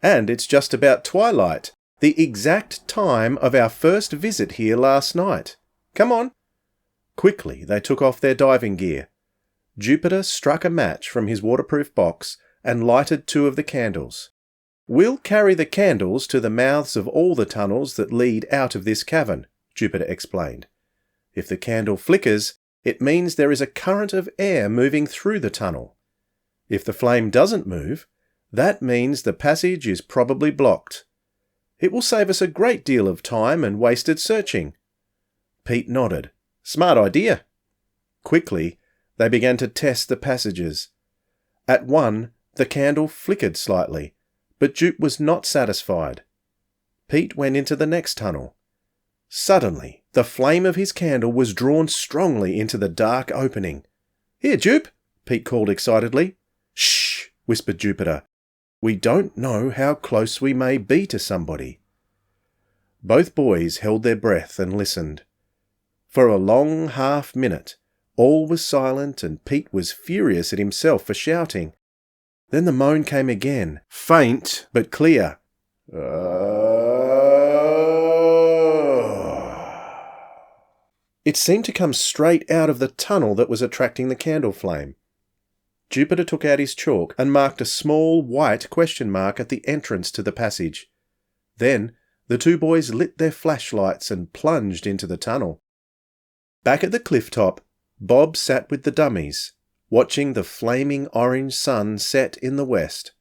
"And it's just about twilight, the exact time of our first visit here last night. Come on." Quickly they took off their diving gear. Jupiter struck a match from his waterproof box and lighted 2 of the candles. "We'll carry the candles to the mouths of all the tunnels that lead out of this cavern," Jupiter explained. "If the candle flickers, it means there is a current of air moving through the tunnel. If the flame doesn't move, that means the passage is probably blocked. It will save us a great deal of time and wasted searching." Pete nodded. "Smart idea." Quickly, they began to test the passages. At one, the candle flickered slightly, but Jupe was not satisfied. Pete went into the next tunnel. Suddenly, the flame of his candle was drawn strongly into the dark opening. "Here, Jupe," Pete called excitedly. "Shh," whispered Jupiter. "We don't know how close we may be to somebody." Both boys held their breath and listened. For a long half-minute, all was silent and Pete was furious at himself for shouting. Then the moan came again, faint but clear. It seemed to come straight out of the tunnel that was attracting the candle flame. Jupiter took out his chalk and marked a small white question mark at the entrance to the passage. Then the 2 boys lit their flashlights and plunged into the tunnel. Back at the cliff top, Bob sat with the dummies, watching the flaming orange sun set in the west.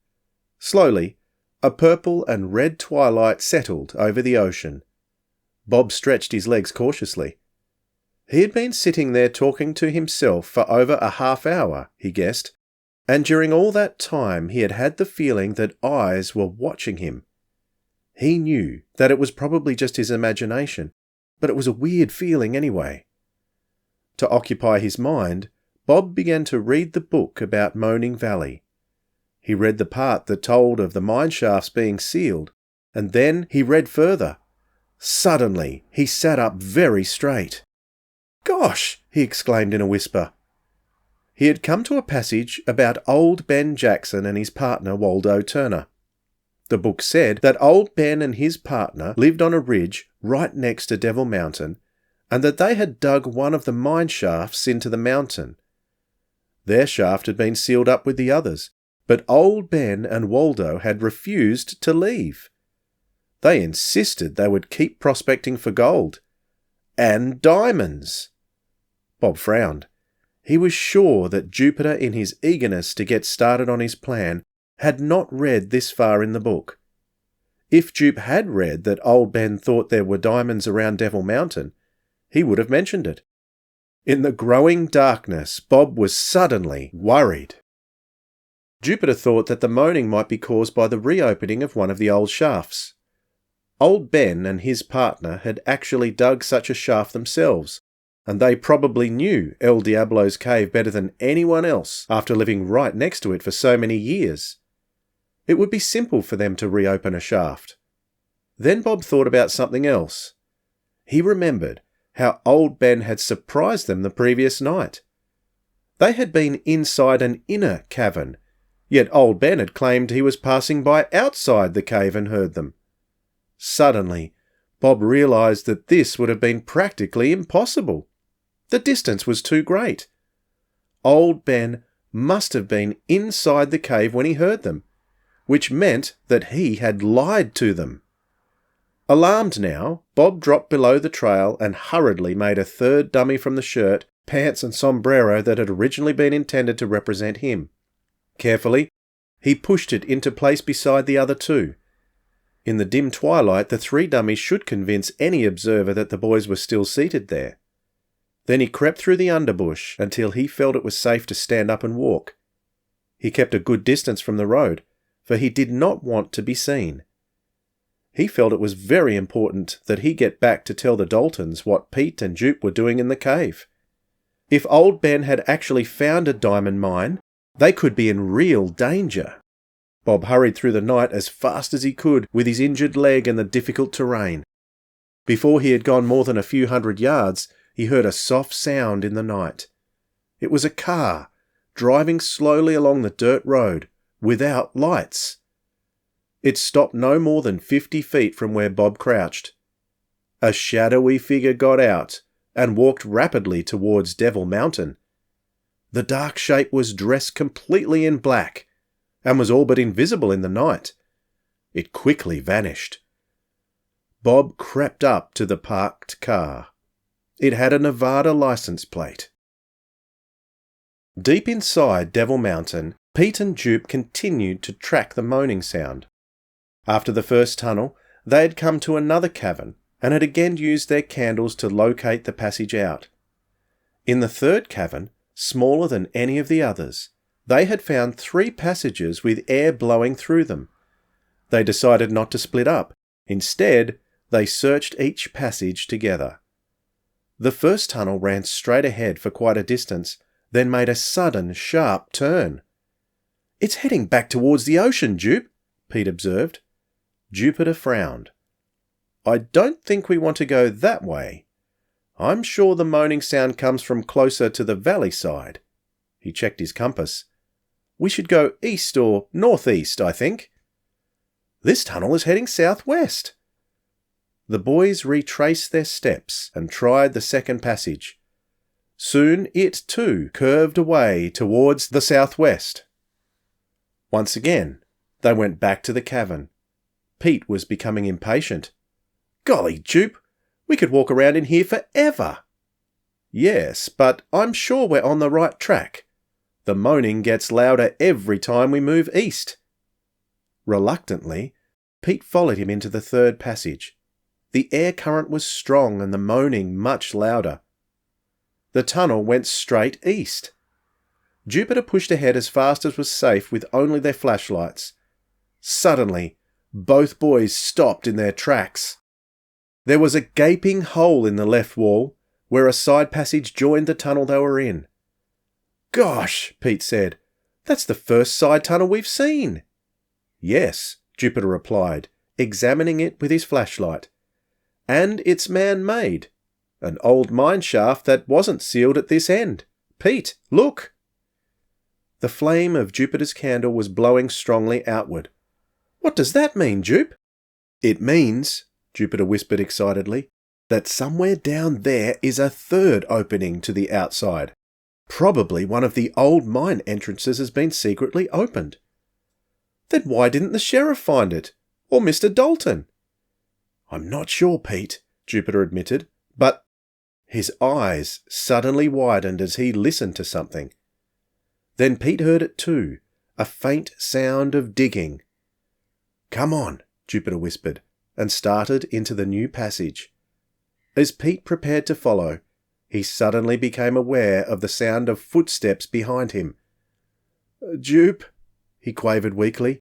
Slowly, a purple and red twilight settled over the ocean. Bob stretched his legs cautiously. He had been sitting there talking to himself for over a half hour, he guessed, and during all that time he had had the feeling that eyes were watching him. He knew that it was probably just his imagination, but it was a weird feeling anyway. To occupy his mind, Bob began to read the book about Moaning Valley. He read the part that told of the mine shafts being sealed, and then he read further. Suddenly, he sat up very straight. "Gosh!" he exclaimed in a whisper. He had come to a passage about old Ben Jackson and his partner Waldo Turner. The book said that old Ben and his partner lived on a ridge right next to Devil Mountain, and that they had dug one of the mine shafts into the mountain. Their shaft had been sealed up with the others, but old Ben and Waldo had refused to leave. They insisted they would keep prospecting for gold. And diamonds! Bob frowned. He was sure that Jupiter, in his eagerness to get started on his plan, had not read this far in the book. If Jupe had read that old Ben thought there were diamonds around Devil Mountain, he would have mentioned it. In the growing darkness, Bob was suddenly worried. Jupiter thought that the moaning might be caused by the reopening of one of the old shafts. Old Ben and his partner had actually dug such a shaft themselves, and they probably knew El Diablo's cave better than anyone else after living right next to it for so many years. It would be simple for them to reopen a shaft. Then Bob thought about something else. He remembered how old Ben had surprised them the previous night. They had been inside an inner cavern, yet old Ben had claimed he was passing by outside the cave and heard them. Suddenly, Bob realised that this would have been practically impossible. The distance was too great. Old Ben must have been inside the cave when he heard them, which meant that he had lied to them. Alarmed now, Bob dropped below the trail and hurriedly made a third dummy from the shirt, pants and sombrero that had originally been intended to represent him. Carefully, he pushed it into place beside the other two. In the dim twilight, the three dummies should convince any observer that the boys were still seated there. Then he crept through the underbush until he felt it was safe to stand up and walk. He kept a good distance from the road, for he did not want to be seen. He felt it was very important that he get back to tell the Daltons what Pete and Jupe were doing in the cave. If old Ben had actually found a diamond mine, they could be in real danger. Bob hurried through the night as fast as he could with his injured leg and the difficult terrain. Before he had gone more than a few hundred yards, he heard a soft sound in the night. It was a car, driving slowly along the dirt road, without lights. It stopped no more than 50 feet from where Bob crouched. A shadowy figure got out and walked rapidly towards Devil Mountain. The dark shape was dressed completely in black and was all but invisible in the night. It quickly vanished. Bob crept up to the parked car. It had a Nevada license plate. Deep inside Devil Mountain, Pete and Jupe continued to track the moaning sound. After the first tunnel, they had come to another cavern and had again used their candles to locate the passage out. In the third cavern, smaller than any of the others, they had found 3 passages with air blowing through them. They decided not to split up. Instead, they searched each passage together. The first tunnel ran straight ahead for quite a distance, then made a sudden, sharp turn. "It's heading back towards the ocean, Jupe," Pete observed. Jupiter frowned. "I don't think we want to go that way. I'm sure the moaning sound comes from closer to the valley side." He checked his compass. "We should go east or northeast, I think." "This tunnel is heading southwest." The boys retraced their steps and tried the second passage. Soon it, too, curved away towards the southwest. Once again, they went back to the cavern. Pete was becoming impatient. "Golly, Jupe, we could walk around in here forever." "Yes, but I'm sure we're on the right track. The moaning gets louder every time we move east." Reluctantly, Pete followed him into the third passage. The air current was strong and the moaning much louder. The tunnel went straight east. Jupiter pushed ahead as fast as was safe with only their flashlights. Suddenly, both boys stopped in their tracks. There was a gaping hole in the left wall where a side passage joined the tunnel they were in. "Gosh," Pete said, "that's the first side tunnel we've seen." "Yes," Jupiter replied, examining it with his flashlight. "And it's man-made. An old mine shaft that wasn't sealed at this end. Pete, look!" The flame of Jupiter's candle was blowing strongly outward. "What does that mean, Jupe?" "It means," Jupiter whispered excitedly, "that somewhere down there is a third opening to the outside. Probably one of the old mine entrances has been secretly opened." "Then why didn't the sheriff find it? Or Mr. Dalton?" "I'm not sure, Pete," Jupiter admitted, "but—" His eyes suddenly widened as he listened to something. Then Pete heard it too, a faint sound of digging. "Come on," Jupiter whispered, and started into the new passage. As Pete prepared to follow, he suddenly became aware of the sound of footsteps behind him. "Jupe," he quavered weakly.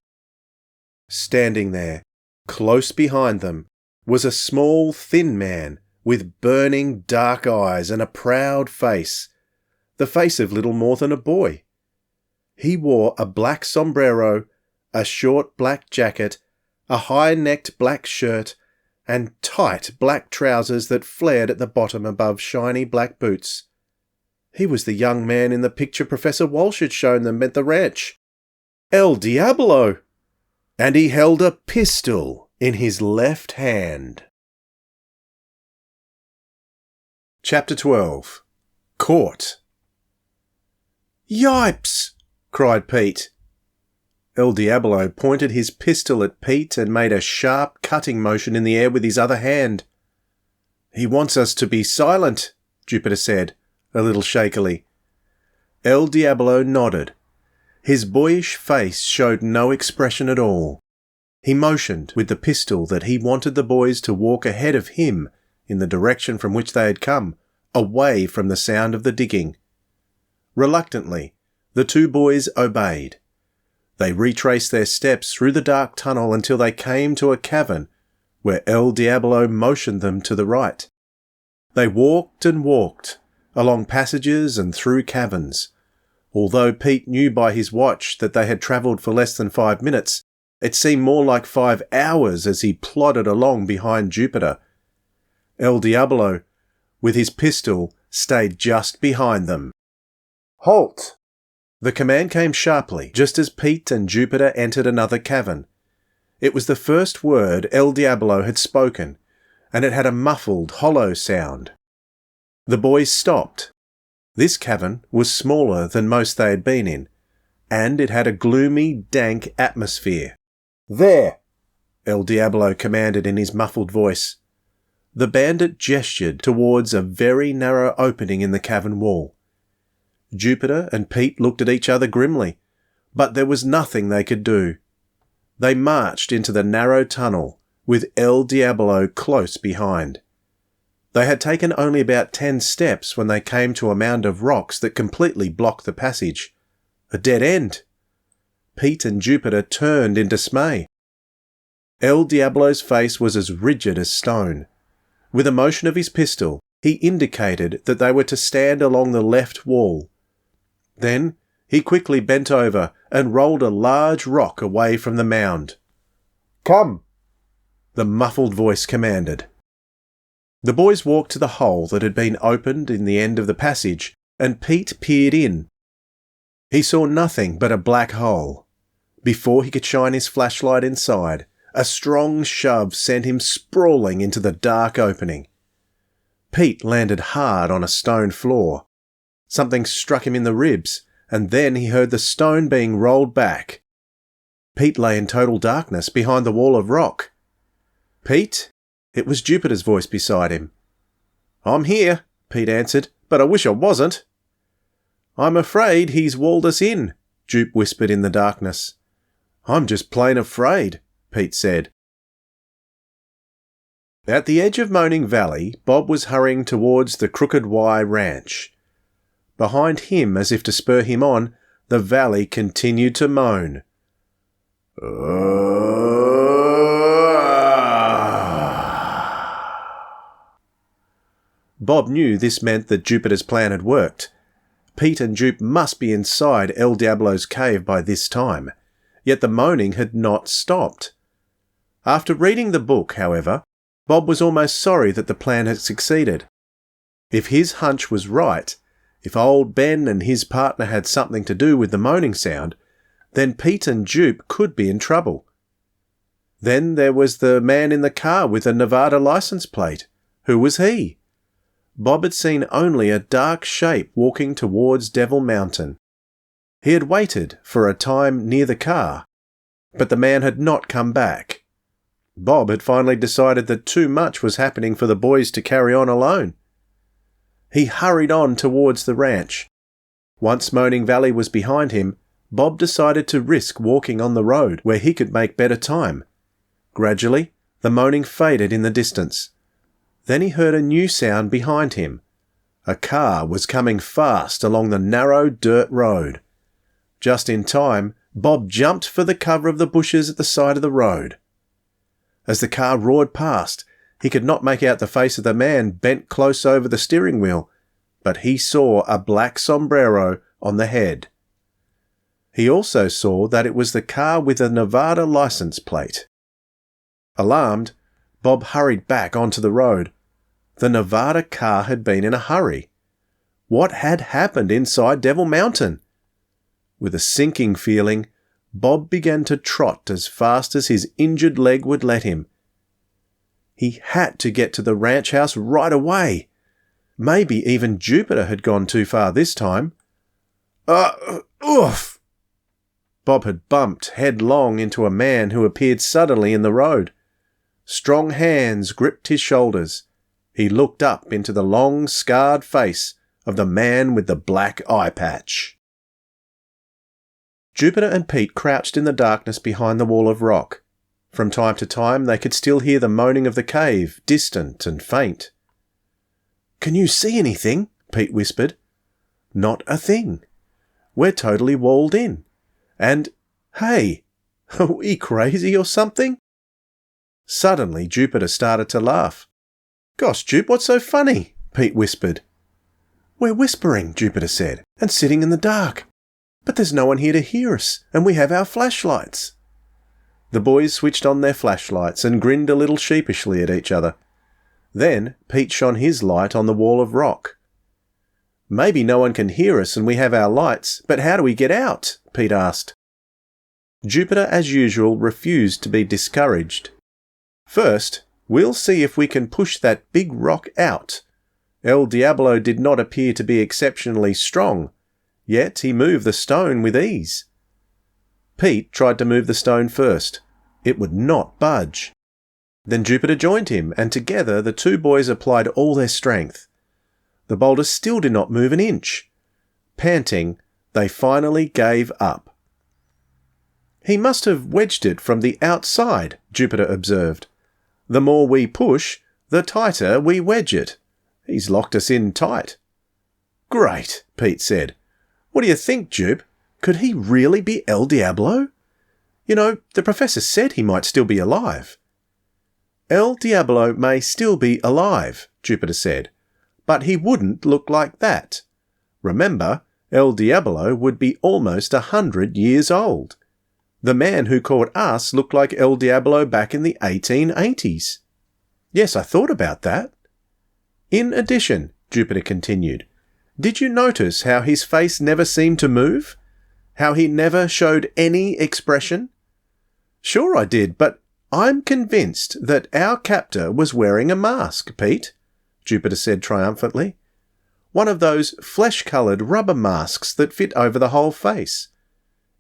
Standing there, close behind them, was a small, thin man with burning dark eyes and a proud face, the face of little more than a boy. He wore a black sombrero, a short black jacket, a high-necked black shirt, and tight black trousers that flared at the bottom above shiny black boots. He was the young man in the picture Professor Walsh had shown them at the ranch. El Diablo! And he held a pistol in his left hand. Chapter 12. Caught. "Yipes!" cried Pete. El Diablo pointed his pistol at Pete and made a sharp cutting motion in the air with his other hand. "He wants us to be silent," Jupiter said, a little shakily. El Diablo nodded. His boyish face showed no expression at all. He motioned with the pistol that he wanted the boys to walk ahead of him in the direction from which they had come, away from the sound of the digging. Reluctantly, the two boys obeyed. They retraced their steps through the dark tunnel until they came to a cavern where El Diablo motioned them to the right. They walked and walked, along passages and through caverns. Although Pete knew by his watch that they had travelled for less than 5 minutes, it seemed more like 5 hours as he plodded along behind Jupiter. El Diablo, with his pistol, stayed just behind them. "Halt!" The command came sharply, just as Pete and Jupiter entered another cavern. It was the first word El Diablo had spoken, and it had a muffled, hollow sound. The boys stopped. This cavern was smaller than most they had been in, and it had a gloomy, dank atmosphere. "There!" El Diablo commanded in his muffled voice. The bandit gestured towards a very narrow opening in the cavern wall. Jupiter and Pete looked at each other grimly, but there was nothing they could do. They marched into the narrow tunnel, with El Diablo close behind. They had taken only about 10 steps when they came to a mound of rocks that completely blocked the passage. A dead end. Pete and Jupiter turned in dismay. El Diablo's face was as rigid as stone. With a motion of his pistol, he indicated that they were to stand along the left wall. Then he quickly bent over and rolled a large rock away from the mound. "Come!" the muffled voice commanded. The boys walked to the hole that had been opened in the end of the passage, and Pete peered in. He saw nothing but a black hole. Before he could shine his flashlight inside, a strong shove sent him sprawling into the dark opening. Pete landed hard on a stone floor. Something struck him in the ribs, and then he heard the stone being rolled back. Pete lay in total darkness behind the wall of rock. "Pete?" It was Jupiter's voice beside him. "I'm here," Pete answered, "but I wish I wasn't." "I'm afraid he's walled us in," Jupe whispered in the darkness. "I'm just plain afraid," Pete said. At the edge of Moaning Valley, Bob was hurrying towards the Crooked Y Ranch. Behind him, as if to spur him on, the valley continued to moan. Bob knew this meant that Jupiter's plan had worked. Pete and Jupe must be inside El Diablo's cave by this time, yet the moaning had not stopped. After reading the book, however, Bob was almost sorry that the plan had succeeded. If his hunch was right, if old Ben and his partner had something to do with the moaning sound, then Pete and Jupe could be in trouble. Then there was the man in the car with a Nevada license plate. Who was he? Bob had seen only a dark shape walking towards Devil Mountain. He had waited for a time near the car, but the man had not come back. Bob had finally decided that too much was happening for the boys to carry on alone. He hurried on towards the ranch. Once Moaning Valley was behind him, Bob decided to risk walking on the road where he could make better time. Gradually, the moaning faded in the distance. Then he heard a new sound behind him. A car was coming fast along the narrow dirt road. Just in time, Bob jumped for the cover of the bushes at the side of the road. As the car roared past, he could not make out the face of the man bent close over the steering wheel, but he saw a black sombrero on the head. He also saw that it was the car with a Nevada license plate. Alarmed, Bob hurried back onto the road. The Nevada car had been in a hurry. What had happened inside Devil Mountain? With a sinking feeling, Bob began to trot as fast as his injured leg would let him. He had to get to the ranch house right away. Maybe even Jupiter had gone too far this time. Oof! Bob had bumped headlong into a man who appeared suddenly in the road. Strong hands gripped his shoulders. He looked up into the long, scarred face of the man with the black eye patch. Jupiter and Pete crouched in the darkness behind the wall of rock. From time to time they could still hear the moaning of the cave, distant and faint. "Can you see anything?" Pete whispered. "Not a thing. We're totally walled in. And, hey, are we crazy or something?" Suddenly Jupiter started to laugh. "Gosh, Jupe, what's so funny?" Pete whispered. "We're whispering," Jupiter said, "and sitting in the dark. But there's no one here to hear us, and we have our flashlights." The boys switched on their flashlights and grinned a little sheepishly at each other. Then Pete shone his light on the wall of rock. "Maybe no one can hear us and we have our lights, but how do we get out?" Pete asked. Jupiter, as usual, refused to be discouraged. "First, we'll see if we can push that big rock out. El Diablo did not appear to be exceptionally strong, yet he moved the stone with ease." Pete tried to move the stone first. It would not budge. Then Jupiter joined him, and together the two boys applied all their strength. The boulder still did not move an inch. Panting, they finally gave up. "He must have wedged it from the outside," Jupiter observed. "The more we push, the tighter we wedge it. He's locked us in tight." "Great," Pete said. "What do you think, Jupe? Could he really be El Diablo? You know, the professor said he might still be alive." "El Diablo may still be alive," Jupiter said, "but he wouldn't look like that. Remember, El Diablo would be almost 100 years old. The man who caught us looked like El Diablo back in the 1880s. "Yes, I thought about that." "In addition," Jupiter continued, "did you notice how his face never seemed to move? How he never showed any expression?" "Sure I did, but I'm convinced that our captor was wearing a mask, Pete," Jupiter said triumphantly. "One of those flesh-coloured rubber masks that fit over the whole face.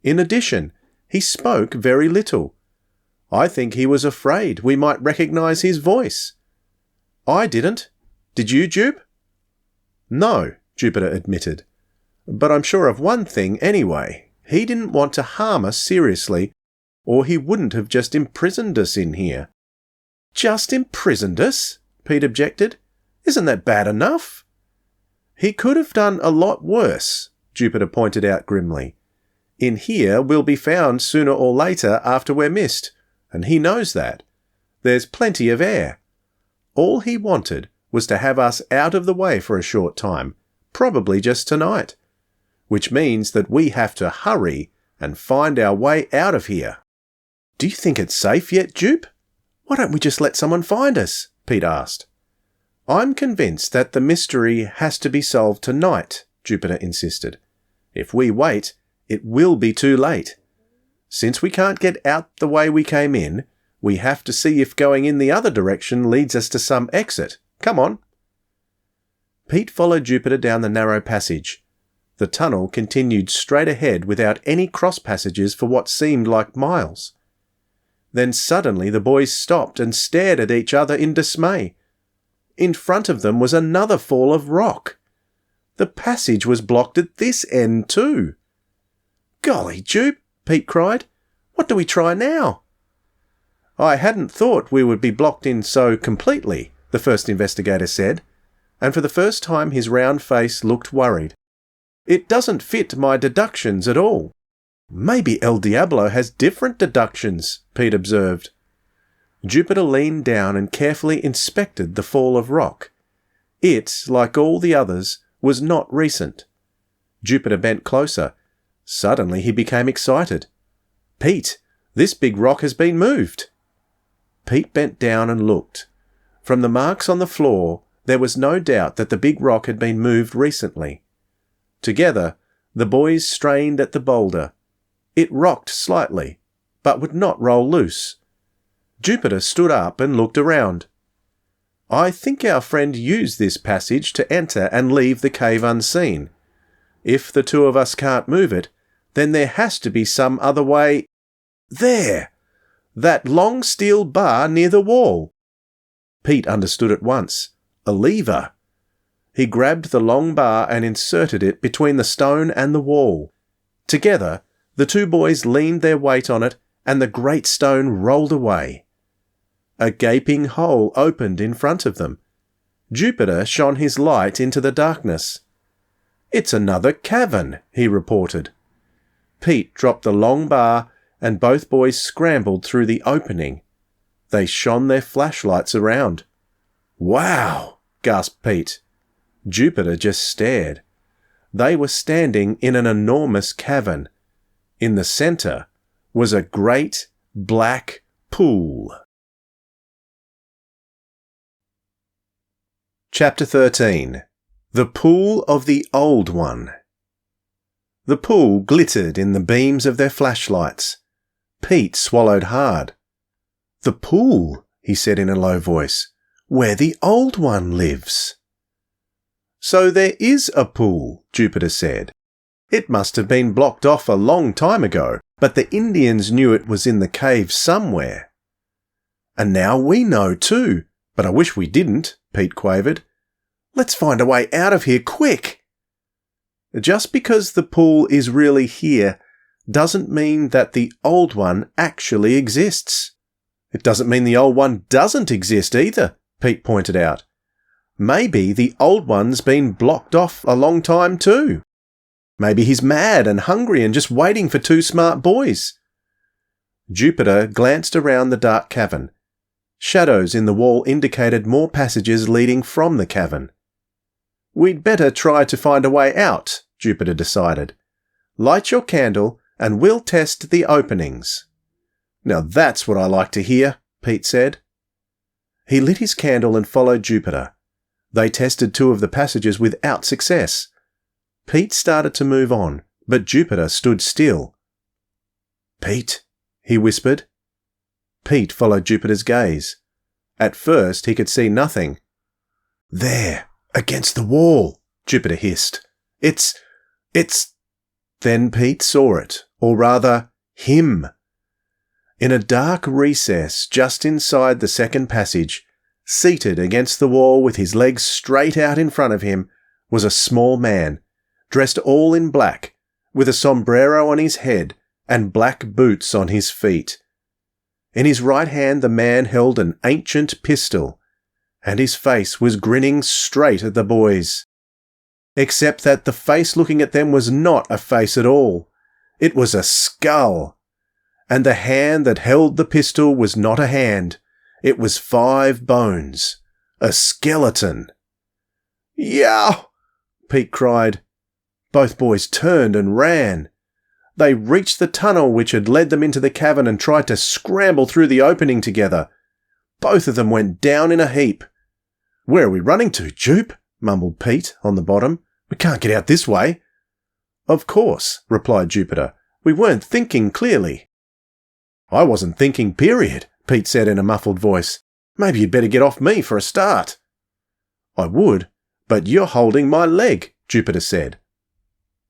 In addition, he spoke very little. I think he was afraid we might recognise his voice. I didn't. Did you, Jupe?" "No," Jupiter admitted. "But I'm sure of one thing anyway. He didn't want to harm us seriously, or he wouldn't have just imprisoned us in here." "Just imprisoned us?" Pete objected. "Isn't that bad enough?" "He could have done a lot worse," Jupiter pointed out grimly. "In here we'll be found sooner or later after we're missed, and he knows that. There's plenty of air. All he wanted was to have us out of the way for a short time, probably just tonight. Which means that we have to hurry and find our way out of here." "Do you think it's safe yet, Jupe? Why don't we just let someone find us?" Pete asked. "I'm convinced that the mystery has to be solved tonight," Jupiter insisted. "If we wait, it will be too late. Since we can't get out the way we came in, we have to see if going in the other direction leads us to some exit. Come on." Pete followed Jupiter down the narrow passage. The tunnel continued straight ahead without any cross passages for what seemed like miles. Then suddenly the boys stopped and stared at each other in dismay. In front of them was another fall of rock. The passage was blocked at this end too. "Golly, Jupe," Pete cried. "What do we try now?" "I hadn't thought we would be blocked in so completely," the first investigator said, and for the first time his round face looked worried. "It doesn't fit my deductions at all." "Maybe El Diablo has different deductions," Pete observed. Jupiter leaned down and carefully inspected the fall of rock. It, like all the others, was not recent. Jupiter bent closer. Suddenly he became excited. "Pete, this big rock has been moved." Pete bent down and looked. From the marks on the floor, there was no doubt that the big rock had been moved recently. Together, the boys strained at the boulder. It rocked slightly, but would not roll loose. Jupiter stood up and looked around. "I think our friend used this passage to enter and leave the cave unseen. If the two of us can't move it, then there has to be some other way. There! That long steel bar near the wall." Pete understood at once. A lever. He grabbed the long bar and inserted it between the stone and the wall. Together, The two boys leaned their weight on it, and the great stone rolled away. A gaping hole opened in front of them. Jupiter shone his light into the darkness. "It's another cavern," he reported. Pete dropped the long bar, and both boys scrambled through the opening. They shone their flashlights around. "Wow!" gasped Pete. Jupiter just stared. They were standing in an enormous cavern. In the centre was a great black pool. Chapter 13. The Pool of the Old One. The pool glittered in the beams of their flashlights. Pete swallowed hard. "The pool," he said in a low voice, "where the Old One lives." "So there is a pool," Jupiter said. "It must have been blocked off a long time ago, but the Indians knew it was in the cave somewhere." "And now we know too, but I wish we didn't," Pete quavered. "Let's find a way out of here quick." Just because the pool is really here doesn't mean that the Old One actually exists. It doesn't mean the Old One doesn't exist either, Pete pointed out. Maybe the Old One's been blocked off a long time too. Maybe he's mad and hungry and just waiting for two smart boys. Jupiter glanced around the dark cavern. Shadows in the wall indicated more passages leading from the cavern. "We'd better try to find a way out," Jupiter decided. "Light your candle and we'll test the openings." "Now that's what I like to hear," Pete said. He lit his candle and followed Jupiter. They tested two of the passages without success. Pete started to move on, but Jupiter stood still. "Pete," he whispered. Pete followed Jupiter's gaze. At first he could see nothing. "There, against the wall," Jupiter hissed. It's... Then Pete saw it, or rather, him. In a dark recess just inside the second passage, seated against the wall with his legs straight out in front of him, was a small man, dressed all in black, with a sombrero on his head and black boots on his feet. In his right hand the man held an ancient pistol, and his face was grinning straight at the boys. Except that the face looking at them was not a face at all. It was a skull. And the hand that held the pistol was not a hand. It was 5 bones. A skeleton. "Yow!" Pete cried. Both boys turned and ran. They reached the tunnel which had led them into the cavern and tried to scramble through the opening together. Both of them went down in a heap. "Where are we running to, Jupe?" mumbled Pete on the bottom. "We can't get out this way." "Of course," replied Jupiter. "We weren't thinking clearly." "I wasn't thinking, period," Pete said in a muffled voice. "Maybe you'd better get off me for a start." "I would, but you're holding my leg," Jupiter said.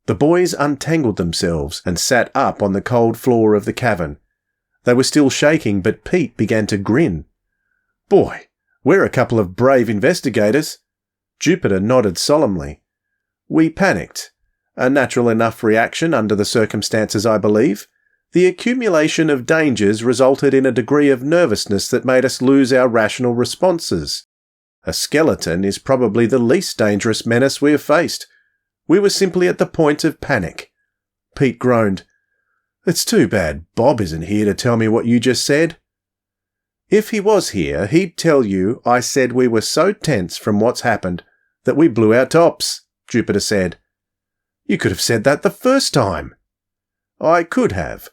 The boys untangled themselves and sat up on the cold floor of the cavern. They were still shaking, but Pete began to grin. "Boy, we're a couple of brave investigators." Jupiter nodded solemnly. "We panicked. A natural enough reaction under the circumstances, I believe. The accumulation of dangers resulted in a degree of nervousness that made us lose our rational responses. A skeleton is probably the least dangerous menace we have faced. We were simply at the point of panic." Pete groaned. "It's too bad Bob isn't here to tell me what you just said." "If he was here, he'd tell you I said we were so tense from what's happened that we blew our tops," Jupiter said. "You could have said that the first time." "I could have,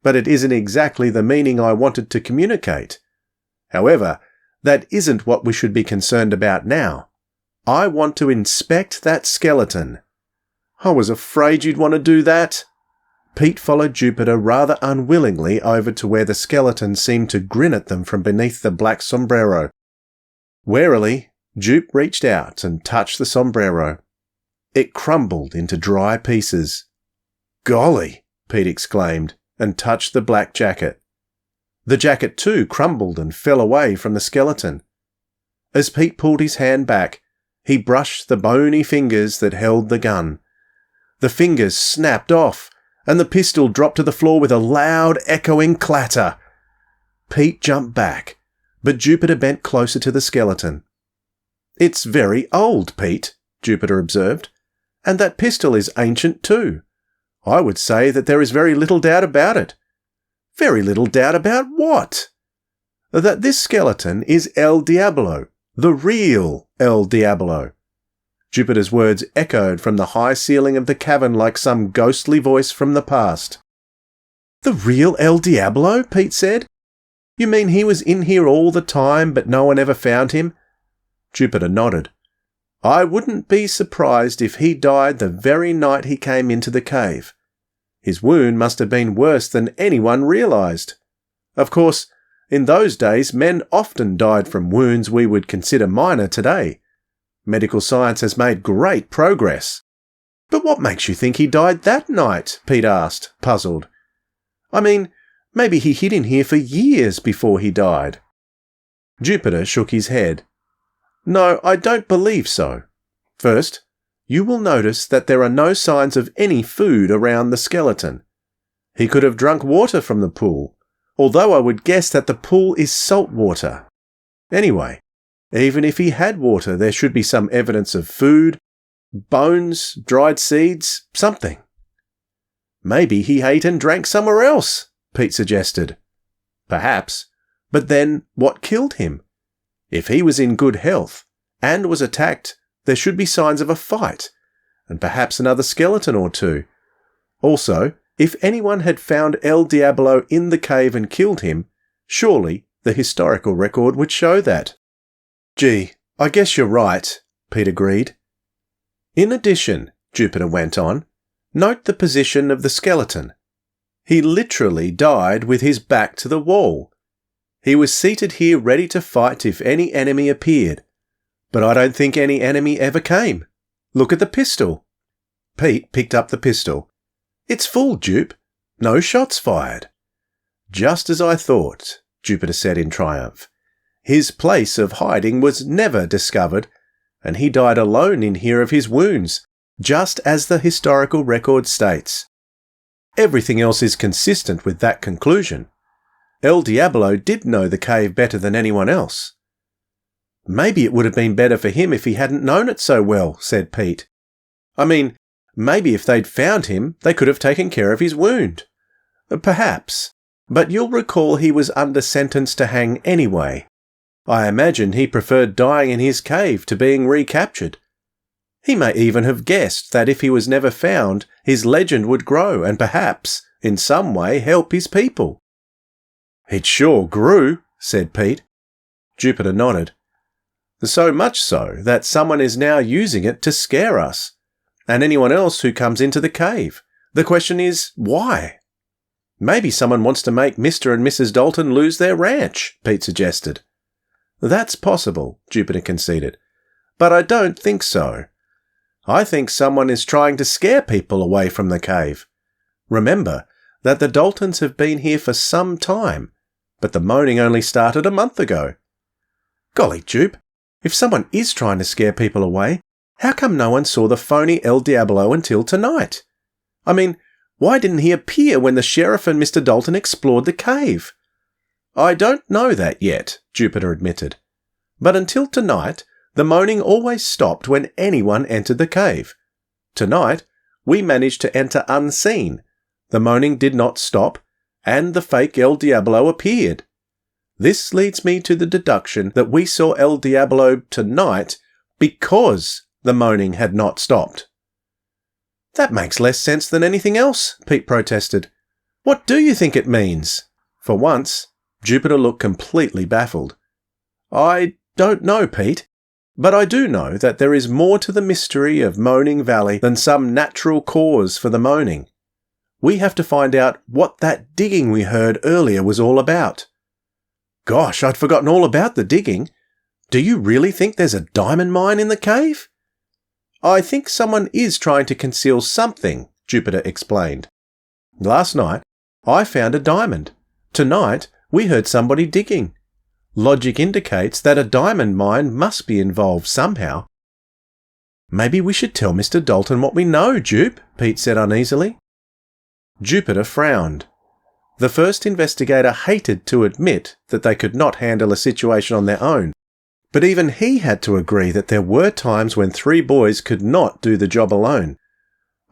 but it isn't exactly the meaning I wanted to communicate. However, that isn't what we should be concerned about now. I want to inspect that skeleton." "I was afraid you'd want to do that." Pete followed Jupiter rather unwillingly over to where the skeleton seemed to grin at them from beneath the black sombrero. Warily, Jupe reached out and touched the sombrero. It crumbled into dry pieces. "Golly!" Pete exclaimed, and touched the black jacket. The jacket too crumbled and fell away from the skeleton. As Pete pulled his hand back, he brushed the bony fingers that held the gun. The fingers snapped off, and the pistol dropped to the floor with a loud, echoing clatter. Pete jumped back, but Jupiter bent closer to the skeleton. "It's very old, Pete," Jupiter observed, "and that pistol is ancient too. I would say that there is very little doubt about it." "Very little doubt about what?" "That this skeleton is El Diablo, the real El Diablo." Jupiter's words echoed from the high ceiling of the cavern like some ghostly voice from the past. "The real El Diablo?" Pete said. "You mean he was in here all the time, but no one ever found him?" Jupiter nodded. "I wouldn't be surprised if he died the very night he came into the cave. His wound must have been worse than anyone realized. Of course, in those days men often died from wounds we would consider minor today. Medical science has made great progress." "But what makes you think he died that night?" Pete asked, puzzled. "I mean, maybe he hid in here for years before he died." Jupiter shook his head. "No, I don't believe so. First, you will notice that there are no signs of any food around the skeleton. He could have drunk water from the pool, although I would guess that the pool is salt water. Anyway, even if he had water, there should be some evidence of food, bones, dried seeds, something." "Maybe he ate and drank somewhere else," Pete suggested. "Perhaps, but then what killed him? If he was in good health and was attacked, there should be signs of a fight, and perhaps another skeleton or two. Also, if anyone had found El Diablo in the cave and killed him, surely the historical record would show that." "Gee, I guess you're right," Pete agreed. "In addition," Jupiter went on, "note the position of the skeleton. He literally died with his back to the wall. He was seated here ready to fight if any enemy appeared. But I don't think any enemy ever came. Look at the pistol." Pete picked up the pistol. "It's full, Jupe. No shots fired." "Just as I thought," Jupiter said in triumph. "His place of hiding was never discovered, and he died alone in here of his wounds, just as the historical record states. Everything else is consistent with that conclusion. El Diablo did know the cave better than anyone else." "Maybe it would have been better for him if he hadn't known it so well," said Pete. "I mean, maybe if they'd found him, they could have taken care of his wound." "Perhaps, but you'll recall he was under sentence to hang anyway. I imagine he preferred dying in his cave to being recaptured. He may even have guessed that if he was never found, his legend would grow and perhaps, in some way, help his people." "It sure grew," said Pete. Jupiter nodded. "So much so that someone is now using it to scare us, and anyone else who comes into the cave. The question is, why?" "Maybe someone wants to make Mr. and Mrs. Dalton lose their ranch," Pete suggested. "That's possible," Jupiter conceded, "but I don't think so. I think someone is trying to scare people away from the cave. Remember that the Daltons have been here for some time, but the moaning only started a month ago." "Golly, Jupe, if someone is trying to scare people away, how come no one saw the phony El Diablo until tonight? I mean, why didn't he appear when the sheriff and Mr. Dalton explored the cave?" "I don't know that yet," Jupiter admitted. "But until tonight, the moaning always stopped when anyone entered the cave. Tonight, we managed to enter unseen. The moaning did not stop, and the fake El Diablo appeared. This leads me to the deduction that we saw El Diablo tonight because the moaning had not stopped." "That makes less sense than anything else," Pete protested. "What do you think it means?" For once, Jupiter looked completely baffled. "I don't know, Pete, but I do know that there is more to the mystery of Moaning Valley than some natural cause for the moaning. We have to find out what that digging we heard earlier was all about." "Gosh, I'd forgotten all about the digging. Do you really think there's a diamond mine in the cave?" "I think someone is trying to conceal something," Jupiter explained. "Last night, I found a diamond. Tonight, we heard somebody digging. Logic indicates that a diamond mine must be involved somehow." "Maybe we should tell Mr. Dalton what we know, Jupe," Pete said uneasily. Jupiter frowned. The first investigator hated to admit that they could not handle a situation on their own, but even he had to agree that there were times when 3 boys could not do the job alone.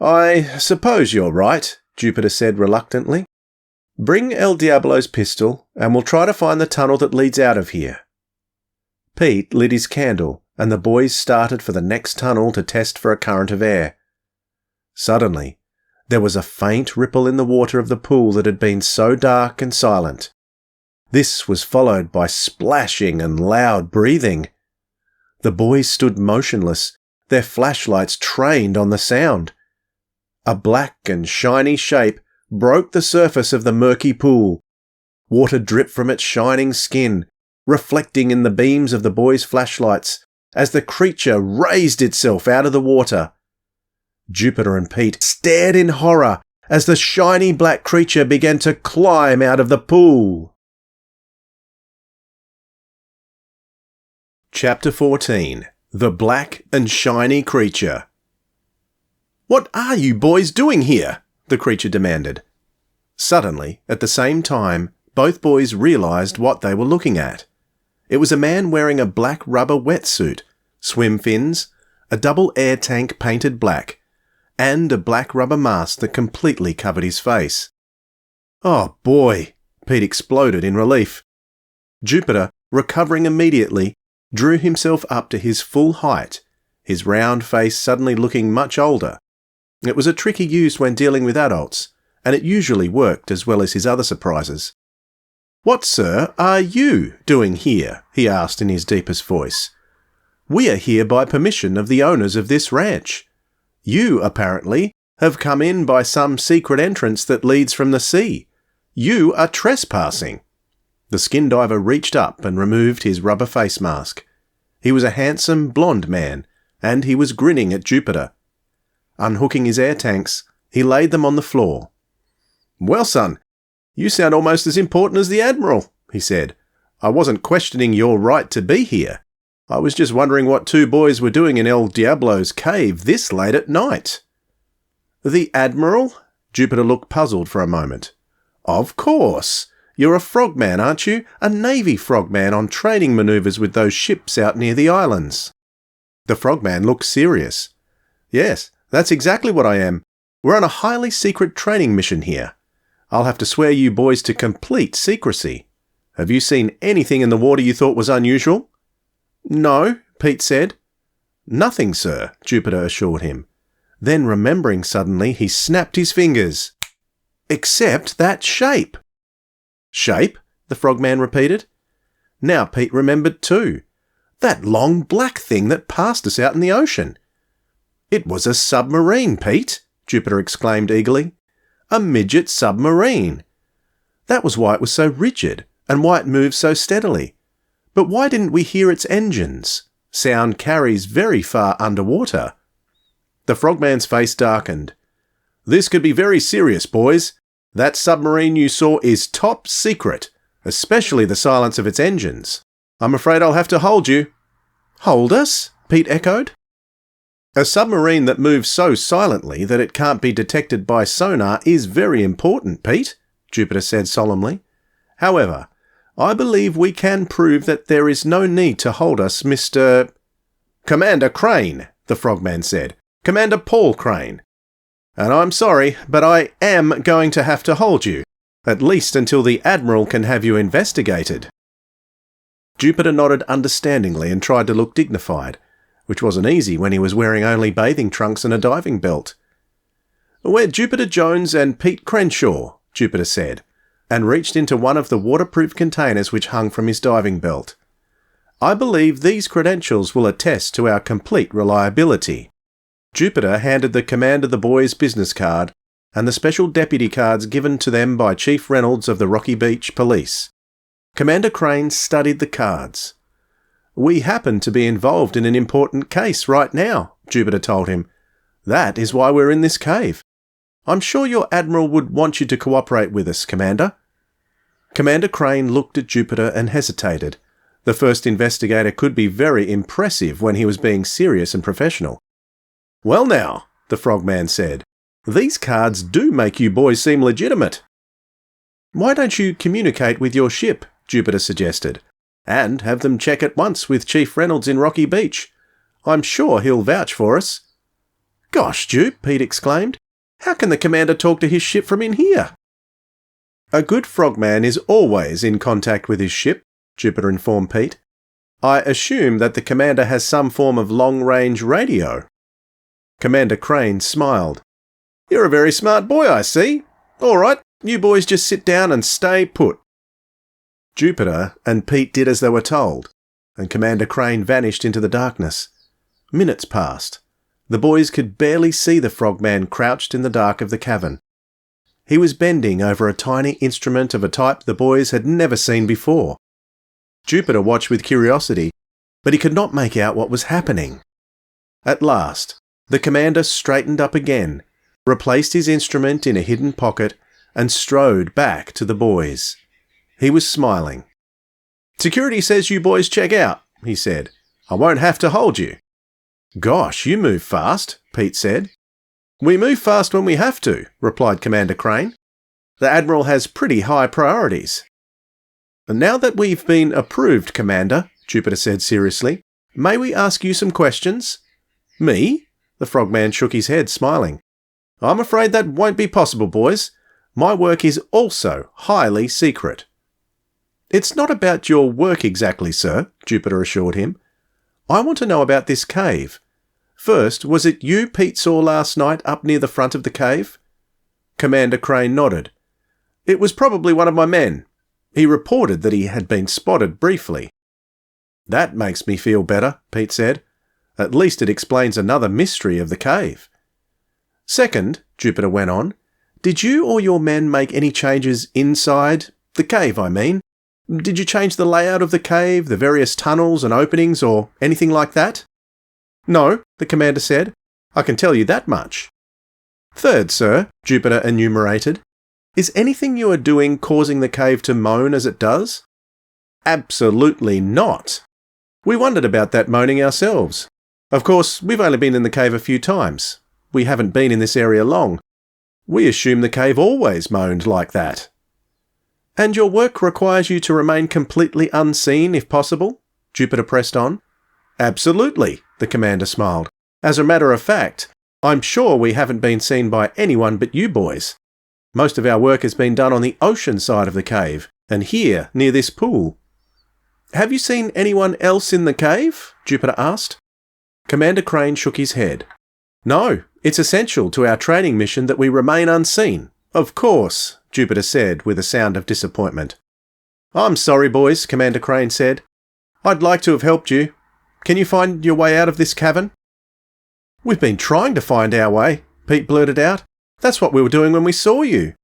"I suppose you're right," Jupiter said reluctantly. "Bring El Diablo's pistol, and we'll try to find the tunnel that leads out of here." Pete lit his candle, and the boys started for the next tunnel to test for a current of air. Suddenly, there was a faint ripple in the water of the pool that had been so dark and silent. This was followed by splashing and loud breathing. The boys stood motionless, their flashlights trained on the sound. A black and shiny shape broke the surface of the murky pool. Water dripped from its shining skin, reflecting in the beams of the boys' flashlights as the creature raised itself out of the water. Jupiter and Pete stared in horror as the shiny black creature began to climb out of the pool. Chapter 14. The Black and Shiny Creature. "What are you boys doing here?" the creature demanded. Suddenly, at the same time, both boys realised what they were looking at. It was a man wearing a black rubber wetsuit, swim fins, a double air tank painted black, and a black rubber mask that completely covered his face. "Oh boy!" Pete exploded in relief. Jupiter, recovering immediately, drew himself up to his full height, his round face suddenly looking much older. It was a trick he used when dealing with adults, and it usually worked as well as his other surprises. "What, sir, are you doing here?" he asked in his deepest voice. "We are here by permission of the owners of this ranch. You, apparently, have come in by some secret entrance that leads from the sea. You are trespassing." The skin diver reached up and removed his rubber face mask. He was a handsome, blonde man, and he was grinning at Jupiter. Unhooking his air tanks, he laid them on the floor. "Well, son, you sound almost as important as the Admiral," he said. "I wasn't questioning your right to be here. I was just wondering what 2 boys were doing in El Diablo's cave this late at night." "The Admiral?" Jupiter looked puzzled for a moment. "Of course. You're a frogman, aren't you? A Navy frogman on training manoeuvres with those ships out near the islands." The frogman looked serious. "Yes, that's exactly what I am. We're on a highly secret training mission here. I'll have to swear you boys to complete secrecy. Have you seen anything in the water you thought was unusual?" "No," Pete said. "Nothing, sir," Jupiter assured him. Then, remembering suddenly, he snapped his fingers. "Except that shape." "Shape?" the frogman repeated. Now Pete remembered too. That long black thing that passed us out in the ocean. "It was a submarine, Pete," Jupiter exclaimed eagerly. "A midget submarine. That was why it was so rigid, and why it moved so steadily. But why didn't we hear its engines? Sound carries very far underwater." The frogman's face darkened. "This could be very serious, boys. That submarine you saw is top secret, especially the silence of its engines. I'm afraid I'll have to hold you." "Hold us?" Pete echoed. "A submarine that moves so silently that it can't be detected by sonar is very important, Pete," Jupiter said solemnly. "However, I believe we can prove that there is no need to hold us, Mr. Commander Crane," the frogman said. "Commander Paul Crane. And I'm sorry, but I am going to have to hold you, at least until the Admiral can have you investigated." Jupiter nodded understandingly and tried to look dignified, which wasn't easy when he was wearing only bathing trunks and a diving belt. "We're Jupiter Jones and Pete Crenshaw," Jupiter said, and reached into one of the waterproof containers which hung from his diving belt. "I believe these credentials will attest to our complete reliability." Jupiter handed the commander the boys' business card and the special deputy cards given to them by Chief Reynolds of the Rocky Beach Police. Commander Crane studied the cards. "We happen to be involved in an important case right now," Jupiter told him. "That is why we're in this cave. I'm sure your Admiral would want you to cooperate with us, Commander." Commander Crane looked at Jupiter and hesitated. The first investigator could be very impressive when he was being serious and professional. "Well now," the frogman said, These cards do make you boys seem legitimate. Why don't you communicate with your ship, Jupiter suggested, and have them check at once with Chief Reynolds in Rocky Beach. I'm sure he'll vouch for us. Gosh, Jupe, Pete exclaimed. How can the commander talk to his ship from in here? A good frogman is always in contact with his ship, Jupiter informed Pete. I assume that the commander has some form of long-range radio. Commander Crane smiled. You're a very smart boy, I see. All right, you boys just sit down and stay put. Jupiter and Pete did as they were told, and Commander Crane vanished into the darkness. Minutes passed. The boys could barely see the frogman crouched in the dark of the cavern. He was bending over a tiny instrument of a type the boys had never seen before. Jupiter watched with curiosity, but he could not make out what was happening. At last, the commander straightened up again, replaced his instrument in a hidden pocket, and strode back to the boys. He was smiling. Security says you boys check out, he said. I won't have to hold you. Gosh, you move fast, Pete said. We move fast when we have to, replied Commander Crane. The Admiral has pretty high priorities. And now that we've been approved, Commander, Jupiter said seriously, may we ask you some questions? Me? The frogman shook his head, smiling. I'm afraid that won't be possible, boys. My work is also highly secret. It's not about your work exactly, sir, Jupiter assured him. I want to know about this cave. First, was it you Pete saw last night up near the front of the cave? Commander Crane nodded. It was probably one of my men. He reported that he had been spotted briefly. That makes me feel better, Pete said. At least it explains another mystery of the cave. Second, Jupiter went on, did you or your men make any changes inside the cave, I mean? Did you change the layout of the cave, the various tunnels and openings, or anything like that? No, the commander said. I can tell you that much. Third, sir, Jupiter enumerated, is anything you are doing causing the cave to moan as it does? Absolutely not. We wondered about that moaning ourselves. Of course, we've only been in the cave a few times. We haven't been in this area long. We assume the cave always moaned like that. And your work requires you to remain completely unseen if possible? Jupiter pressed on. Absolutely, the commander smiled. As a matter of fact, I'm sure we haven't been seen by anyone but you boys. Most of our work has been done on the ocean side of the cave, and here, near this pool. Have you seen anyone else in the cave? Jupiter asked. Commander Crane shook his head. No, it's essential to our training mission that we remain unseen. Of course, Jupiter said with a sound of disappointment. I'm sorry, boys, Commander Crane said. I'd like to have helped you. Can you find your way out of this cavern? We've been trying to find our way, Pete blurted out. That's what we were doing when we saw you.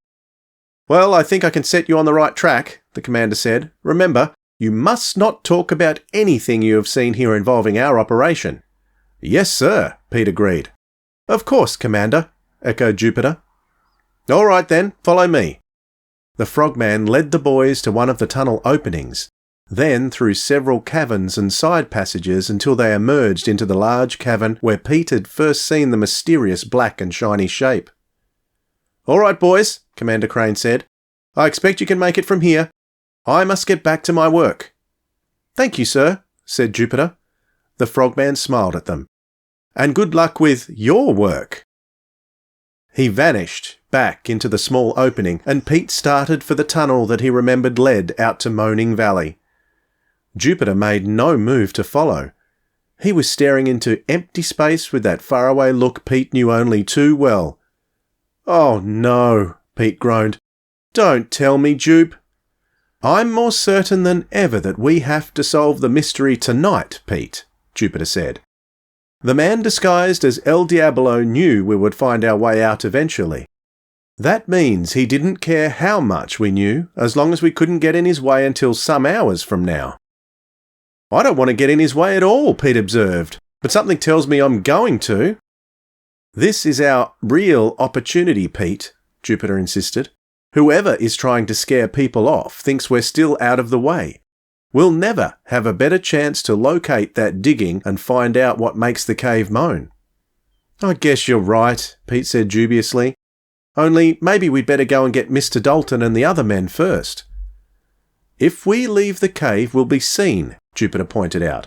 Well, I think I can set you on the right track, the commander said. Remember, you must not talk about anything you have seen here involving our operation. Yes, sir, Pete agreed. Of course, Commander, echoed Jupiter. All right then, follow me. The frogman led the boys to one of the tunnel openings, then through several caverns and side passages until they emerged into the large cavern where Pete had first seen the mysterious black and shiny shape. All right, boys, Commander Crane said. I expect you can make it from here. I must get back to my work. Thank you, sir, said Jupiter. The frogman smiled at them. And good luck with your work. He vanished back into the small opening, and Pete started for the tunnel that he remembered led out to Moaning Valley. Jupiter made no move to follow. He was staring into empty space with that faraway look Pete knew only too well. Oh no, Pete groaned. Don't tell me, Jupe. I'm more certain than ever that we have to solve the mystery tonight, Pete, Jupiter said. The man disguised as El Diablo knew we would find our way out eventually. That means he didn't care how much we knew, as long as we couldn't get in his way until some hours from now. I don't want to get in his way at all, Pete observed, but something tells me I'm going to. This is our real opportunity, Pete, Jupiter insisted. Whoever is trying to scare people off thinks we're still out of the way. We'll never have a better chance to locate that digging and find out what makes the cave moan. I guess you're right, Pete said dubiously. Only maybe we'd better go and get Mr. Dalton and the other men first. If we leave the cave, we'll be seen, Jupiter pointed out.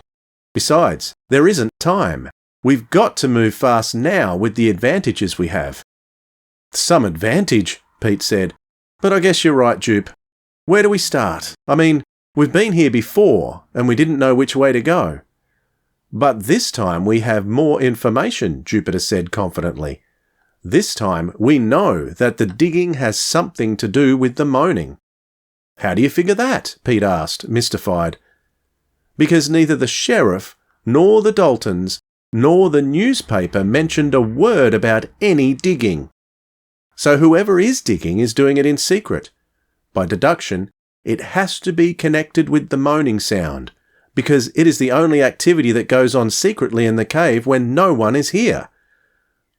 Besides, there isn't time. We've got to move fast now with the advantages we have. Some advantage, Pete said. But I guess you're right, Jupe. Where do we start? I mean, we've been here before, and we didn't know which way to go. But this time we have more information, Jupiter said confidently. This time we know that the digging has something to do with the moaning. How do you figure that? Pete asked, mystified. Because neither the sheriff, nor the Daltons, nor the newspaper mentioned a word about any digging. So whoever is digging is doing it in secret. By deduction, it has to be connected with the moaning sound, because it is the only activity that goes on secretly in the cave when no one is here.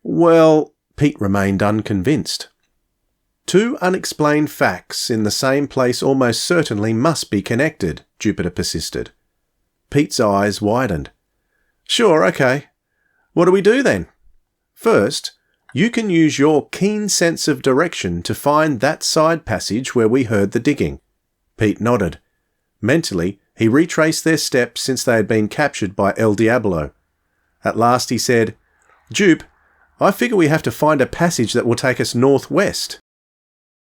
Well, Pete remained unconvinced. Two unexplained facts in the same place almost certainly must be connected, Jupiter persisted. Pete's eyes widened. Sure, okay. What do we do then? First, you can use your keen sense of direction to find that side passage where we heard the digging. Pete nodded. Mentally, he retraced their steps since they had been captured by El Diablo. At last he said, Jupe, I figure we have to find a passage that will take us northwest.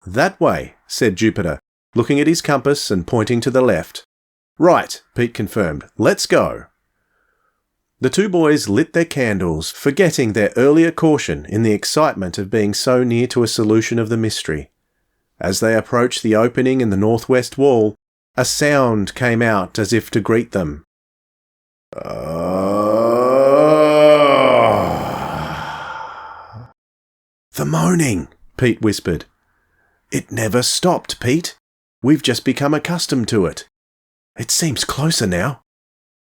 That way, said Jupiter, looking at his compass and pointing to the left. Right, Pete confirmed. Let's go. The two boys lit their candles, forgetting their earlier caution in the excitement of being so near to a solution of the mystery. As they approached the opening in the northwest wall, a sound came out as if to greet them. The moaning, Pete whispered. It never stopped, Pete. We've just become accustomed to it. It seems closer now.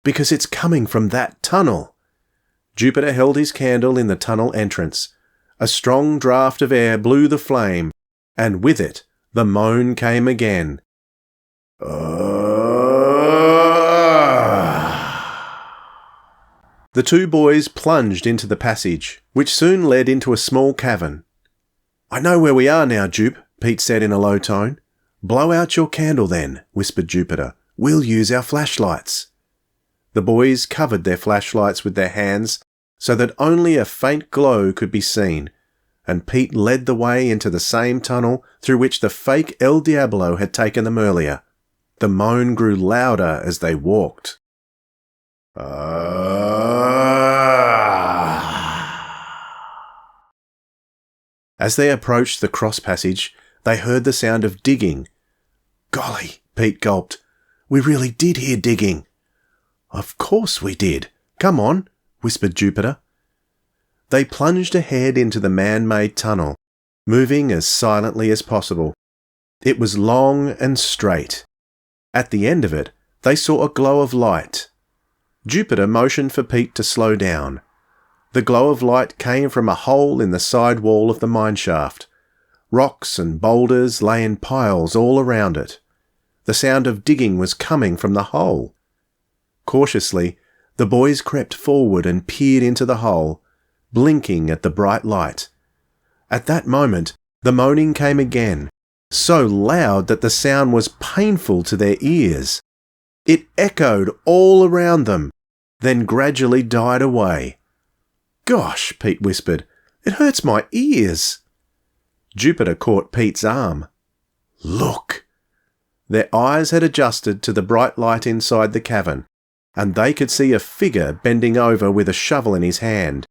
Because it's coming from that tunnel. Jupiter held his candle in the tunnel entrance. A strong draught of air blew the flame, and with it, the moan came again. The two boys plunged into the passage, which soon led into a small cavern. I know where we are now, Jupe, Pete said in a low tone. Blow out your candle then, whispered Jupiter. We'll use our flashlights. The boys covered their flashlights with their hands so that only a faint glow could be seen, and Pete led the way into the same tunnel through which the fake El Diablo had taken them earlier. The moan grew louder as they walked. As they approached the cross passage, they heard the sound of digging. Golly, Pete gulped. We really did hear digging. Of course we did. Come on, whispered Jupiter. They plunged ahead into the man-made tunnel, moving as silently as possible. It was long and straight. At the end of it, they saw a glow of light. Jupiter motioned for Pete to slow down. The glow of light came from a hole in the side wall of the mine shaft. Rocks and boulders lay in piles all around it. The sound of digging was coming from the hole. Cautiously, the boys crept forward and peered into the hole, blinking at the bright light. At that moment, the moaning came again, so loud that the sound was painful to their ears. It echoed all around them, then gradually died away. Gosh, Pete whispered, it hurts my ears. Jupiter caught Pete's arm. Look! Their eyes had adjusted to the bright light inside the cavern, and they could see a figure bending over with a shovel in his hand.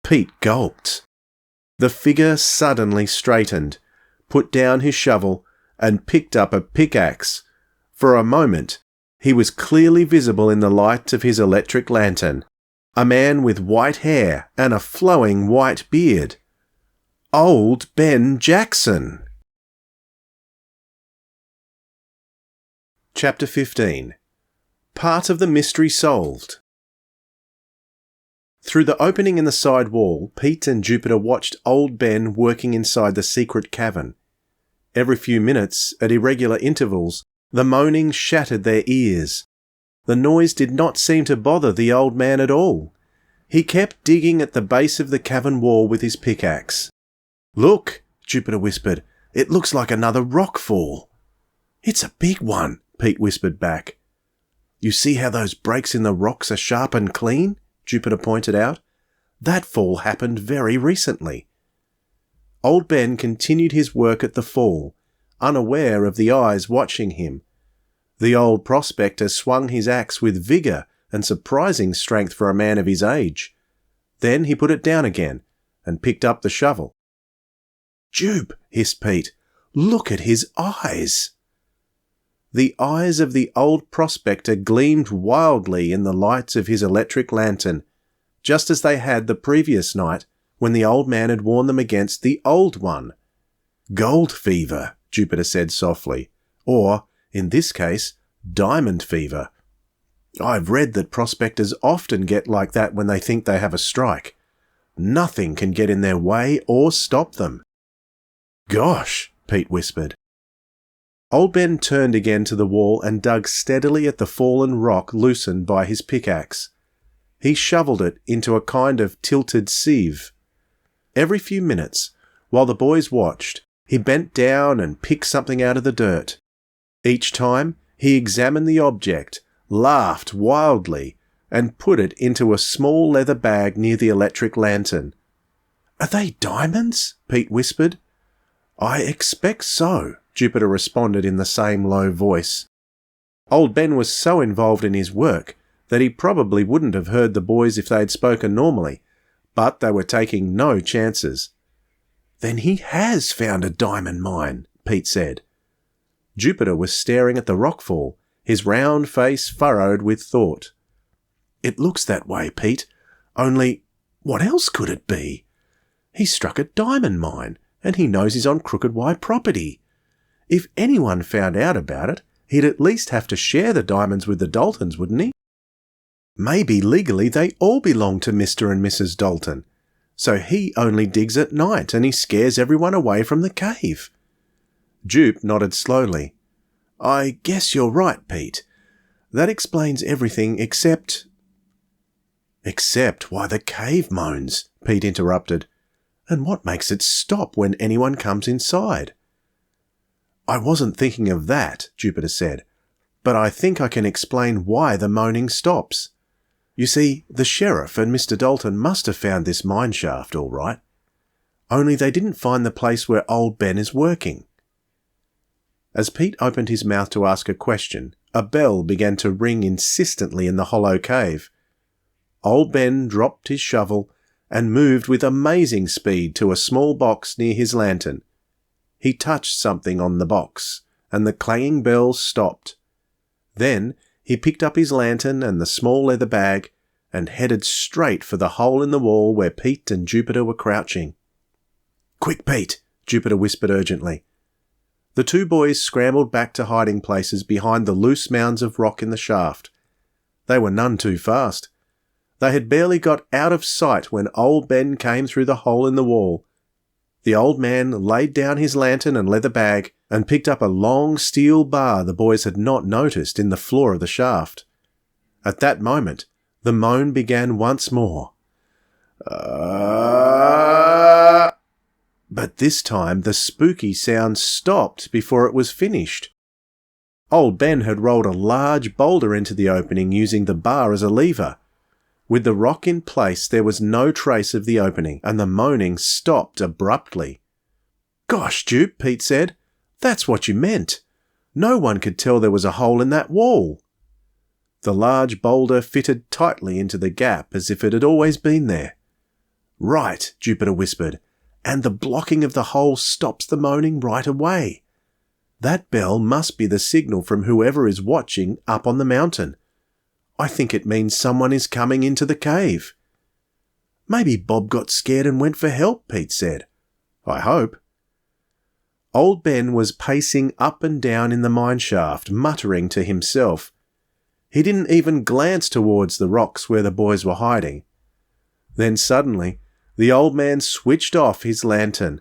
Pete gulped. The figure suddenly straightened, put down his shovel, and picked up a pickaxe. For a moment, he was clearly visible in the light of his electric lantern, a man with white hair and a flowing white beard. Old Ben Jackson! Chapter 15. Part of the mystery solved. Through the opening in the side wall, Pete and Jupiter watched old Ben working inside the secret cavern. Every few minutes, at irregular intervals, the moaning shattered their ears. The noise did not seem to bother the old man at all. He kept digging at the base of the cavern wall with his pickaxe. "Look," Jupiter whispered. "It looks like another rock fall." "It's a big one," Pete whispered back. "You see how those breaks in the rocks are sharp and clean?" Jupiter pointed out. "That fall happened very recently." Old Ben continued his work at the fall, unaware of the eyes watching him. The old prospector swung his axe with vigour and surprising strength for a man of his age. Then he put it down again and picked up the shovel. "Jupe," hissed Pete, "look at his eyes." The eyes of the old prospector gleamed wildly in the lights of his electric lantern, just as they had the previous night when the old man had warned them against the old one. "Gold fever," Jupiter said softly, or, in this case, diamond fever. "I've read that prospectors often get like that when they think they have a strike. Nothing can get in their way or stop them." "Gosh," Pete whispered. Old Ben turned again to the wall and dug steadily at the fallen rock loosened by his pickaxe. He shovelled it into a kind of tilted sieve. Every few minutes, while the boys watched, he bent down and picked something out of the dirt. Each time, he examined the object, laughed wildly, and put it into a small leather bag near the electric lantern. "Are they diamonds?" Pete whispered. "I expect so," Jupiter responded in the same low voice. Old Ben was so involved in his work that he probably wouldn't have heard the boys if they'd spoken normally, but they were taking no chances. "Then he has found a diamond mine," Pete said. Jupiter was staring at the rockfall, his round face furrowed with thought. "It looks that way, Pete. Only, what else could it be? He struck a diamond mine, and he knows he's on Crooked Y property. If anyone found out about it, he'd at least have to share the diamonds with the Daltons, wouldn't he? Maybe legally they all belong to Mr. and Mrs. Dalton, so he only digs at night and he scares everyone away from the cave." Jupe nodded slowly. "I guess you're right, Pete. That explains everything except—" "Except why the cave moans," Pete interrupted. "And what makes it stop when anyone comes inside?" "I wasn't thinking of that," Jupiter said, "but I think I can explain why the moaning stops. You see, the sheriff and Mr. Dalton must have found this mine shaft all right. Only they didn't find the place where old Ben is working." As Pete opened his mouth to ask a question, a bell began to ring insistently in the hollow cave. Old Ben dropped his shovel and moved with amazing speed to a small box near his lantern. He touched something on the box, and the clanging bell stopped. Then he picked up his lantern and the small leather bag and headed straight for the hole in the wall where Pete and Jupiter were crouching. "Quick, Pete," Jupiter whispered urgently. The two boys scrambled back to hiding places behind the loose mounds of rock in the shaft. They were none too fast. They had barely got out of sight when old Ben came through the hole in the wall. The old man laid down his lantern and leather bag and picked up a long steel bar the boys had not noticed in the floor of the shaft. At that moment, the moan began once more. But this time the spooky sound stopped before it was finished. Old Ben had rolled a large boulder into the opening using the bar as a lever. With the rock in place, there was no trace of the opening, and the moaning stopped abruptly. "Gosh, Jupe," Pete said. "That's what you meant. No one could tell there was a hole in that wall." The large boulder fitted tightly into the gap as if it had always been there. "Right," Jupiter whispered, "and the blocking of the hole stops the moaning right away. That bell must be the signal from whoever is watching up on the mountain. I think it means someone is coming into the cave." "Maybe Bob got scared and went for help," Pete said. "I hope." Old Ben was pacing up and down in the mine shaft, muttering to himself. He didn't even glance towards the rocks where the boys were hiding. Then suddenly, the old man switched off his lantern.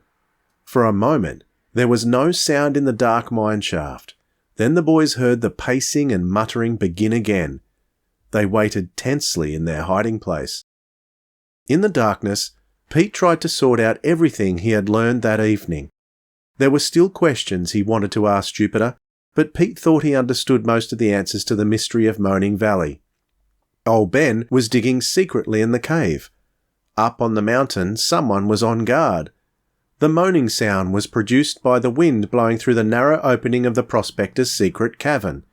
For a moment, there was no sound in the dark mine shaft. Then the boys heard the pacing and muttering begin again. They waited tensely in their hiding place. In the darkness, Pete tried to sort out everything he had learned that evening. There were still questions he wanted to ask Jupiter, but Pete thought he understood most of the answers to the mystery of Moaning Valley. Old Ben was digging secretly in the cave. Up on the mountain, someone was on guard. The moaning sound was produced by the wind blowing through the narrow opening of the prospector's secret cavern.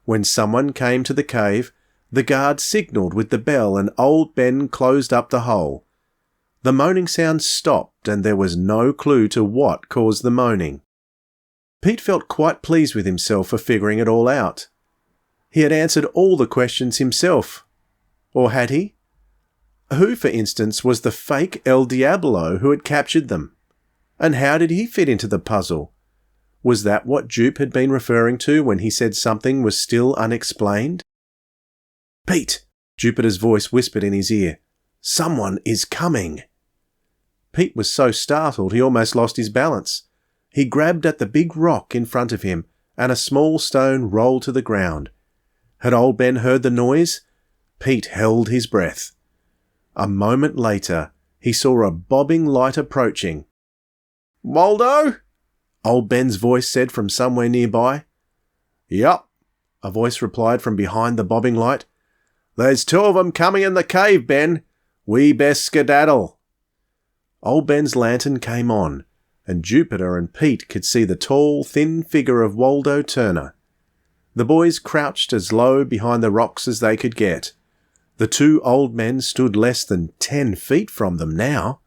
When someone came to the cave, the guard signalled with the bell and old Ben closed up the hole. The moaning sound stopped and there was no clue to what caused the moaning. Pete felt quite pleased with himself for figuring it all out. He had answered all the questions himself. Or had he? Who, for instance, was the fake El Diablo who had captured them? And how did he fit into the puzzle? Was that what Jupe had been referring to when he said something was still unexplained? "Pete," Jupiter's voice whispered in his ear. "Someone is coming." Pete was so startled he almost lost his balance. He grabbed at the big rock in front of him, and a small stone rolled to the ground. Had old Ben heard the noise? Pete held his breath. A moment later, he saw a bobbing light approaching. "Waldo?" Old Ben's voice said from somewhere nearby. "Yup," a voice replied from behind the bobbing light. "There's 2 of 'em coming in the cave, Ben. We best skedaddle." Old Ben's lantern came on, and Jupiter and Pete could see the tall, thin figure of Waldo Turner. The boys crouched as low behind the rocks as they could get. The 2 old men stood less than 10 feet from them now.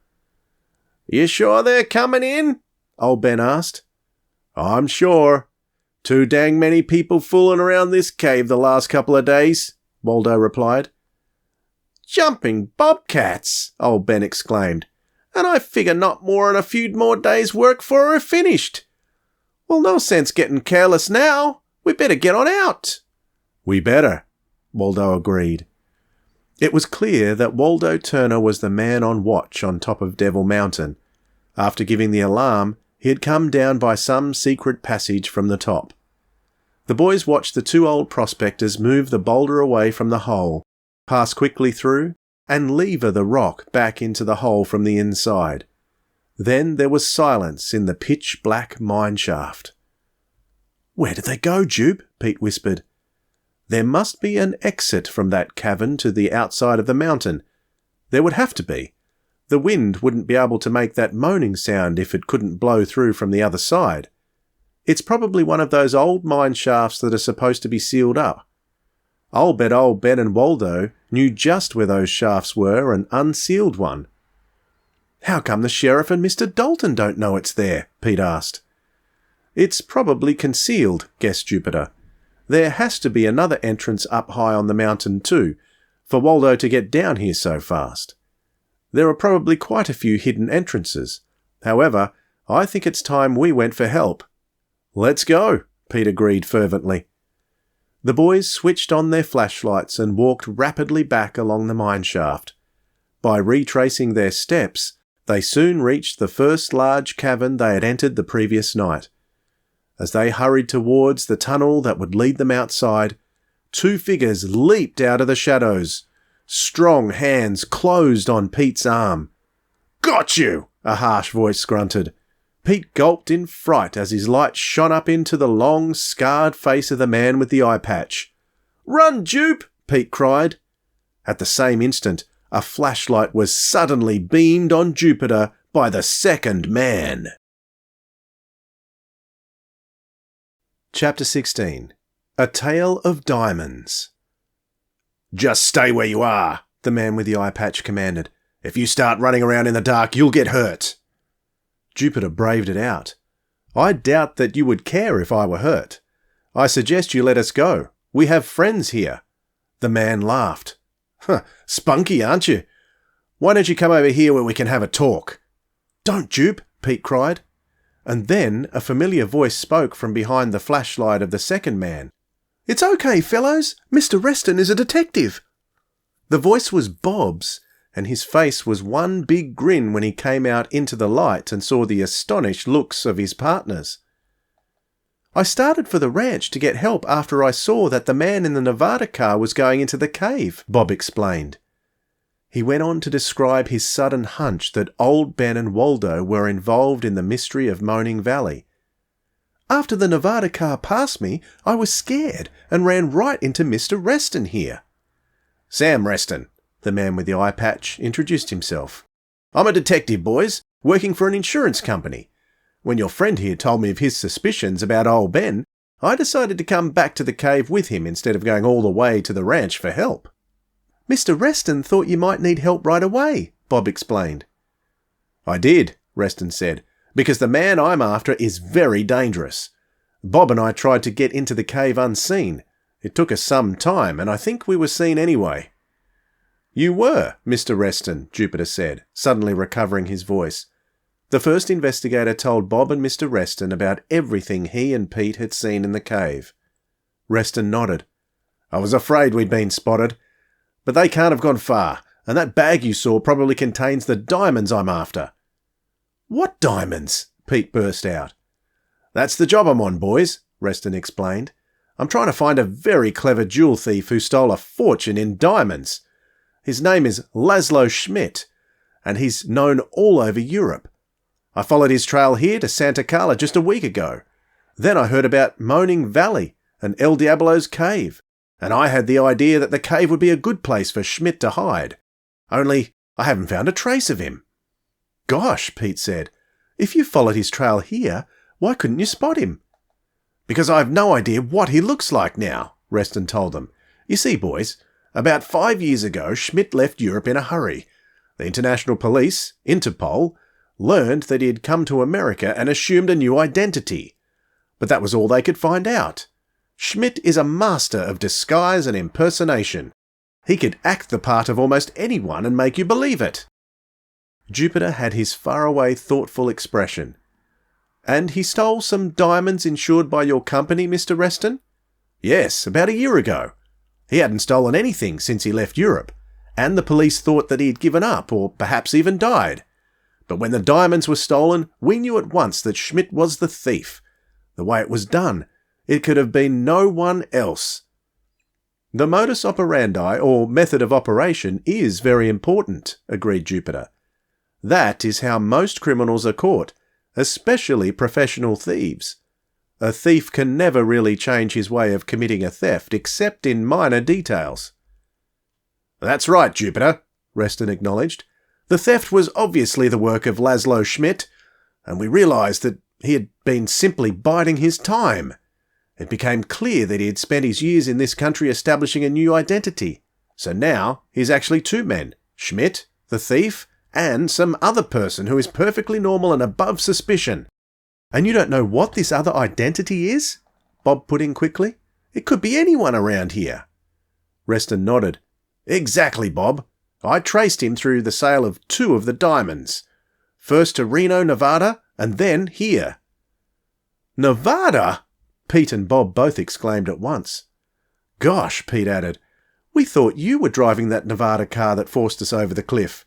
"You sure they're coming in?" Old Ben asked. "I'm sure. Too dang many people fooling around this cave the last couple of days," Waldo replied. "Jumping bobcats!" Old Ben exclaimed. "And I figure not more'n a few more days' work for her finished. Well, no sense getting careless now. We better get on out." "We better," Waldo agreed. It was clear that Waldo Turner was the man on watch on top of Devil Mountain. After giving the alarm, he had come down by some secret passage from the top. The boys watched the 2 old prospectors move the boulder away from the hole, pass quickly through, and lever the rock back into the hole from the inside. Then there was silence in the pitch-black mine shaft. "Where did they go, Jupe?" Pete whispered. "There must be an exit from that cavern to the outside of the mountain. There would have to be. The wind wouldn't be able to make that moaning sound if it couldn't blow through from the other side. It's probably one of those old mine shafts that are supposed to be sealed up. I'll bet old Ben and Waldo knew just where those shafts were and unsealed one." "How come the sheriff and Mr. Dalton don't know it's there?" Pete asked. "It's probably concealed," guessed Jupiter. "There has to be another entrance up high on the mountain too, for Waldo to get down here so fast. There are probably quite a few hidden entrances. However, I think it's time we went for help." "Let's go," Pete agreed fervently. The boys switched on their flashlights and walked rapidly back along the mine shaft. By retracing their steps, they soon reached the first large cavern they had entered the previous night. As they hurried towards the tunnel that would lead them outside, 2 figures leaped out of the shadows. Strong hands closed on Pete's arm. "Got you!" a harsh voice grunted. Pete gulped in fright as his light shone up into the long, scarred face of the man with the eye patch. "Run, Jupe!" Pete cried. At the same instant, a flashlight was suddenly beamed on Jupiter by the second man. Chapter 16. A Tale of Diamonds. "Just stay where you are," the man with the eye patch commanded. "If you start running around in the dark, you'll get hurt." Jupiter braved it out. "I doubt that you would care if I were hurt. I suggest you let us go. We have friends here." The man laughed. "Huh, spunky, aren't you? Why don't you come over here where we can have a talk?" "Don't, Jupe," Pete cried. And then a familiar voice spoke from behind the flashlight of the second man. "It's okay, fellows. Mr. Reston is a detective." The voice was Bob's, and his face was one big grin when he came out into the light and saw the astonished looks of his partners. "I started for the ranch to get help after I saw that the man in the Nevada car was going into the cave," Bob explained. He went on to describe his sudden hunch that old Ben and Waldo were involved in the mystery of Moaning Valley. "After the Nevada car passed me, I was scared and ran right into Mr. Reston here." "Sam Reston," the man with the eye patch introduced himself. "I'm a detective, boys, working for an insurance company. When your friend here told me of his suspicions about old Ben, I decided to come back to the cave with him instead of going all the way to the ranch for help." "Mr. Reston thought you might need help right away," Bob explained. "I did," Reston said, "because the man I'm after is very dangerous. Bob and I tried to get into the cave unseen. It took us some time, and I think we were seen anyway." "You were, Mr. Reston," Jupiter said, suddenly recovering his voice. The first investigator told Bob and Mr. Reston about everything he and Pete had seen in the cave. Reston nodded. "I was afraid we'd been spotted. But they can't have gone far, and that bag you saw probably contains the diamonds I'm after." "What diamonds?" Pete burst out. "That's the job I'm on, boys," Reston explained. "I'm trying to find a very clever jewel thief who stole a fortune in diamonds. His name is Laszlo Schmidt, and he's known all over Europe. I followed his trail here to Santa Carla just a week ago. Then I heard about Moaning Valley and El Diablo's cave, and I had the idea that the cave would be a good place for Schmidt to hide. Only I haven't found a trace of him." "Gosh," Pete said, "if you followed his trail here, why couldn't you spot him?" "Because I have no idea what he looks like now," Reston told them. "You see, boys, about 5 years ago, Schmidt left Europe in a hurry. The international police, Interpol, learned that he had come to America and assumed a new identity. But that was all they could find out. Schmidt is a master of disguise and impersonation. He could act the part of almost anyone and make you believe it." Jupiter had his faraway, thoughtful expression. "And he stole some diamonds insured by your company, Mr. Reston?" "Yes, about a year ago. He hadn't stolen anything since he left Europe, and the police thought that he had given up or perhaps even died. But when the diamonds were stolen, we knew at once that Schmidt was the thief. The way it was done, it could have been no one else." "The modus operandi, or method of operation, is very important," agreed Jupiter. "That is how most criminals are caught, especially professional thieves. A thief can never really change his way of committing a theft except in minor details." "That's right, Jupiter," Reston acknowledged. "The theft was obviously the work of Laszlo Schmidt, and we realised that he had been simply biding his time. It became clear that he had spent his years in this country establishing a new identity. So now he's actually two men, Schmidt, the thief, and some other person who is perfectly normal and above suspicion." "And you don't know what this other identity is?" Bob put in quickly. "It could be anyone around here." Reston nodded. "Exactly, Bob. I traced him through the sale of 2 of the diamonds. First to Reno, Nevada, and then here." "Nevada?" Pete and Bob both exclaimed at once. "Gosh," Pete added, "we thought you were driving that Nevada car that forced us over the cliff."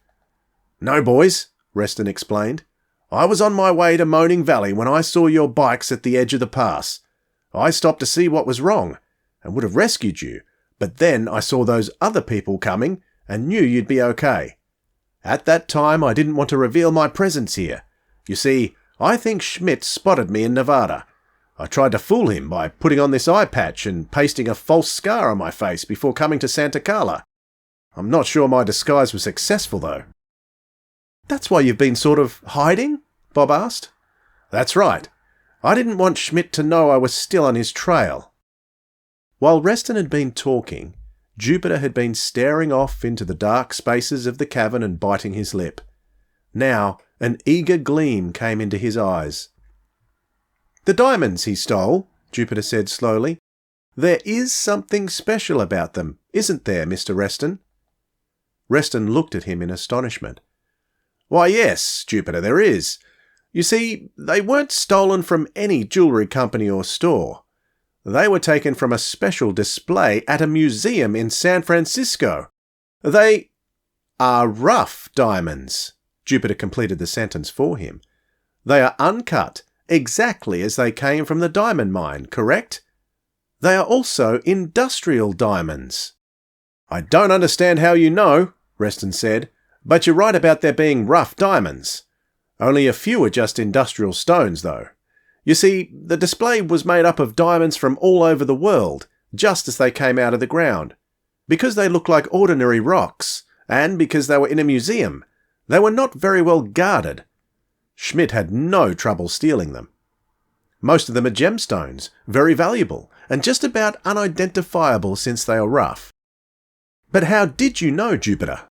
"No, boys," Reston explained. "I was on my way to Moaning Valley when I saw your bikes at the edge of the pass. I stopped to see what was wrong, and would have rescued you, but then I saw those other people coming and knew you'd be okay. At that time, I didn't want to reveal my presence here. You see, I think Schmidt spotted me in Nevada. I tried to fool him by putting on this eye patch and pasting a false scar on my face before coming to Santa Carla. I'm not sure my disguise was successful, though." "That's why you've been sort of hiding?" Bob asked. "That's right. I didn't want Schmidt to know I was still on his trail." While Reston had been talking, Jupiter had been staring off into the dark spaces of the cavern and biting his lip. Now an eager gleam came into his eyes. "The diamonds he stole," Jupiter said slowly. "There is something special about them, isn't there, Mr. Reston?" Reston looked at him in astonishment. "Why, yes, Jupiter, there is. You see, they weren't stolen from any jewellery company or store. They were taken from a special display at a museum in San Francisco. They are rough diamonds," Jupiter completed the sentence for him. "They are uncut, exactly as they came from the diamond mine, correct? They are also industrial diamonds." "I don't understand how you know," Reston said, "but you're right about there being rough diamonds. Only a few are just industrial stones, though. You see, the display was made up of diamonds from all over the world, just as they came out of the ground. Because they look like ordinary rocks, and because they were in a museum, they were not very well guarded. Schmidt had no trouble stealing them. Most of them are gemstones, very valuable, and just about unidentifiable since they are rough." "But how did you know, Jupiter?"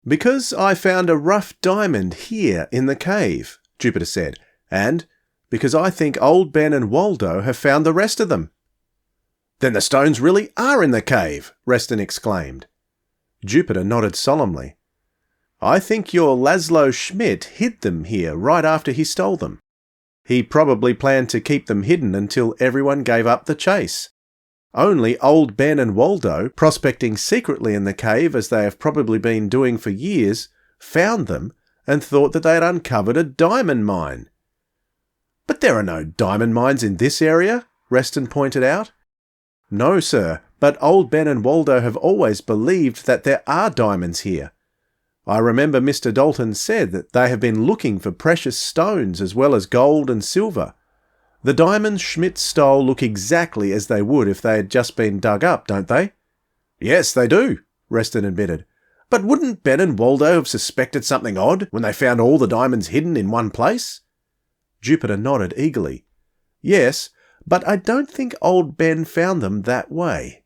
"Because I found a rough diamond here in the cave," Jupiter said, "and because I think old Ben and Waldo have found the rest of them." "Then the stones really are in the cave," Reston exclaimed. Jupiter nodded solemnly. "I think your Laszlo Schmidt hid them here right after he stole them. He probably planned to keep them hidden until everyone gave up the chase. Only old Ben and Waldo, prospecting secretly in the cave as they have probably been doing for years, found them and thought that they had uncovered a diamond mine." "But there are no diamond mines in this area," Reston pointed out. "No, sir, but old Ben and Waldo have always believed that there are diamonds here. I remember Mr. Dalton said that they have been looking for precious stones as well as gold and silver. The diamonds Schmidt stole look exactly as they would if they had just been dug up, don't they?" "Yes, they do," Reston admitted. "But wouldn't Ben and Waldo have suspected something odd when they found all the diamonds hidden in one place?" Jupiter nodded eagerly. "Yes, but I don't think old Ben found them that way.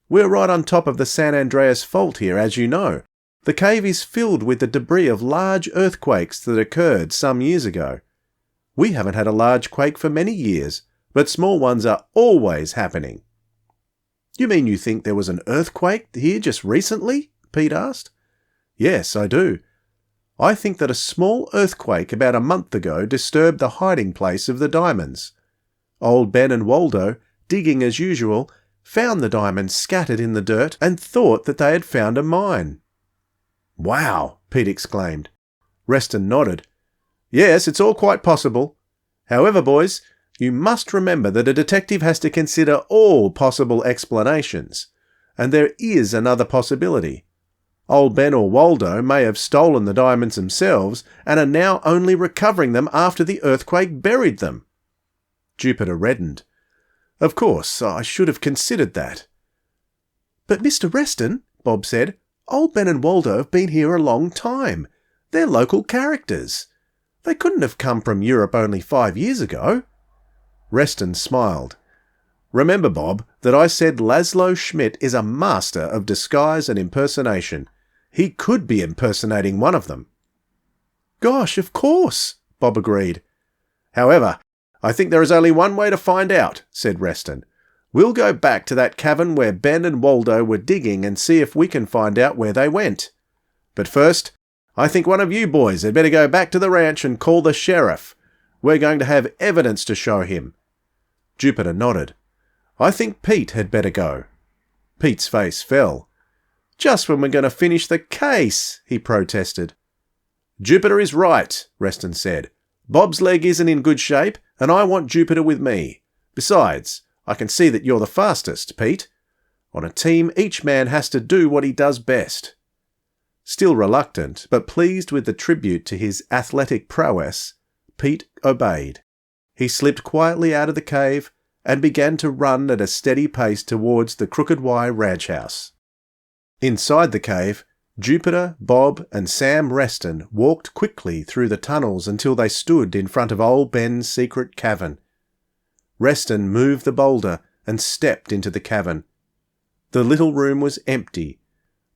We're right on top of the San Andreas Fault here, as you know. The cave is filled with the debris of large earthquakes that occurred some years ago. We haven't had a large quake for many years, but small ones are always happening." "You mean you think there was an earthquake here just recently?" Pete asked. "Yes, I do. I think that a small earthquake about a month ago disturbed the hiding place of the diamonds. Old Ben and Waldo, digging as usual, found the diamonds scattered in the dirt and thought that they had found a mine." "Wow!" Pete exclaimed. Reston nodded. "Yes, it's all quite possible. However, boys, you must remember that a detective has to consider all possible explanations, and there is another possibility. Old Ben or Waldo may have stolen the diamonds themselves and are now only recovering them after the earthquake buried them." Jupiter reddened. "Of course, I should have considered that." "But Mr. Reston," Bob said, "old Ben and Waldo have been here a long time. They're local characters. They couldn't have come from Europe only 5 years ago." Reston smiled. "Remember, Bob, that I said Laszlo Schmidt is a master of disguise and impersonation. He could be impersonating one of them." "Gosh, of course," Bob agreed. "However, I think there is only one way to find out," said Reston. "We'll go back to that cavern where Ben and Waldo were digging and see if we can find out where they went. But first, I think one of you boys had better go back to the ranch and call the sheriff. We're going to have evidence to show him." Jupiter nodded. "I think Pete had better go." Pete's face fell. "Just when we're going to finish the case," he protested. "Jupiter is right," Reston said. "Bob's leg isn't in good shape, and I want Jupiter with me. Besides, I can see that you're the fastest, Pete. On a team, each man has to do what he does best." Still reluctant, but pleased with the tribute to his athletic prowess, Pete obeyed. He slipped quietly out of the cave and began to run at a steady pace towards the Crooked Y ranch house. Inside the cave, Jupiter, Bob, and Sam Reston walked quickly through the tunnels until they stood in front of old Ben's secret cavern. Reston moved the boulder and stepped into the cavern. The little room was empty,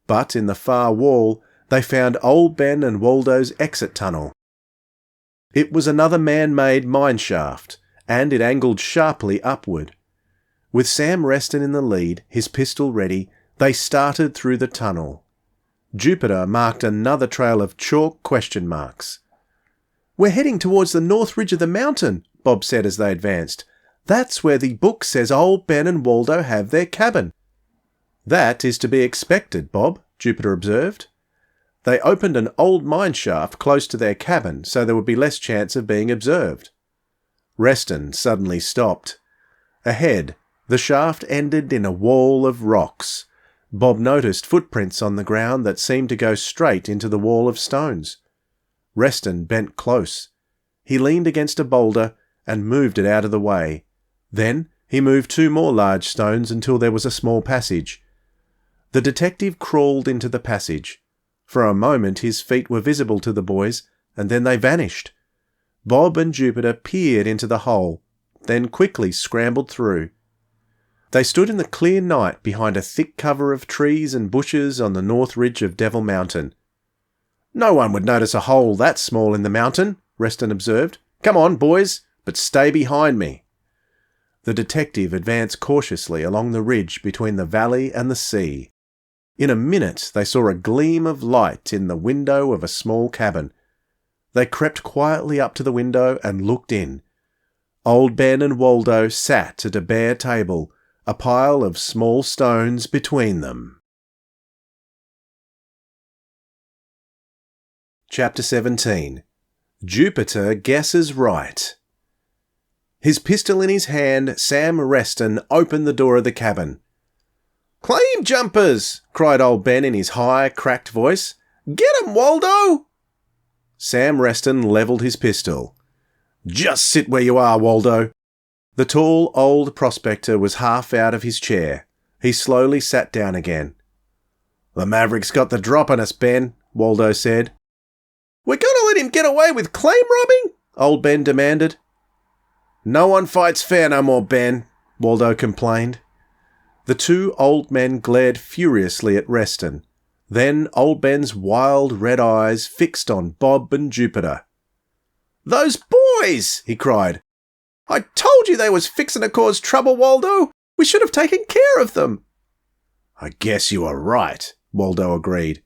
but in the far wall they found old Ben and Waldo's exit tunnel. It was another man-made mine shaft, and it angled sharply upward. With Sam Reston in the lead, his pistol ready, they started through the tunnel. Jupiter marked another trail of chalk question marks. "We're heading towards the north ridge of the mountain," Bob said as they advanced. "That's where the book says old Ben and Waldo have their cabin." "That is to be expected, Bob," Jupiter observed. "They opened an old mine shaft close to their cabin so there would be less chance of being observed." Reston suddenly stopped. Ahead, the shaft ended in a wall of rocks. Bob noticed footprints on the ground that seemed to go straight into the wall of stones. Reston bent close. He leaned against a boulder and moved it out of the way. Then he moved 2 more large stones until there was a small passage. The detective crawled into the passage. For a moment his feet were visible to the boys, and then they vanished. Bob and Jupiter peered into the hole, then quickly scrambled through. They stood in the clear night behind a thick cover of trees and bushes on the north ridge of Devil Mountain. "No one would notice a hole that small in the mountain," Reston observed. "Come on, boys, but stay behind me." The detective advanced cautiously along the ridge between the valley and the sea. In a minute they saw a gleam of light in the window of a small cabin. They crept quietly up to the window and looked in. Old Ben and Waldo sat at a bare table, a pile of small stones between them. Chapter 17. Jupiter Guesses Right. His pistol in his hand, Sam Reston opened the door of the cabin. "Claim jumpers!" cried old Ben in his high, cracked voice. "Get 'em, Waldo!" Sam Reston levelled his pistol. "Just sit where you are, Waldo." The tall, old prospector was half out of his chair. He slowly sat down again. "The Maverick's got the drop on us, Ben," Waldo said. "We're going to let him get away with claim robbing?" old Ben demanded. "No one fights fair no more, Ben," Waldo complained. The 2 old men glared furiously at Reston. Then old Ben's wild red eyes fixed on Bob and Jupiter. "Those boys!" he cried. "I told you they was fixin' to cause trouble, Waldo. We should have taken care of them." "I guess you are right," Waldo agreed.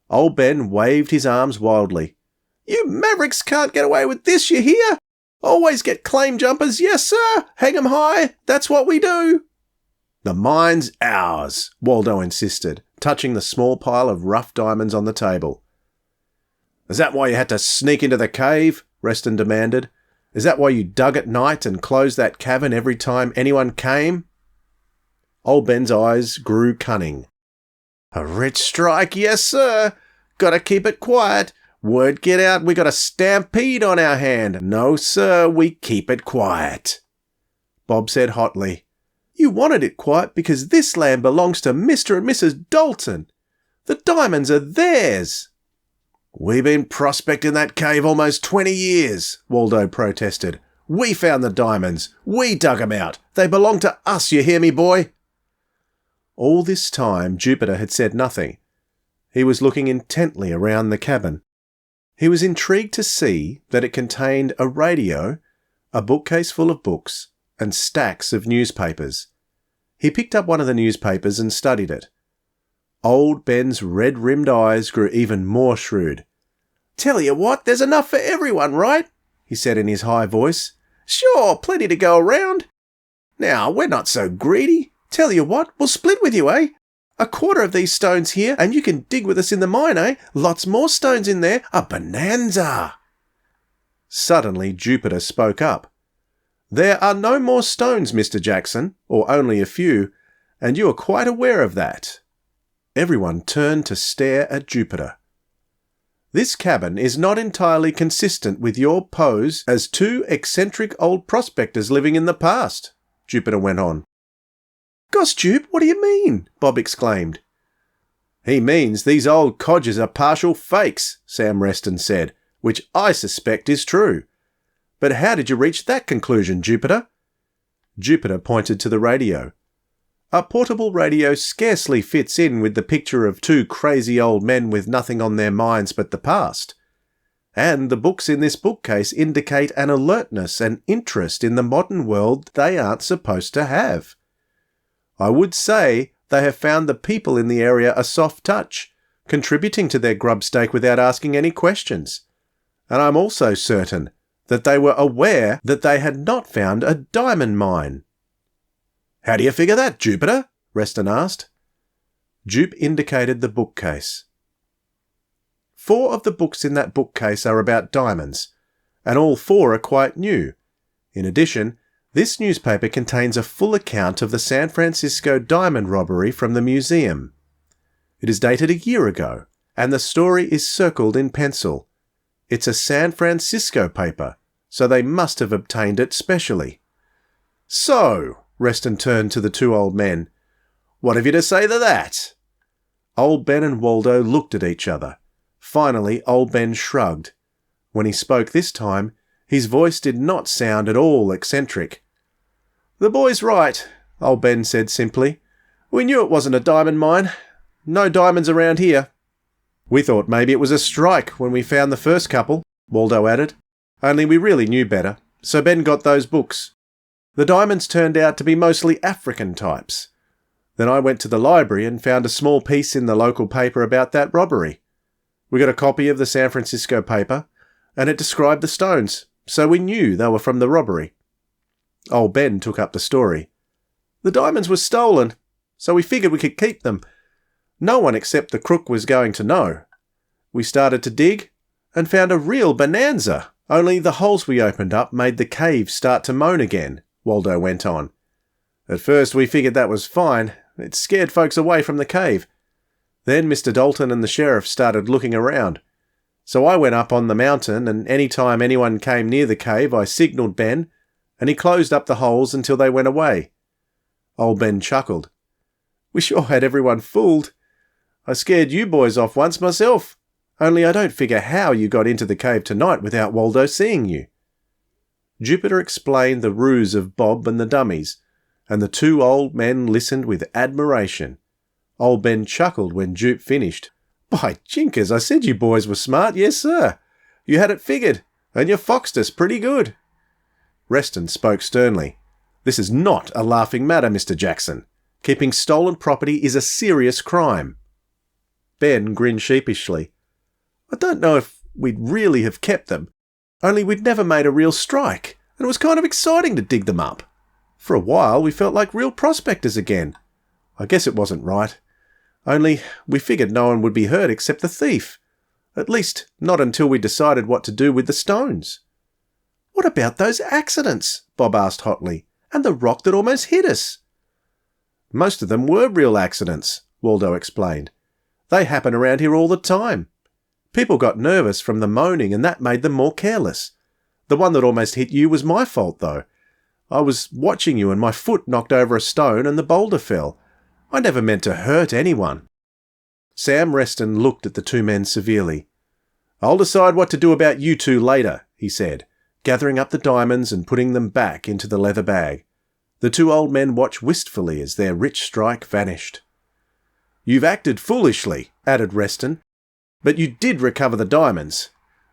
Old Ben waved his arms wildly. "You Mavericks can't get away with this, you hear? Always get claim jumpers, yes sir, hang 'em high, that's what we do." "The mine's ours," Waldo insisted, touching the small pile of rough diamonds on the table. "Is that why you had to sneak into the cave?" Reston demanded. "Is that why you dug at night and closed that cabin every time anyone came?" Old Ben's eyes grew cunning. "A rich strike, yes sir. Gotta keep it quiet. Word get out we got a stampede on our hand. No sir, we keep it quiet." Bob said hotly, "You wanted it quiet because this land belongs to Mr. and Mrs. Dalton. The diamonds are theirs." "We've been prospecting that cave almost 20 years, Waldo protested. "We found the diamonds. We dug 'em out. They belong to us, you hear me, boy?" All this time Jupiter had said nothing. He was looking intently around the cabin. He was intrigued to see that it contained a radio, a bookcase full of books, and stacks of newspapers. He picked up one of the newspapers and studied it. Old Ben's red-rimmed eyes grew even more shrewd. "Tell you what, there's enough for everyone, right?" he said in his high voice. "Sure, plenty to go around. Now, we're not so greedy. Tell you what, we'll split with you, eh? A quarter of these stones here, and you can dig with us in the mine, eh? Lots more stones in there. A bonanza!" Suddenly Jupiter spoke up. "There are no more stones, Mr. Jackson, or only a few, and you are quite aware of that." Everyone turned to stare at Jupiter. "This cabin is not entirely consistent with your pose as 2 eccentric old prospectors living in the past," Jupiter went on. "Gosh, Jupe, what do you mean?" Bob exclaimed. "He means these old codgers are partial fakes," Sam Reston said, "which I suspect is true. But how did you reach that conclusion, Jupiter?" Jupiter pointed to the radio. A portable radio scarcely fits in with the picture of 2 crazy old men with nothing on their minds but the past. And the books in this bookcase indicate an alertness and interest in the modern world they aren't supposed to have. I would say they have found the people in the area a soft touch, contributing to their grub stake without asking any questions. And I'm also certain that they were aware that they had not found a diamond mine." "How do you figure that, Jupiter?" Reston asked. Jupe indicated the bookcase. 4 of the books in that bookcase are about diamonds, and all 4 are quite new. In addition, This newspaper contains a full account of the San Francisco diamond robbery from the museum. It is dated a year ago, and the story is circled in pencil. It's a San Francisco paper, so they must have obtained it specially. So, Reston turned to the two old men. What have you to say to that? Old Ben and Waldo looked at each other. Finally, old Ben shrugged. When he spoke this time, his voice did not sound at all eccentric. The boy's right, old Ben said simply. We knew it wasn't a diamond mine. No diamonds around here. We thought maybe it was a strike when we found the first couple, Waldo added. Only we really knew better, so Ben got those books. The diamonds turned out to be mostly African types. Then I went to the library and found a small piece in the local paper about that robbery. We got a copy of the San Francisco paper, and it described the stones, so we knew they were from the robbery. Old Ben took up the story. The diamonds were stolen, so we figured we could keep them. No one except the crook was going to know. We started to dig and found a real bonanza, only the holes we opened up made the cave start to moan again, Waldo went on. At first we figured that was fine. It scared folks away from the cave. Then Mr. Dalton and the sheriff started looking around. So I went up on the mountain, and any time anyone came near the cave I signalled Ben, and he closed up the holes until they went away. Old Ben chuckled. We sure had everyone fooled. I scared you boys off once myself, only I don't figure how you got into the cave tonight without Waldo seeing you. Jupiter explained the ruse of Bob and the dummies, and the two old men listened with admiration. Old Ben chuckled when Jupe finished. By jinkers, I said you boys were smart, yes sir. You had it figured, and you foxed us pretty good. Reston spoke sternly. This is not a laughing matter, Mr. Jackson. Keeping stolen property is a serious crime. Ben grinned sheepishly. I don't know if we'd really have kept them, only we'd never made a real strike, and it was kind of exciting to dig them up. For a while we felt like real prospectors again. I guess it wasn't right. Only we figured no one would be hurt except the thief. At least not until we decided what to do with the stones. What about those accidents? Bob asked hotly. And the rock that almost hit us? Most of them were real accidents, Waldo explained. They happen around here all the time. People got nervous from the moaning and that made them more careless. The one that almost hit you was my fault, though. I was watching you and my foot knocked over a stone and the boulder fell. I never meant to hurt anyone. Sam Reston looked at the two men severely. I'll decide what to do about you two later, he said, gathering up the diamonds and putting them back into the leather bag. The two old men watched wistfully as their rich strike vanished. You've acted foolishly, added Reston, but you did recover the diamonds.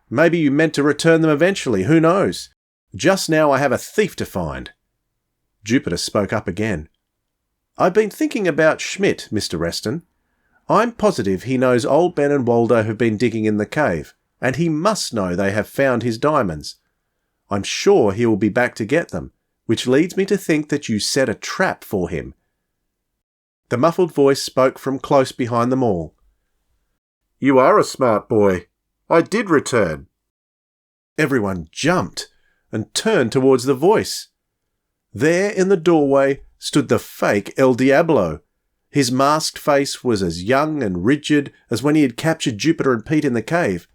Maybe you meant to return them eventually, who knows? Just now I have a thief to find. Jupiter spoke up again. I've been thinking about Schmidt, Mr. Reston. I'm positive he knows old Ben and Waldo have been digging in the cave, and he must know they have found his diamonds. I'm sure he will be back to get them, which leads me to think that you set a trap for him. The muffled voice spoke from close behind them all. You are a smart boy. I did return. Everyone jumped and turned towards the voice. There in the doorway stood the fake El Diablo. His masked face was as young and rigid as when he had captured Jupiter and Pete in the cave,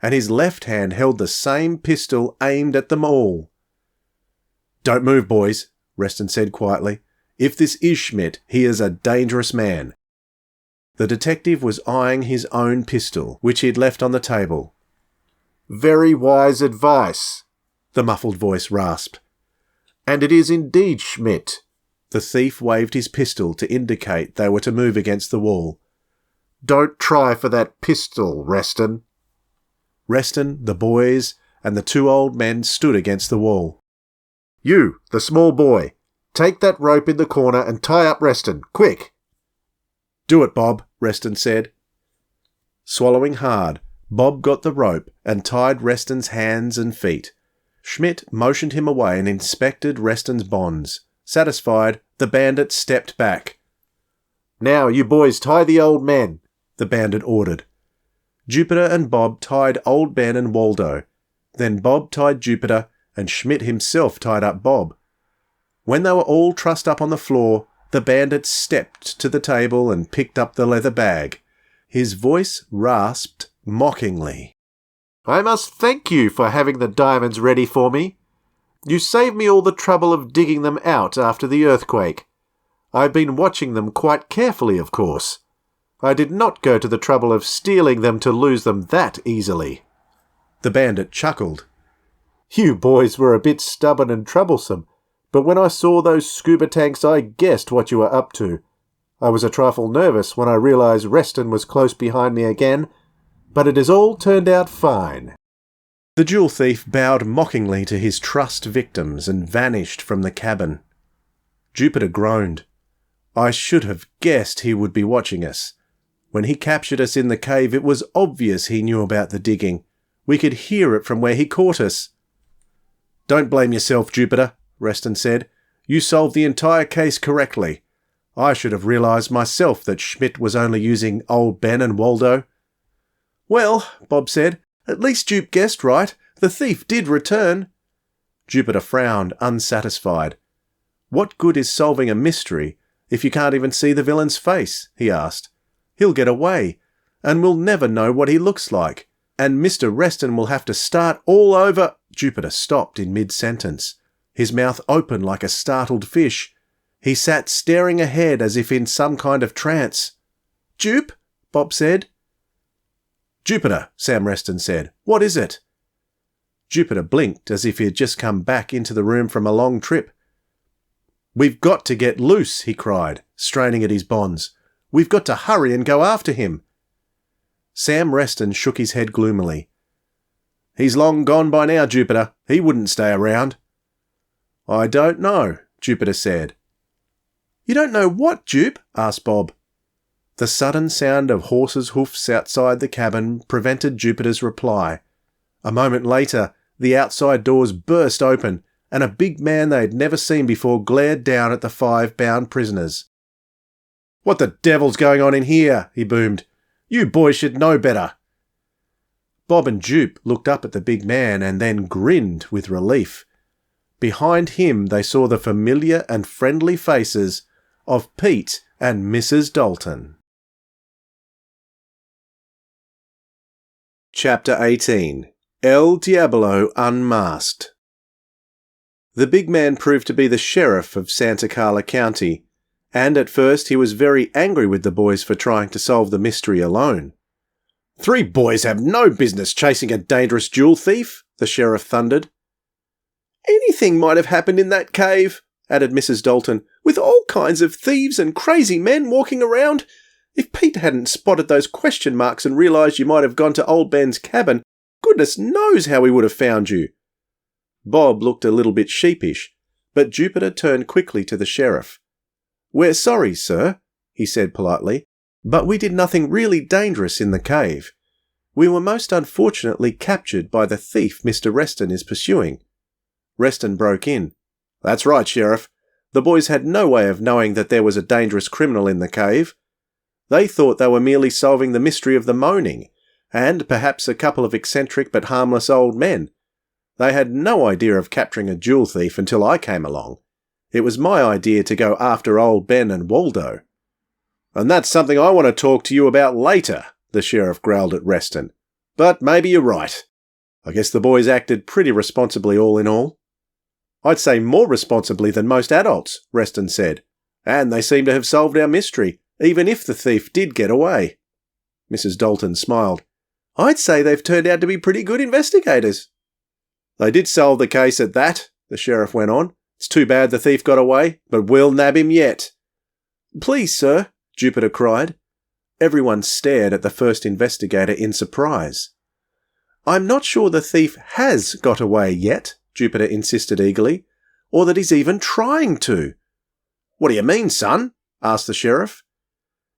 and his left hand held the same pistol aimed at them all. Don't move, boys, Reston said quietly. If this is Schmidt, he is a dangerous man. The detective was eyeing his own pistol, which he had left on the table. Very wise advice, the muffled voice rasped. And it is indeed Schmidt. The thief waved his pistol to indicate they were to move against the wall. Don't try for that pistol, Reston. Reston, the boys, and the two old men stood against the wall. You, the small boy, take that rope in the corner and tie up Reston, quick. Do it, Bob, Reston said. Swallowing hard, Bob got the rope and tied Reston's hands and feet. Schmidt motioned him away and inspected Reston's bonds. Satisfied, the bandit stepped back. Now you boys tie the old men, the bandit ordered. Jupiter and Bob tied old Ben and Waldo. Then Bob tied Jupiter and Schmidt himself tied up Bob. When they were all trussed up on the floor, the bandit stepped to the table and picked up the leather bag. His voice rasped mockingly. "I must thank you for having the diamonds ready for me. You saved me all the trouble of digging them out after the earthquake. I've been watching them quite carefully, of course. I did not go to the trouble of stealing them to lose them that easily." The bandit chuckled. "You boys were a bit stubborn and troublesome, but when I saw those scuba tanks I guessed what you were up to. I was a trifle nervous when I realised Reston was close behind me again, but it has all turned out fine." The jewel thief bowed mockingly to his trussed victims and vanished from the cabin. Jupiter groaned. "I should have guessed he would be watching us. When he captured us in the cave, it was obvious he knew about the digging. We could hear it from where he caught us." "Don't blame yourself, Jupiter," Reston said. "You solved the entire case correctly. I should have realised myself that Schmidt was only using old Ben and Waldo." "Well," Bob said, "at least Jupe guessed right. The thief did return." Jupiter frowned, unsatisfied. "What good is solving a mystery if you can't even see the villain's face?" he asked. "He'll get away, and we'll never know what he looks like, and Mr. Reston will have to start all over—" Jupiter stopped in mid-sentence, his mouth open like a startled fish. He sat staring ahead as if in some kind of trance. "Jupe?" Bob said. "Jupiter," Sam Reston said. "What is it?" Jupiter blinked as if he had just come back into the room from a long trip. "We've got to get loose," he cried, straining at his bonds. "We've got to hurry and go after him." Sam Reston shook his head gloomily. "He's long gone by now, Jupiter. He wouldn't stay around." "I don't know," Jupiter said. "You don't know what, Jupe?" asked Bob. The sudden sound of horses' hoofs outside the cabin prevented Jupiter's reply. A moment later, the outside doors burst open, and a big man they had never seen before glared down at the 5 bound prisoners. "What the devil's going on in here?" he boomed. "You boys should know better." Bob and Jupe looked up at the big man and then grinned with relief. Behind him they saw the familiar and friendly faces of Pete and Mrs. Dalton. Chapter 18. El Diablo Unmasked. The big man proved to be the sheriff of Santa Carla County, and at first he was very angry with the boys for trying to solve the mystery alone. "3 boys have no business chasing a dangerous jewel thief," the sheriff thundered. "Anything might have happened in that cave," added Mrs. Dalton, "with all kinds of thieves and crazy men walking around. If Pete hadn't spotted those question marks and realised you might have gone to old Ben's cabin, goodness knows how we would have found you." Bob looked a little bit sheepish, but Jupiter turned quickly to the sheriff. "We're sorry, sir," he said politely, "but we did nothing really dangerous in the cave. We were most unfortunately captured by the thief Mr. Reston is pursuing." Reston broke in. "That's right, Sheriff. The boys had no way of knowing that there was a dangerous criminal in the cave. They thought they were merely solving the mystery of the Moaning, and perhaps a couple of eccentric but harmless old men. They had no idea of capturing a jewel thief until I came along. It was my idea to go after old Ben and Waldo." "And that's something I want to talk to you about later," the sheriff growled at Reston. "But maybe you're right. I guess the boys acted pretty responsibly all in all." "I'd say more responsibly than most adults," Reston said. "And they seem to have solved our mystery, even if the thief did get away." Mrs. Dalton smiled. "I'd say they've turned out to be pretty good investigators." "They did solve the case at that," the sheriff went on. "It's too bad the thief got away, but we'll nab him yet." "Please, sir," Jupiter cried. Everyone stared at the first investigator in surprise. "I'm not sure the thief has got away yet," Jupiter insisted eagerly, "or that he's even trying to." "What do you mean, son?" asked the sheriff.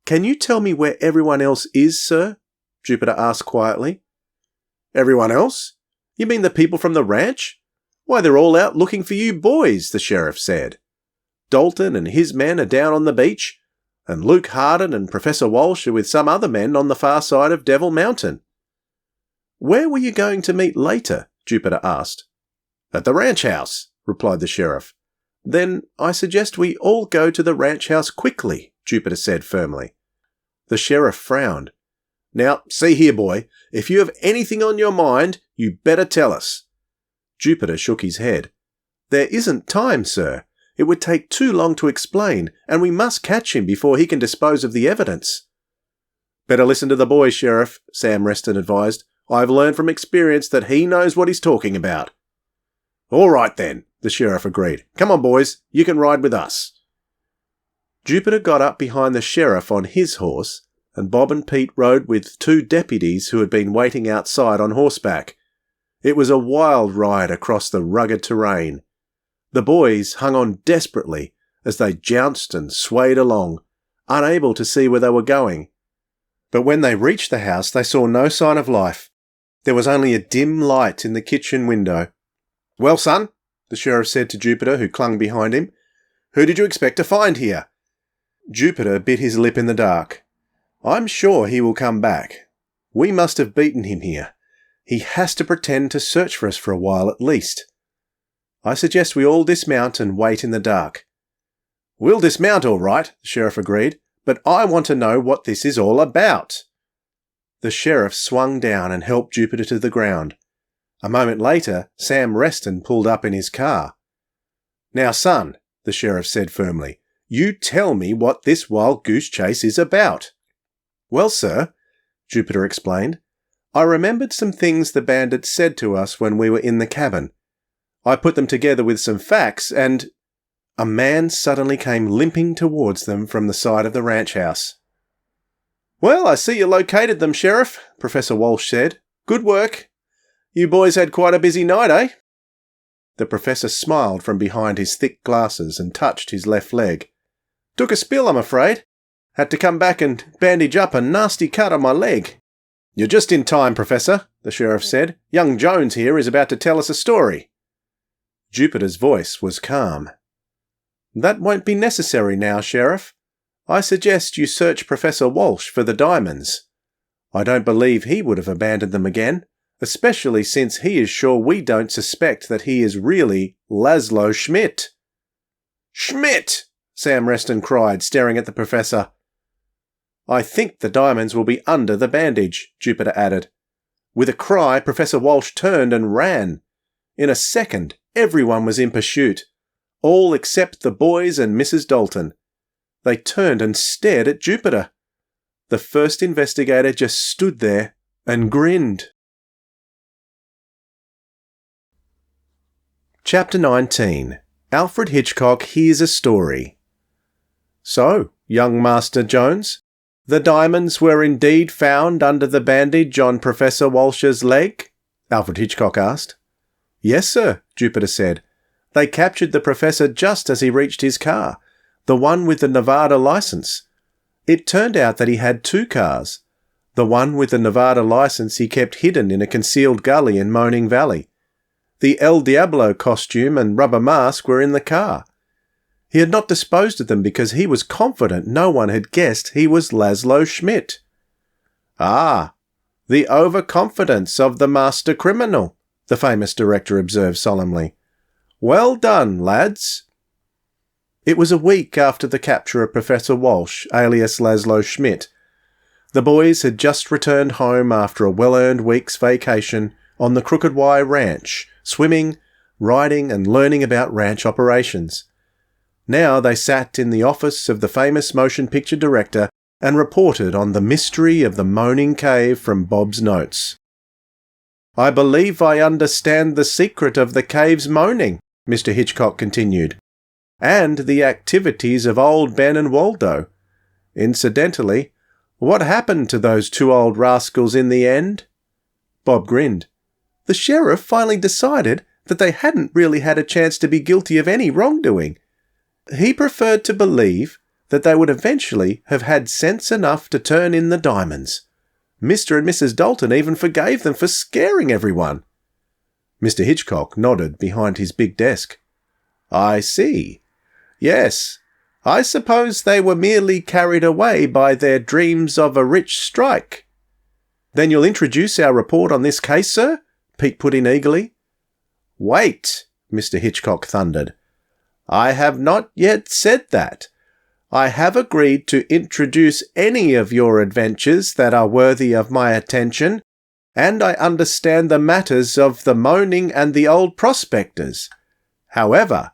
"Can you tell me where everyone else is, sir?" Jupiter asked quietly. "Everyone else? You mean the people from the ranch? Why, they're all out looking for you boys," the sheriff said. "Dalton and his men are down on the beach, and Luke Harden and Professor Walsh are with some other men on the far side of Devil Mountain." "Where were you going to meet later?" Jupiter asked. "At the ranch house," replied the sheriff. Then I suggest we all go to the ranch house quickly, Jupiter said firmly. The sheriff frowned. Now, see here, boy, if you have anything on your mind, you better tell us. Jupiter shook his head. There isn't time, sir. It would take too long to explain, and we must catch him before he can dispose of the evidence. Better listen to the boy, Sheriff, Sam Reston advised. I've learned from experience that he knows what he's talking about. All right then, the sheriff agreed. Come on, boys, you can ride with us. Jupiter got up behind the sheriff on his horse, and Bob and Pete rode with 2 deputies who had been waiting outside on horseback. It was a wild ride across the rugged terrain. The boys hung on desperately as they jounced and swayed along, unable to see where they were going. But when they reached the house, they saw no sign of life. There was only a dim light in the kitchen window. Well, son, the sheriff said to Jupiter, who clung behind him, who did you expect to find here? Jupiter bit his lip in the dark. I'm sure he will come back. We must have beaten him here. He has to pretend to search for us for a while at least. I suggest we all dismount and wait in the dark. We'll dismount all right, the sheriff agreed, but I want to know what this is all about. The sheriff swung down and helped Jupiter to the ground. A moment later, Sam Reston pulled up in his car. Now, son, the sheriff said firmly, you tell me what this wild goose chase is about. Well, sir, Jupiter explained, I remembered some things the bandits said to us when we were in the cabin. I put them together with some facts and... A man suddenly came limping towards them from the side of the ranch house. Well, I see you located them, Sheriff, Professor Walsh said. Good work. You boys had quite a busy night, eh? The professor smiled from behind his thick glasses and touched his left leg. Took a spill, I'm afraid. Had to come back and bandage up a nasty cut on my leg. You're just in time, Professor, the sheriff said. Young Jones here is about to tell us a story. Jupiter's voice was calm. That won't be necessary now, Sheriff. I suggest you search Professor Walsh for the diamonds. I don't believe he would have abandoned them again, especially since he is sure we don't suspect that he is really Laszlo Schmidt. Schmidt! Sam Reston cried, staring at the professor. I think the diamonds will be under the bandage, Jupiter added. With a cry, Professor Walsh turned and ran. In a second, everyone was in pursuit, all except the boys and Mrs. Dalton. They turned and stared at Jupiter. The first investigator just stood there and grinned. Chapter 19. Alfred Hitchcock Hears a Story. So, young Master Jones, the diamonds were indeed found under the bandage on Professor Walsh's leg? Alfred Hitchcock asked. Yes, sir, Jupiter said. They captured the professor just as he reached his car, the one with the Nevada license. It turned out that he had 2 cars. The one with the Nevada license he kept hidden in a concealed gully in Moaning Valley. The El Diablo costume and rubber mask were in the car. He had not disposed of them because he was confident no one had guessed he was Laszlo Schmidt. Ah, the overconfidence of the master criminal, the famous director observed solemnly. Well done, lads. It was a week after the capture of Professor Walsh, alias Laszlo Schmidt. The boys had just returned home after a well-earned week's vacation on the Crooked Y Ranch, swimming, riding and learning about ranch operations. Now they sat in the office of the famous motion picture director and reported on the mystery of the Moaning Cave from Bob's notes. I believe I understand the secret of the cave's moaning, Mr. Hitchcock continued, and the activities of old Ben and Waldo. Incidentally, what happened to those 2 old rascals in the end? Bob grinned. The sheriff finally decided that they hadn't really had a chance to be guilty of any wrongdoing. He preferred to believe that they would eventually have had sense enough to turn in the diamonds. Mr. and Mrs. Dalton even forgave them for scaring everyone. Mr. Hitchcock nodded behind his big desk. I see. Yes, I suppose they were merely carried away by their dreams of a rich strike. Then you'll introduce our report on this case, sir? Pete put in eagerly. Wait, Mr. Hitchcock thundered. I have not yet said that. I have agreed to introduce any of your adventures that are worthy of my attention, and I understand the matters of the Moaning and the Old Prospectors. However,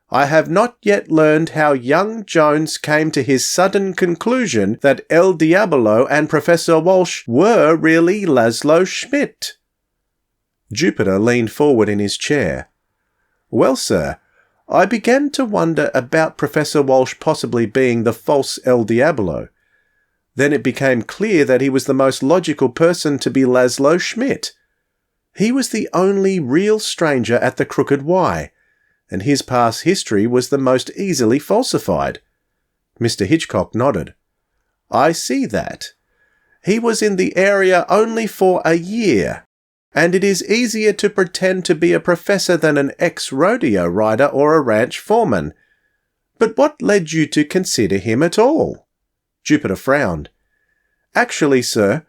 I have not yet learned how young Jones came to his sudden conclusion that El Diablo and Professor Walsh were really Laszlo Schmidt." Jupiter leaned forward in his chair. "Well, sir, I began to wonder about Professor Walsh possibly being the false El Diablo. Then it became clear that he was the most logical person to be Laszlo Schmidt. He was the only real stranger at the Crooked Y, and his past history was the most easily falsified." Mr. Hitchcock nodded. "I see that. He was in the area only for a year, and it is easier to pretend to be a professor than an ex-rodeo rider or a ranch foreman. But what led you to consider him at all?" Jupiter frowned. "Actually, sir,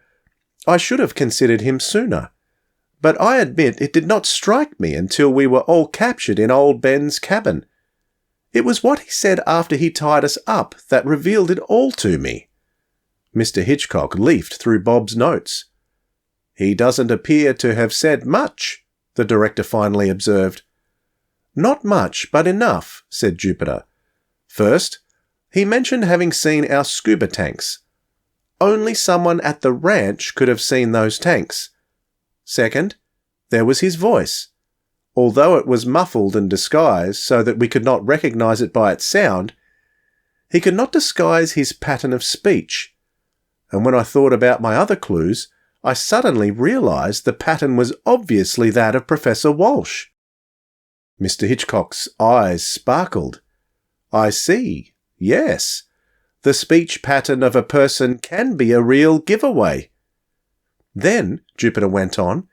I should have considered him sooner. But I admit it did not strike me until we were all captured in old Ben's cabin. It was what he said after he tied us up that revealed it all to me." Mr. Hitchcock leafed through Bob's notes. "He doesn't appear to have said much," the director finally observed. "Not much, but enough," said Jupiter. "First, he mentioned having seen our scuba tanks. Only someone at the ranch could have seen those tanks. Second, there was his voice. Although it was muffled and disguised so that we could not recognize it by its sound, he could not disguise his pattern of speech. And when I thought about my other clues, I suddenly realized the pattern was obviously that of Professor Walsh." Mr. Hitchcock's eyes sparkled. "I see. Yes. The speech pattern of a person can be a real giveaway." "Then," Jupiter went on,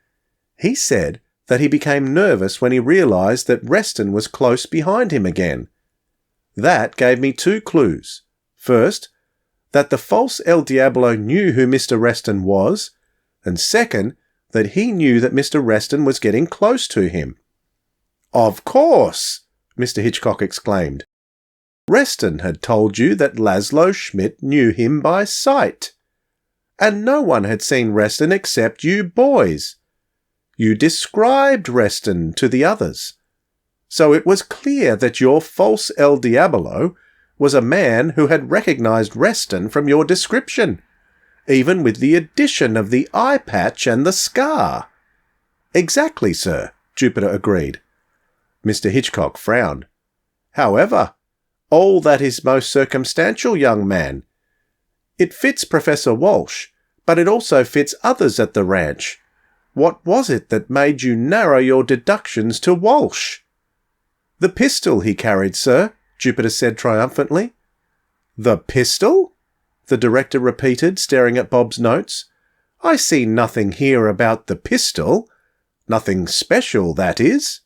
"he said that he became nervous when he realized that Reston was close behind him again. That gave me 2 clues. First, that the false El Diablo knew who Mr. Reston was, and second, that he knew that Mr. Reston was getting close to him." "Of course!" Mr. Hitchcock exclaimed. "Reston had told you that Laszlo Schmidt knew him by sight. And no one had seen Reston except you boys. You described Reston to the others. So it was clear that your false El Diablo was a man who had recognized Reston from your description, even with the addition of the eye patch and the scar." "Exactly, sir," Jupiter agreed. Mr. Hitchcock frowned. "However, all that is most circumstantial, young man. It fits Professor Walsh, but it also fits others at the ranch. What was it that made you narrow your deductions to Walsh?" "The pistol he carried, sir," Jupiter said triumphantly. "The pistol?" the director repeated, staring at Bob's notes. "I see nothing here about the pistol. Nothing special, that is."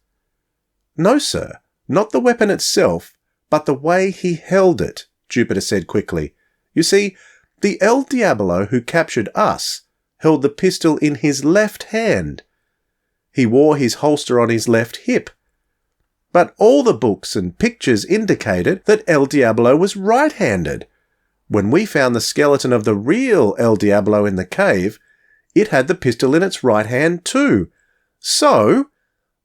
"No, sir, not the weapon itself, but the way he held it," Jupiter said quickly. "You see, the El Diablo who captured us held the pistol in his left hand. He wore his holster on his left hip. But all the books and pictures indicated that El Diablo was right-handed. When we found the skeleton of the real El Diablo in the cave, it had the pistol in its right hand too. So,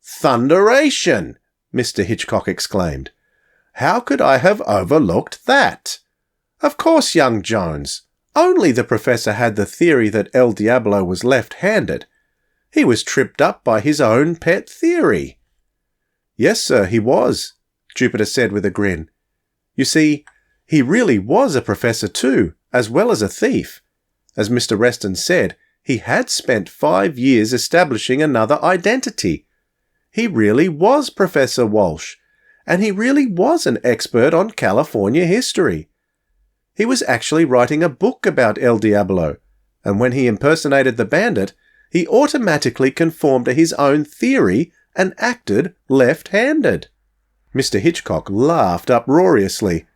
thunderation! Mr. Hitchcock exclaimed. How could I have overlooked that? Of course, young Jones. Only the professor had the theory that El Diablo was left-handed. He was tripped up by his own pet theory. Yes, sir, he was, Jupiter said with a grin. You see, he really was a professor too, as well as a thief. As Mr. Reston said, he had spent 5 years establishing another identity. He really was Professor Walsh, and he really was an expert on California history. He was actually writing a book about El Diablo, and when he impersonated the bandit, he automatically conformed to his own theory and acted left-handed. Mr. Hitchcock laughed uproariously.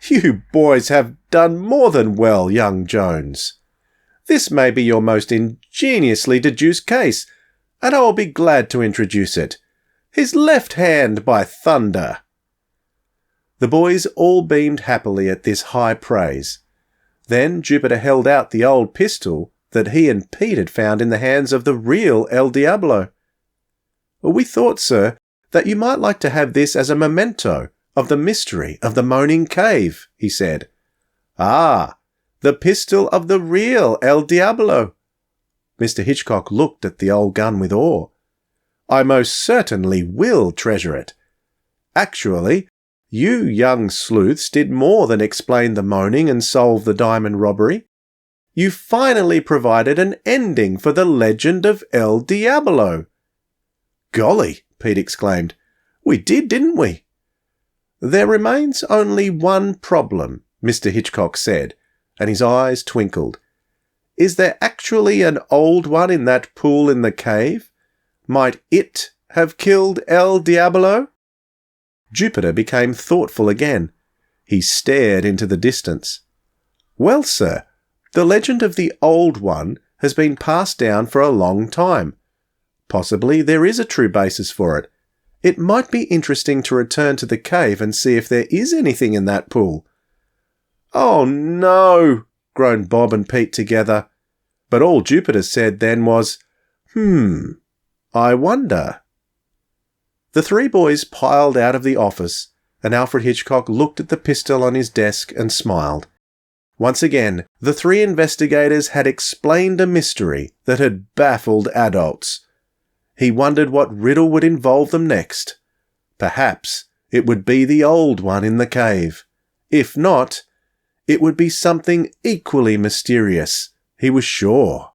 You boys have done more than well, young Jones. This may be your most ingeniously deduced case, and I will be glad to introduce it. His left hand, by thunder. The boys all beamed happily at this high praise. Then Jupiter held out the old pistol that he and Pete had found in the hands of the real El Diablo. "We thought, sir, that you might like to have this as a memento of the mystery of the Moaning Cave," he said. "Ah, the pistol of the real El Diablo." Mr. Hitchcock looked at the old gun with awe. "I most certainly will treasure it. Actually, you young sleuths did more than explain the moaning and solve the diamond robbery. You finally provided an ending for the legend of El Diablo." "Golly," Pete exclaimed. "We did, didn't we?" "There remains only one problem," Mr. Hitchcock said, and his eyes twinkled. "Is there actually an old one in that pool in the cave? Might it have killed El Diablo?" Jupiter became thoughtful again. He stared into the distance. "Well, sir, the legend of the Old One has been passed down for a long time. Possibly there is a true basis for it. It might be interesting to return to the cave and see if there is anything in that pool." "Oh no," groaned Bob and Pete together. But all Jupiter said then was, I wonder." The three boys piled out of the office, and Alfred Hitchcock looked at the pistol on his desk and smiled. Once again, the three investigators had explained a mystery that had baffled adults. He wondered what riddle would involve them next. Perhaps it would be the old one in the cave. If not, it would be something equally mysterious, he was sure.